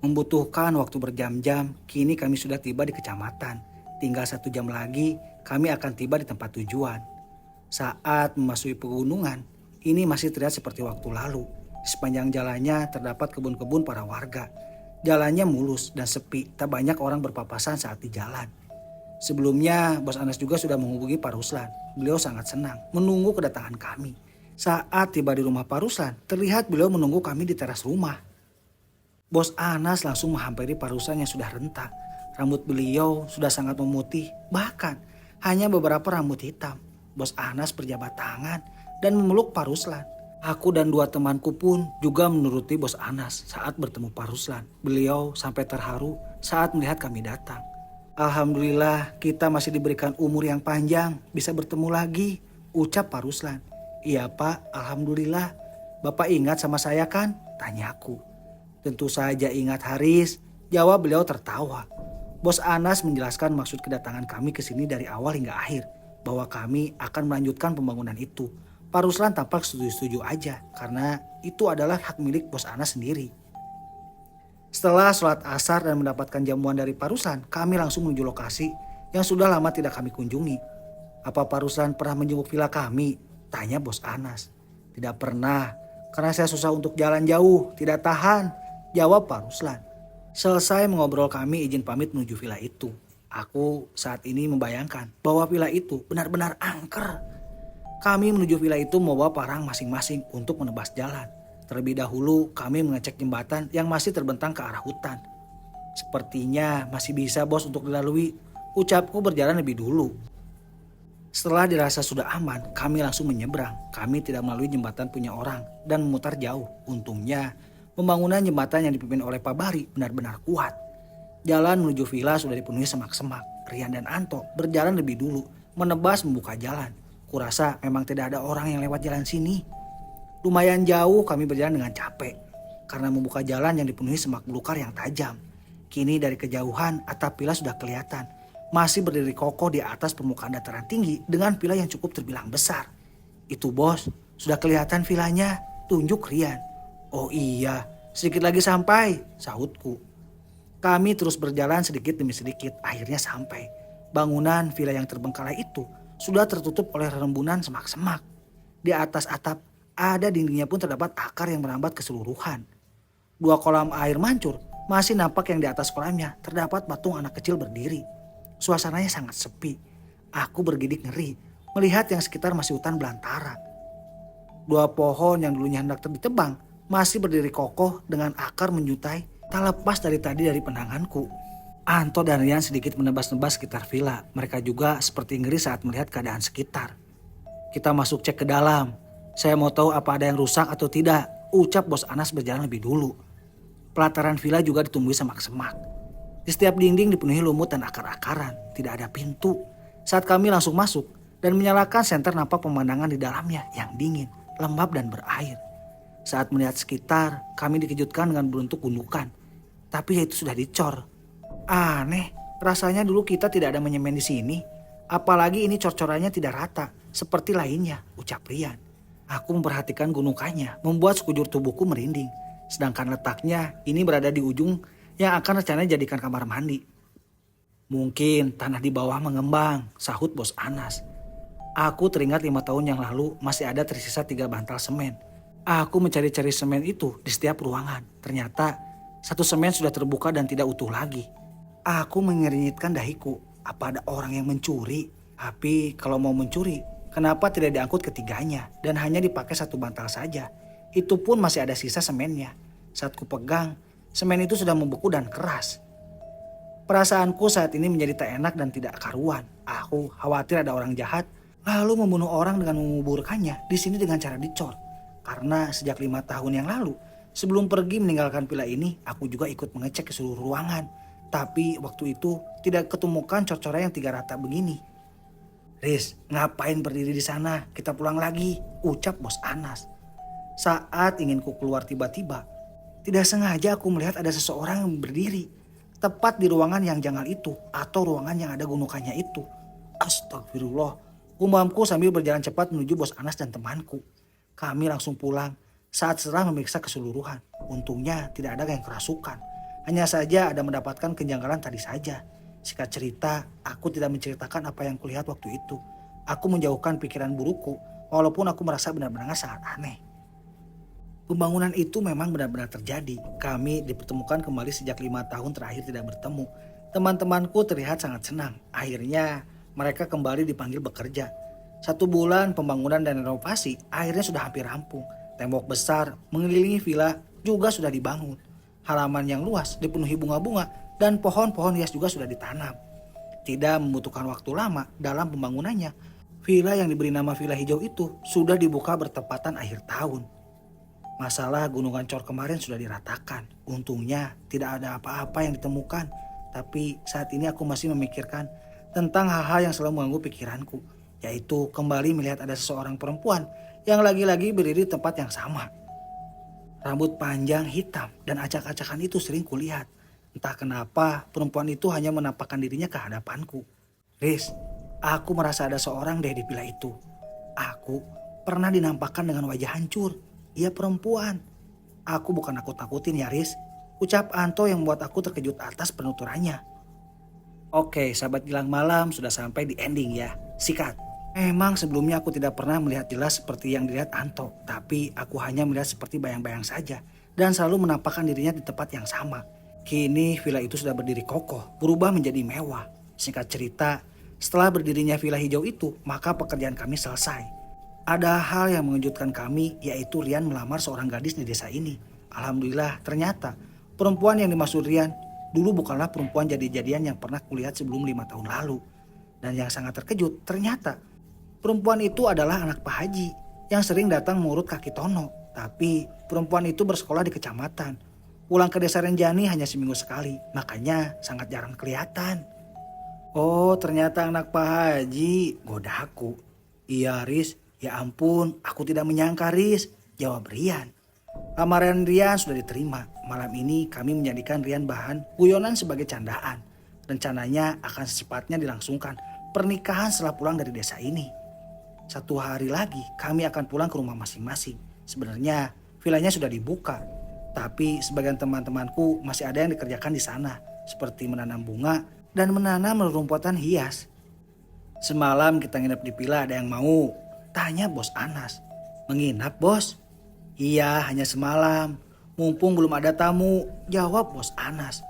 Membutuhkan waktu berjam-jam, kini kami sudah tiba di kecamatan. Tinggal 1 jam lagi kami akan tiba di tempat tujuan. Saat memasuki pegunungan, ini masih terlihat seperti waktu lalu. Di sepanjang jalannya terdapat kebun-kebun para warga. Jalannya mulus dan sepi, tak banyak orang berpapasan saat di jalan. Sebelumnya, Bos Anas juga sudah menghubungi Pak Ruslan. Beliau sangat senang menunggu kedatangan kami. Saat tiba di rumah Pak Ruslan, terlihat beliau menunggu kami di teras rumah. Bos Anas langsung menghampiri Pak Ruslan yang sudah renta. Rambut beliau sudah sangat memutih, bahkan hanya beberapa rambut hitam. Bos Anas berjabat tangan dan memeluk Pak Ruslan. Aku dan 2 temanku pun juga menuruti Bos Anas saat bertemu Pak Ruslan. Beliau sampai terharu saat melihat kami datang. Alhamdulillah kita masih diberikan umur yang panjang, bisa bertemu lagi, ucap Pak Ruslan. Iya Pak, Alhamdulillah. Bapak ingat sama saya kan? Tanyaku. Tentu saja ingat Haris, jawab beliau tertawa. Bos Anas menjelaskan maksud kedatangan kami ke sini dari awal hingga akhir, bahwa kami akan melanjutkan pembangunan itu. Pak Ruslan tampak setuju-setuju aja, karena itu adalah hak milik Bos Anas sendiri. Setelah sholat asar dan mendapatkan jamuan dari Pak Ruslan, kami langsung menuju lokasi yang sudah lama tidak kami kunjungi. Apa Pak Ruslan pernah menjenguk villa kami? Tanya Bos Anas. Tidak pernah, karena saya susah untuk jalan jauh, tidak tahan, jawab Pak Ruslan. Selesai mengobrol kami izin pamit menuju villa itu. Aku saat ini membayangkan bahwa villa itu benar-benar angker. Kami menuju villa itu membawa parang masing-masing untuk menebas jalan. Terlebih dahulu kami mengecek jembatan yang masih terbentang ke arah hutan. Sepertinya masih bisa bos untuk dilalui, ucapku berjalan lebih dulu. Setelah dirasa sudah aman, kami langsung menyeberang. Kami tidak melalui jembatan punya orang dan memutar jauh. Untungnya pembangunan jembatan yang dipimpin oleh Pak Bari benar-benar kuat. Jalan menuju villa sudah dipenuhi semak-semak. Rian dan Anto berjalan lebih dulu, menebas membuka jalan. Kurasa memang tidak ada orang yang lewat jalan sini. Lumayan jauh kami berjalan dengan capek karena membuka jalan yang dipenuhi semak belukar yang tajam. Kini dari kejauhan atap villa sudah kelihatan. Masih berdiri kokoh di atas permukaan dataran tinggi dengan villa yang cukup terbilang besar. Itu bos, sudah kelihatan villanya, tunjuk Rian. Oh iya, sedikit lagi sampai, sahutku. Kami terus berjalan sedikit demi sedikit, akhirnya sampai. Bangunan villa yang terbengkalai itu sudah tertutup oleh rembunan semak-semak. Di atas atap ada dindingnya pun terdapat akar yang merambat keseluruhan. 2 kolam air mancur masih nampak yang di atas kolamnya terdapat patung anak kecil berdiri. Suasananya sangat sepi. Aku bergidik ngeri melihat yang sekitar masih hutan belantara. 2 pohon yang dulunya hendak ditebang masih berdiri kokoh dengan akar menjutai tak lepas dari tadi dari pandanganku. Anto dan Rian sedikit menebas-nebas sekitar villa. Mereka juga seperti ngeri saat melihat keadaan sekitar. Kita masuk cek ke dalam. Saya mau tahu apa ada yang rusak atau tidak, ucap Bos Anas berjalan lebih dulu. Pelataran villa juga ditumbuhi semak-semak. Di setiap dinding dipenuhi lumut dan akar-akaran, tidak ada pintu. Saat kami langsung masuk dan menyalakan senter, nampak pemandangan di dalamnya yang dingin, lembab dan berair. Saat melihat sekitar, kami dikejutkan dengan bentuk gundukan. Tapi itu sudah dicor. Aneh, rasanya dulu kita tidak ada menyemen di sini. Apalagi ini cor-corannya tidak rata, seperti lainnya, ucap Rian. Aku memperhatikan gunungkannya, membuat sekujur tubuhku merinding. Sedangkan letaknya ini berada di ujung yang akan rencananya jadikan kamar mandi. Mungkin tanah di bawah mengembang, sahut Bos Anas. Aku teringat 5 tahun yang lalu masih ada tersisa 3 bantal semen. Aku mencari-cari semen itu di setiap ruangan. Ternyata 1 semen sudah terbuka dan tidak utuh lagi. Aku mengernyitkan dahiku. Apa ada orang yang mencuri? Tapi kalau mau mencuri, kenapa tidak diangkut ketiganya dan hanya dipakai 1 bantal saja? Itu pun masih ada sisa semennya. Saat ku pegang, semen itu sudah membeku dan keras. Perasaanku saat ini menjadi tak enak dan tidak karuan. Aku khawatir ada orang jahat lalu membunuh orang dengan menguburkannya di sini dengan cara dicor. Karena sejak 5 tahun yang lalu, sebelum pergi meninggalkan villa ini, aku juga ikut mengecek ke seluruh ruangan. Tapi waktu itu tidak ketemukan cor-coran yang 3 rata begini. Riz, ngapain berdiri di sana? Kita pulang lagi, ucap Bos Anas. Saat ingin ku keluar tiba-tiba, tidak sengaja aku melihat ada seseorang yang berdiri tepat di ruangan yang janggal itu atau ruangan yang ada gundukannya itu. Astagfirullah, gumamku sambil berjalan cepat menuju Bos Anas dan temanku. Kami langsung pulang saat setelah memeriksa keseluruhan. Untungnya tidak ada yang kerasukan. Hanya saja ada mendapatkan kejanggalan tadi saja. Singkat cerita, aku tidak menceritakan apa yang kulihat waktu itu. Aku menjauhkan pikiran burukku, walaupun aku merasa benar-benar sangat aneh. Pembangunan itu memang benar-benar terjadi. Kami dipertemukan kembali sejak 5 tahun terakhir tidak bertemu. Teman-temanku terlihat sangat senang. Akhirnya mereka kembali dipanggil bekerja. 1 bulan pembangunan dan renovasi akhirnya sudah hampir rampung. Tembok besar mengelilingi villa juga sudah dibangun. Halaman yang luas dipenuhi bunga-bunga dan pohon-pohon hias juga sudah ditanam. Tidak membutuhkan waktu lama dalam pembangunannya. Villa yang diberi nama Villa Hijau itu sudah dibuka bertepatan akhir tahun. Masalah Gunung Ancor kemarin sudah diratakan. Untungnya tidak ada apa-apa yang ditemukan. Tapi saat ini aku masih memikirkan tentang hal-hal yang selalu mengganggu pikiranku. Yaitu kembali melihat ada seseorang perempuan yang lagi-lagi berdiri di tempat yang sama. Rambut panjang hitam dan acak-acakan itu sering kulihat. Entah kenapa perempuan itu hanya menampakkan dirinya ke hadapanku. Riz, aku merasa ada seorang deh di villa itu. Aku pernah dinampakkan dengan wajah hancur. Ia perempuan. Aku bukan nakut-nakutin ya Riz. Ucap Anto yang membuat aku terkejut atas penuturannya. Oke, sahabat Gilang Malam sudah sampai di ending ya. Sikat. Memang sebelumnya aku tidak pernah melihat jelas seperti yang dilihat Anto. Tapi aku hanya melihat seperti bayang-bayang saja. Dan selalu menampakkan dirinya di tempat yang sama. Kini villa itu sudah berdiri kokoh, berubah menjadi mewah. Singkat cerita, setelah berdirinya villa hijau itu, maka pekerjaan kami selesai. Ada hal yang mengejutkan kami, yaitu Rian melamar seorang gadis di desa ini. Alhamdulillah, ternyata perempuan yang dimaksud Rian dulu bukanlah perempuan jadi-jadian yang pernah kulihat sebelum 5 tahun lalu. Dan yang sangat terkejut, ternyata perempuan itu adalah anak Pak Haji yang sering datang mengurut kaki Tono. Tapi perempuan itu bersekolah di kecamatan. Pulang ke desa Renjani hanya seminggu sekali, makanya sangat jarang kelihatan. Oh, ternyata anak Pak Haji, godaku. Iya Riz, ya ampun, aku tidak menyangka Riz, jawab Rian. Lamaran Rian sudah diterima. Malam ini kami menjadikan Rian bahan guyonan sebagai candaan. Rencananya akan secepatnya dilangsungkan pernikahan setelah pulang dari desa ini. 1 hari lagi kami akan pulang ke rumah masing-masing. Sebenarnya villanya sudah dibuka. Tapi sebagian teman-temanku masih ada yang dikerjakan di sana. Seperti menanam bunga dan menanam rumputan hias. Semalam kita nginep di villa, ada yang mau? Tanya bos Anas. Menginap bos? Iya, hanya semalam. Mumpung belum ada tamu, jawab bos Anas.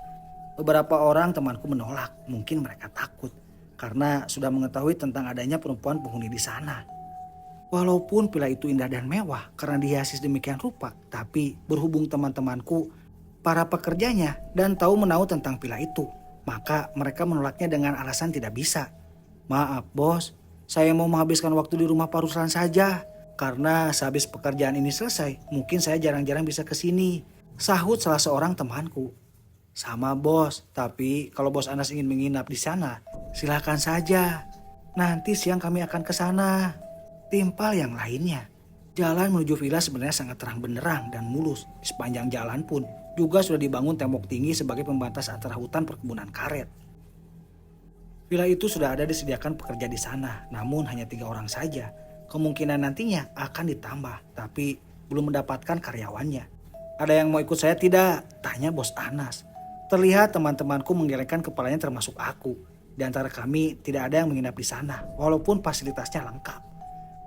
Beberapa orang temanku menolak, mungkin mereka takut. Karena sudah mengetahui tentang adanya perempuan penghuni di sana. Walaupun villa itu indah dan mewah karena dihiasi demikian rupa, tapi berhubung teman-temanku, para pekerjanya dan tahu menahu tentang villa itu, maka mereka menolaknya dengan alasan tidak bisa. Maaf bos, saya mau menghabiskan waktu di rumah Pak Ruslan saja. Karena sehabis pekerjaan ini selesai, mungkin saya jarang-jarang bisa ke sini. Sahut salah seorang temanku. Sama bos, tapi kalau bos Anas ingin menginap di sana, silakan saja. Nanti siang kami akan ke sana. Timpal yang lainnya. Jalan menuju villa sebenarnya sangat terang benderang dan mulus. Di sepanjang jalan pun juga sudah dibangun tembok tinggi sebagai pembatas antara hutan perkebunan karet. Villa itu sudah ada disediakan pekerja di sana, namun hanya 3 orang saja. Kemungkinan nantinya akan ditambah, tapi belum mendapatkan karyawannya. Ada yang mau ikut saya tidak? Tanya bos Anas. Terlihat teman-temanku menggelengkan kepalanya termasuk aku. Di antara kami tidak ada yang menginap di sana, walaupun fasilitasnya lengkap.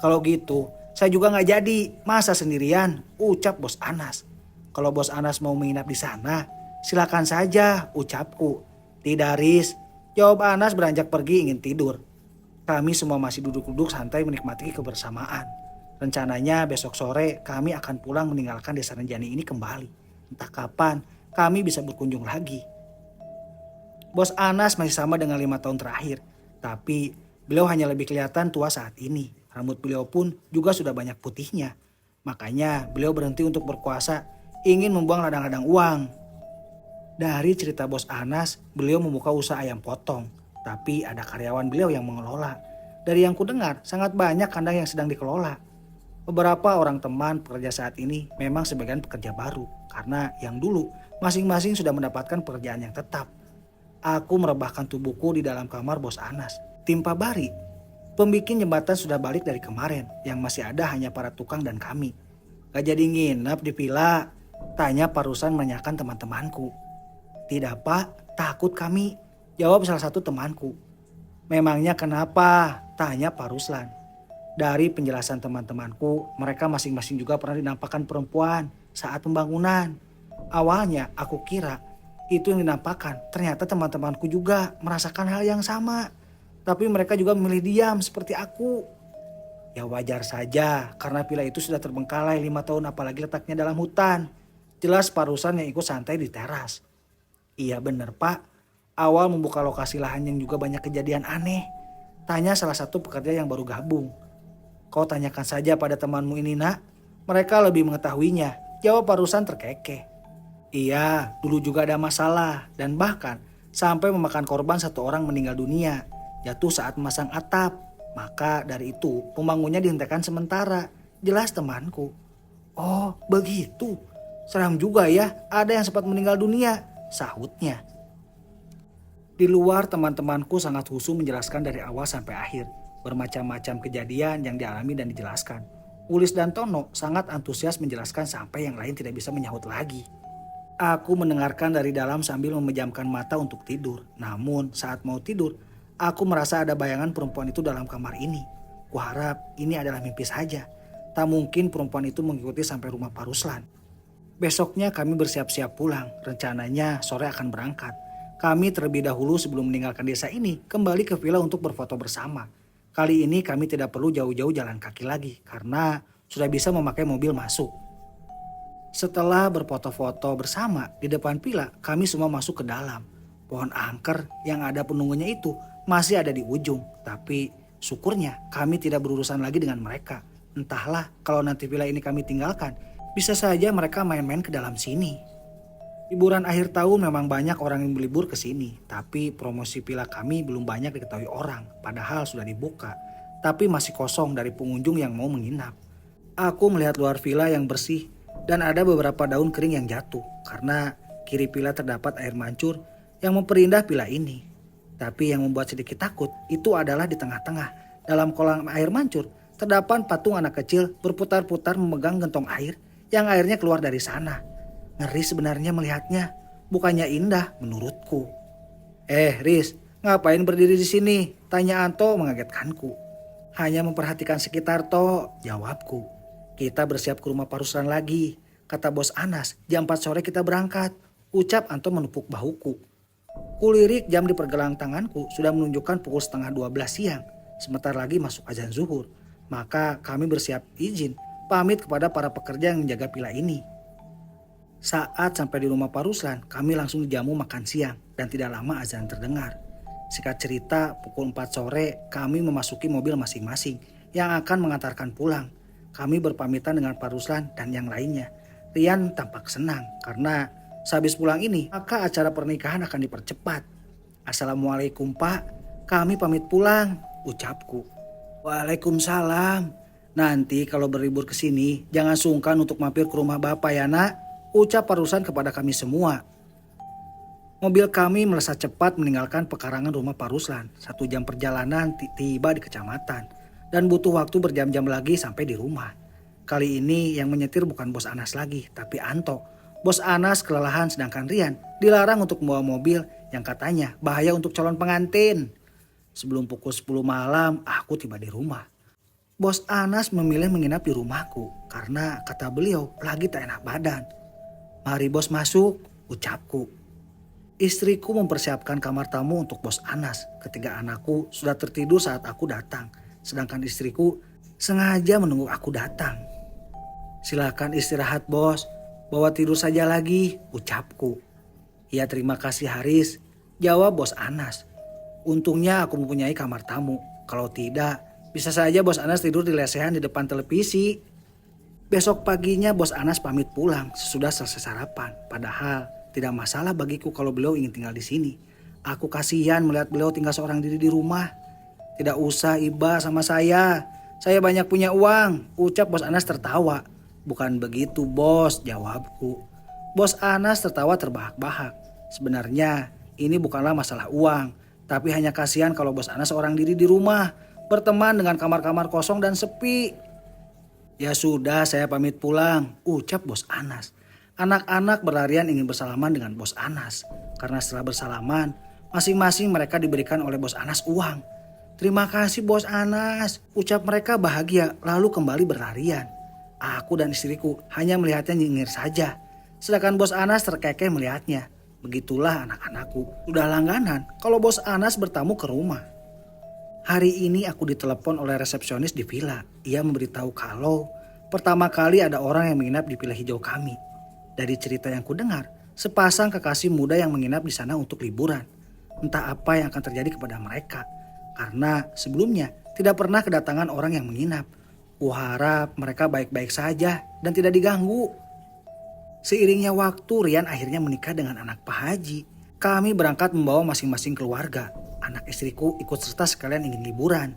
Kalau gitu, saya juga nggak jadi. Masa sendirian? Ucap bos Anas. Kalau bos Anas mau menginap di sana, silakan saja, ucapku. Tidak Riz, jawab Anas beranjak pergi ingin tidur. Kami semua masih duduk-duduk santai menikmati kebersamaan. Rencananya besok sore kami akan pulang meninggalkan desa Renjani ini kembali. Entah kapan kami bisa berkunjung lagi. Bos Anas masih sama dengan 5 tahun terakhir. Tapi beliau hanya lebih kelihatan tua saat ini. Rambut beliau pun juga sudah banyak putihnya. Makanya beliau berhenti untuk berkuasa, ingin membuang ladang-ladang uang. Dari cerita bos Anas, beliau membuka usaha ayam potong. Tapi ada karyawan beliau yang mengelola. Dari yang kudengar, sangat banyak kandang yang sedang dikelola. Beberapa orang teman pekerja saat ini memang sebagian pekerja baru. Karena yang dulu masing-masing sudah mendapatkan pekerjaan yang tetap. Aku merebahkan tubuhku di dalam kamar bos Anas. Tim Pabari, pembikin jembatan sudah balik dari kemarin, yang masih ada hanya para tukang dan kami. Gak jadi nginep di villa? Tanya Pak Ruslan menanyakan teman-temanku. Tidak pak, takut kami. Jawab salah satu temanku. Memangnya kenapa? Tanya Pak Ruslan. Dari penjelasan teman-temanku, mereka masing-masing juga pernah dinampakkan perempuan saat pembangunan. Awalnya aku kira itu yang dinampakkan, ternyata teman-temanku juga merasakan hal yang sama. Tapi mereka juga memilih diam seperti aku. Ya wajar saja karena villa itu sudah terbengkalai 5 tahun apalagi letaknya dalam hutan. Jelas Pak Ruslan yang ikut santai di teras. Iya bener Pak, awal membuka lokasi lahan yang juga banyak kejadian aneh. Tanya salah satu pekerja yang baru gabung. Kau tanyakan saja pada temanmu ini nak, mereka lebih mengetahuinya. Jawab Pak Ruslan terkekeh. Iya, dulu juga ada masalah dan bahkan sampai memakan korban 1 orang meninggal dunia. Jatuh saat memasang atap. Maka dari itu pembangunnya dihentikan sementara. Jelas temanku. Oh begitu. Seram juga ya, ada yang sempat meninggal dunia, sahutnya. Di luar teman-temanku sangat husu menjelaskan dari awal sampai akhir. Bermacam-macam kejadian yang dialami dan dijelaskan. Ulis dan Tono sangat antusias menjelaskan sampai yang lain tidak bisa menyahut lagi. Aku mendengarkan dari dalam sambil memejamkan mata untuk tidur. Namun saat mau tidur, aku merasa ada bayangan perempuan itu dalam kamar ini. Kuharap ini adalah mimpi saja. Tak mungkin perempuan itu mengikuti sampai rumah Pak Ruslan. Besoknya kami bersiap-siap pulang. Rencananya sore akan berangkat. Kami terlebih dahulu sebelum meninggalkan desa ini kembali ke villa untuk berfoto bersama. Kali ini kami tidak perlu jauh-jauh jalan kaki lagi karena sudah bisa memakai mobil masuk. Setelah berfoto-foto bersama di depan villa, kami semua masuk ke dalam. Pohon angker yang ada penunggunya itu masih ada di ujung. Tapi syukurnya kami tidak berurusan lagi dengan mereka. Entahlah kalau nanti villa ini kami tinggalkan, bisa saja mereka main-main ke dalam sini. Liburan akhir tahun memang banyak orang yang berlibur ke sini. Tapi promosi villa kami belum banyak diketahui orang. Padahal sudah dibuka. Tapi masih kosong dari pengunjung yang mau menginap. Aku melihat luar villa yang bersih. Dan ada beberapa daun kering yang jatuh. Karena kiri villa terdapat air mancur yang memperindah villa ini. Tapi yang membuat sedikit takut itu adalah di tengah-tengah. Dalam kolam air mancur terdapat patung anak kecil berputar-putar memegang gentong air yang airnya keluar dari sana. Ngeri sebenarnya melihatnya, bukannya indah menurutku. Riz, ngapain berdiri di sini? Tanya Anto mengagetkanku. Hanya memperhatikan sekitar toh, jawabku. Kita bersiap ke rumah Pak Ruslan lagi. Kata bos Anas, jam 4 sore kita berangkat. Ucap Anto menepuk bahuku. Kulirik jam di pergelang tanganku sudah menunjukkan pukul setengah 12 siang. Sebentar lagi masuk azan zuhur. Maka kami bersiap izin pamit kepada para pekerja yang menjaga villa ini. Saat sampai di rumah Pak Ruslan, kami langsung dijamu makan siang dan tidak lama azan terdengar. Singkat cerita, pukul 4 sore kami memasuki mobil masing-masing yang akan mengantarkan pulang. Kami berpamitan dengan Pak Ruslan dan yang lainnya. Rian tampak senang karena sehabis pulang ini maka acara pernikahan akan dipercepat. Assalamualaikum Pak, kami pamit pulang, ucapku. Waalaikumsalam. Nanti kalau berlibur ke sini, jangan sungkan untuk mampir ke rumah Bapak ya nak, ucap Pak Ruslan kepada kami semua. Mobil kami melesat cepat meninggalkan pekarangan rumah Pak Ruslan. 1 jam perjalanan tiba di kecamatan. Dan butuh waktu berjam-jam lagi sampai di rumah. Kali ini yang menyetir bukan bos Anas lagi, tapi Anto. Bos Anas kelelahan sedangkan Rian dilarang untuk membawa mobil yang katanya bahaya untuk calon pengantin. Sebelum pukul 10 malam, aku tiba di rumah. Bos Anas memilih menginap di rumahku karena kata beliau lagi tak enak badan. Mari bos masuk, ucapku. Istriku mempersiapkan kamar tamu untuk bos Anas. Ketiga anakku sudah tertidur saat aku datang. Sedangkan istriku sengaja menunggu aku datang. Silakan istirahat bos, bawa tidur saja lagi, ucapku. Ya terima kasih Haris, jawab bos Anas. Untungnya aku mempunyai kamar tamu. Kalau tidak, bisa saja bos Anas tidur di lesehan di depan televisi. Besok paginya bos Anas pamit pulang sesudah selesai sarapan. Padahal tidak masalah bagiku kalau beliau ingin tinggal di sini. Aku kasihan melihat beliau tinggal seorang diri di rumah. Tidak usah iba sama saya banyak punya uang, ucap bos Anas tertawa. Bukan begitu bos, jawabku. Bos Anas tertawa terbahak-bahak. Sebenarnya ini bukanlah masalah uang, tapi hanya kasihan kalau bos Anas seorang diri di rumah, berteman dengan kamar-kamar kosong dan sepi. Ya sudah, saya pamit pulang, ucap bos Anas. Anak-anak berlarian ingin bersalaman dengan bos Anas. Karena setelah bersalaman, Masing-masing mereka diberikan oleh Bos Anas uang. "Terima kasih Bos Anas," ucap mereka bahagia lalu kembali berlarian. Aku dan istriku hanya melihatnya nyengir saja. Sedangkan Bos Anas terkekeh melihatnya. Begitulah anak-anakku. Udah langganan kalau Bos Anas bertamu ke rumah. Hari ini aku ditelepon oleh resepsionis di villa. Ia memberitahu kalau pertama kali ada orang yang menginap di villa hijau kami. Dari cerita yang kudengar, sepasang kekasih muda yang menginap di sana untuk liburan. Entah apa yang akan terjadi kepada mereka. Karena sebelumnya tidak pernah kedatangan orang yang menginap. Kuharap mereka baik-baik saja dan tidak diganggu. Seiringnya waktu, Rian akhirnya menikah dengan anak Pak Haji. Kami berangkat membawa masing-masing keluarga. Anak istriku ikut serta sekalian ingin liburan.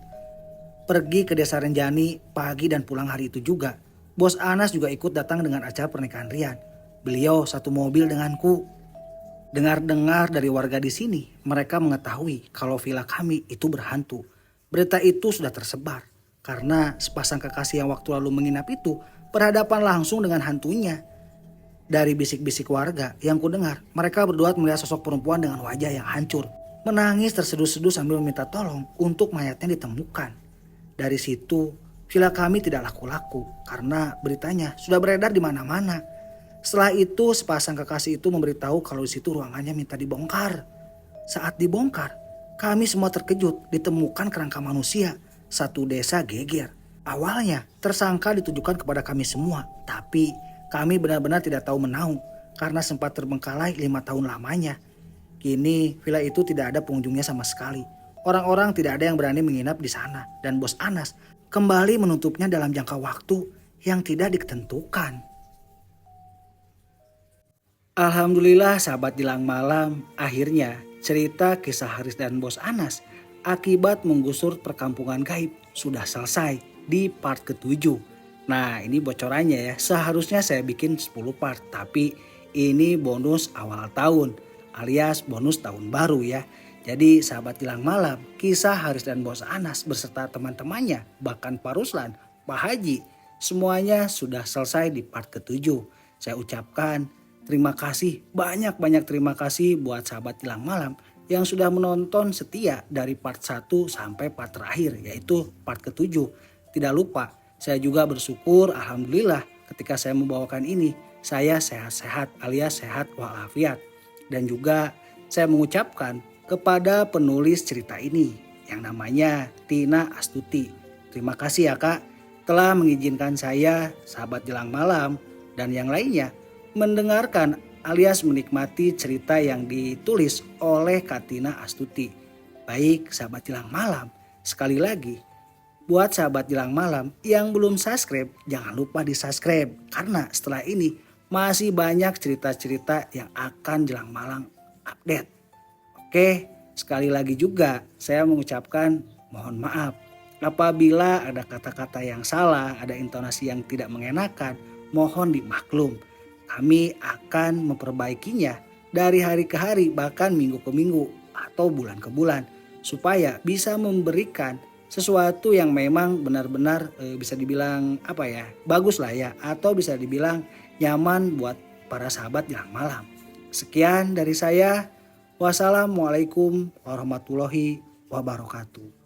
Pergi ke desa Renjani pagi dan pulang hari itu juga. Bos Anas juga ikut datang dengan acara pernikahan Rian. Beliau satu mobil denganku. Dengar-dengar dari warga di sini, mereka mengetahui kalau villa kami itu berhantu. Berita itu sudah tersebar karena sepasang kekasih yang waktu lalu menginap itu berhadapan langsung dengan hantunya. Dari bisik-bisik warga yang kudengar, mereka berdua melihat sosok perempuan dengan wajah yang hancur, menangis terseduh-seduh sambil meminta tolong untuk mayatnya ditemukan. Dari situ, villa kami tidak laku-laku karena beritanya sudah beredar di mana-mana. Setelah itu, sepasang kekasih itu memberitahu kalau di situ ruangannya minta dibongkar. Saat dibongkar, kami semua terkejut ditemukan kerangka manusia. Satu desa geger. Awalnya tersangka ditujukan kepada kami semua, tapi kami benar-benar tidak tahu menahu karena sempat terbengkalai 5 tahun lamanya. Kini villa itu tidak ada pengunjungnya sama sekali. Orang-orang tidak ada yang berani menginap di sana dan Bos Anas kembali menutupnya dalam jangka waktu yang tidak ditentukan. Alhamdulillah sahabat Jelang Malam, akhirnya cerita kisah Haris dan Bos Anas akibat menggusur perkampungan gaib sudah selesai di part ke-7. Nah ini bocorannya ya, seharusnya saya bikin 10 part tapi ini bonus awal tahun alias bonus tahun baru ya. Jadi sahabat Jelang Malam, kisah Haris dan Bos Anas beserta teman-temannya bahkan Pak Ruslan, Pak Haji semuanya sudah selesai di part ke-7. Saya ucapkan terima kasih, banyak-banyak terima kasih buat sahabat Jelang Malam yang sudah menonton setia dari part 1 sampai part terakhir yaitu part ke-7. Tidak lupa, saya juga bersyukur alhamdulillah ketika saya membawakan ini saya sehat-sehat alias sehat walafiat. Dan juga saya mengucapkan kepada penulis cerita ini yang namanya Tina Astuti. Terima kasih ya Kak telah mengizinkan saya, sahabat Jelang Malam dan yang lainnya mendengarkan alias menikmati cerita yang ditulis oleh Katina Astuti. Baik sahabat Jelang Malam, sekali lagi buat sahabat Jelang Malam yang belum subscribe jangan lupa di subscribe karena setelah ini masih banyak cerita-cerita yang akan Jelang Malam update. Oke, sekali lagi juga saya mengucapkan mohon maaf apabila ada kata-kata yang salah, ada intonasi yang tidak mengenakan, mohon dimaklum. Kami akan memperbaikinya dari hari ke hari bahkan minggu ke minggu atau bulan ke bulan supaya bisa memberikan sesuatu yang memang benar-benar bisa dibilang bagus lah ya atau bisa dibilang nyaman buat para sahabat Jelang Malam. Sekian dari saya. Wassalamualaikum warahmatullahi wabarakatuh.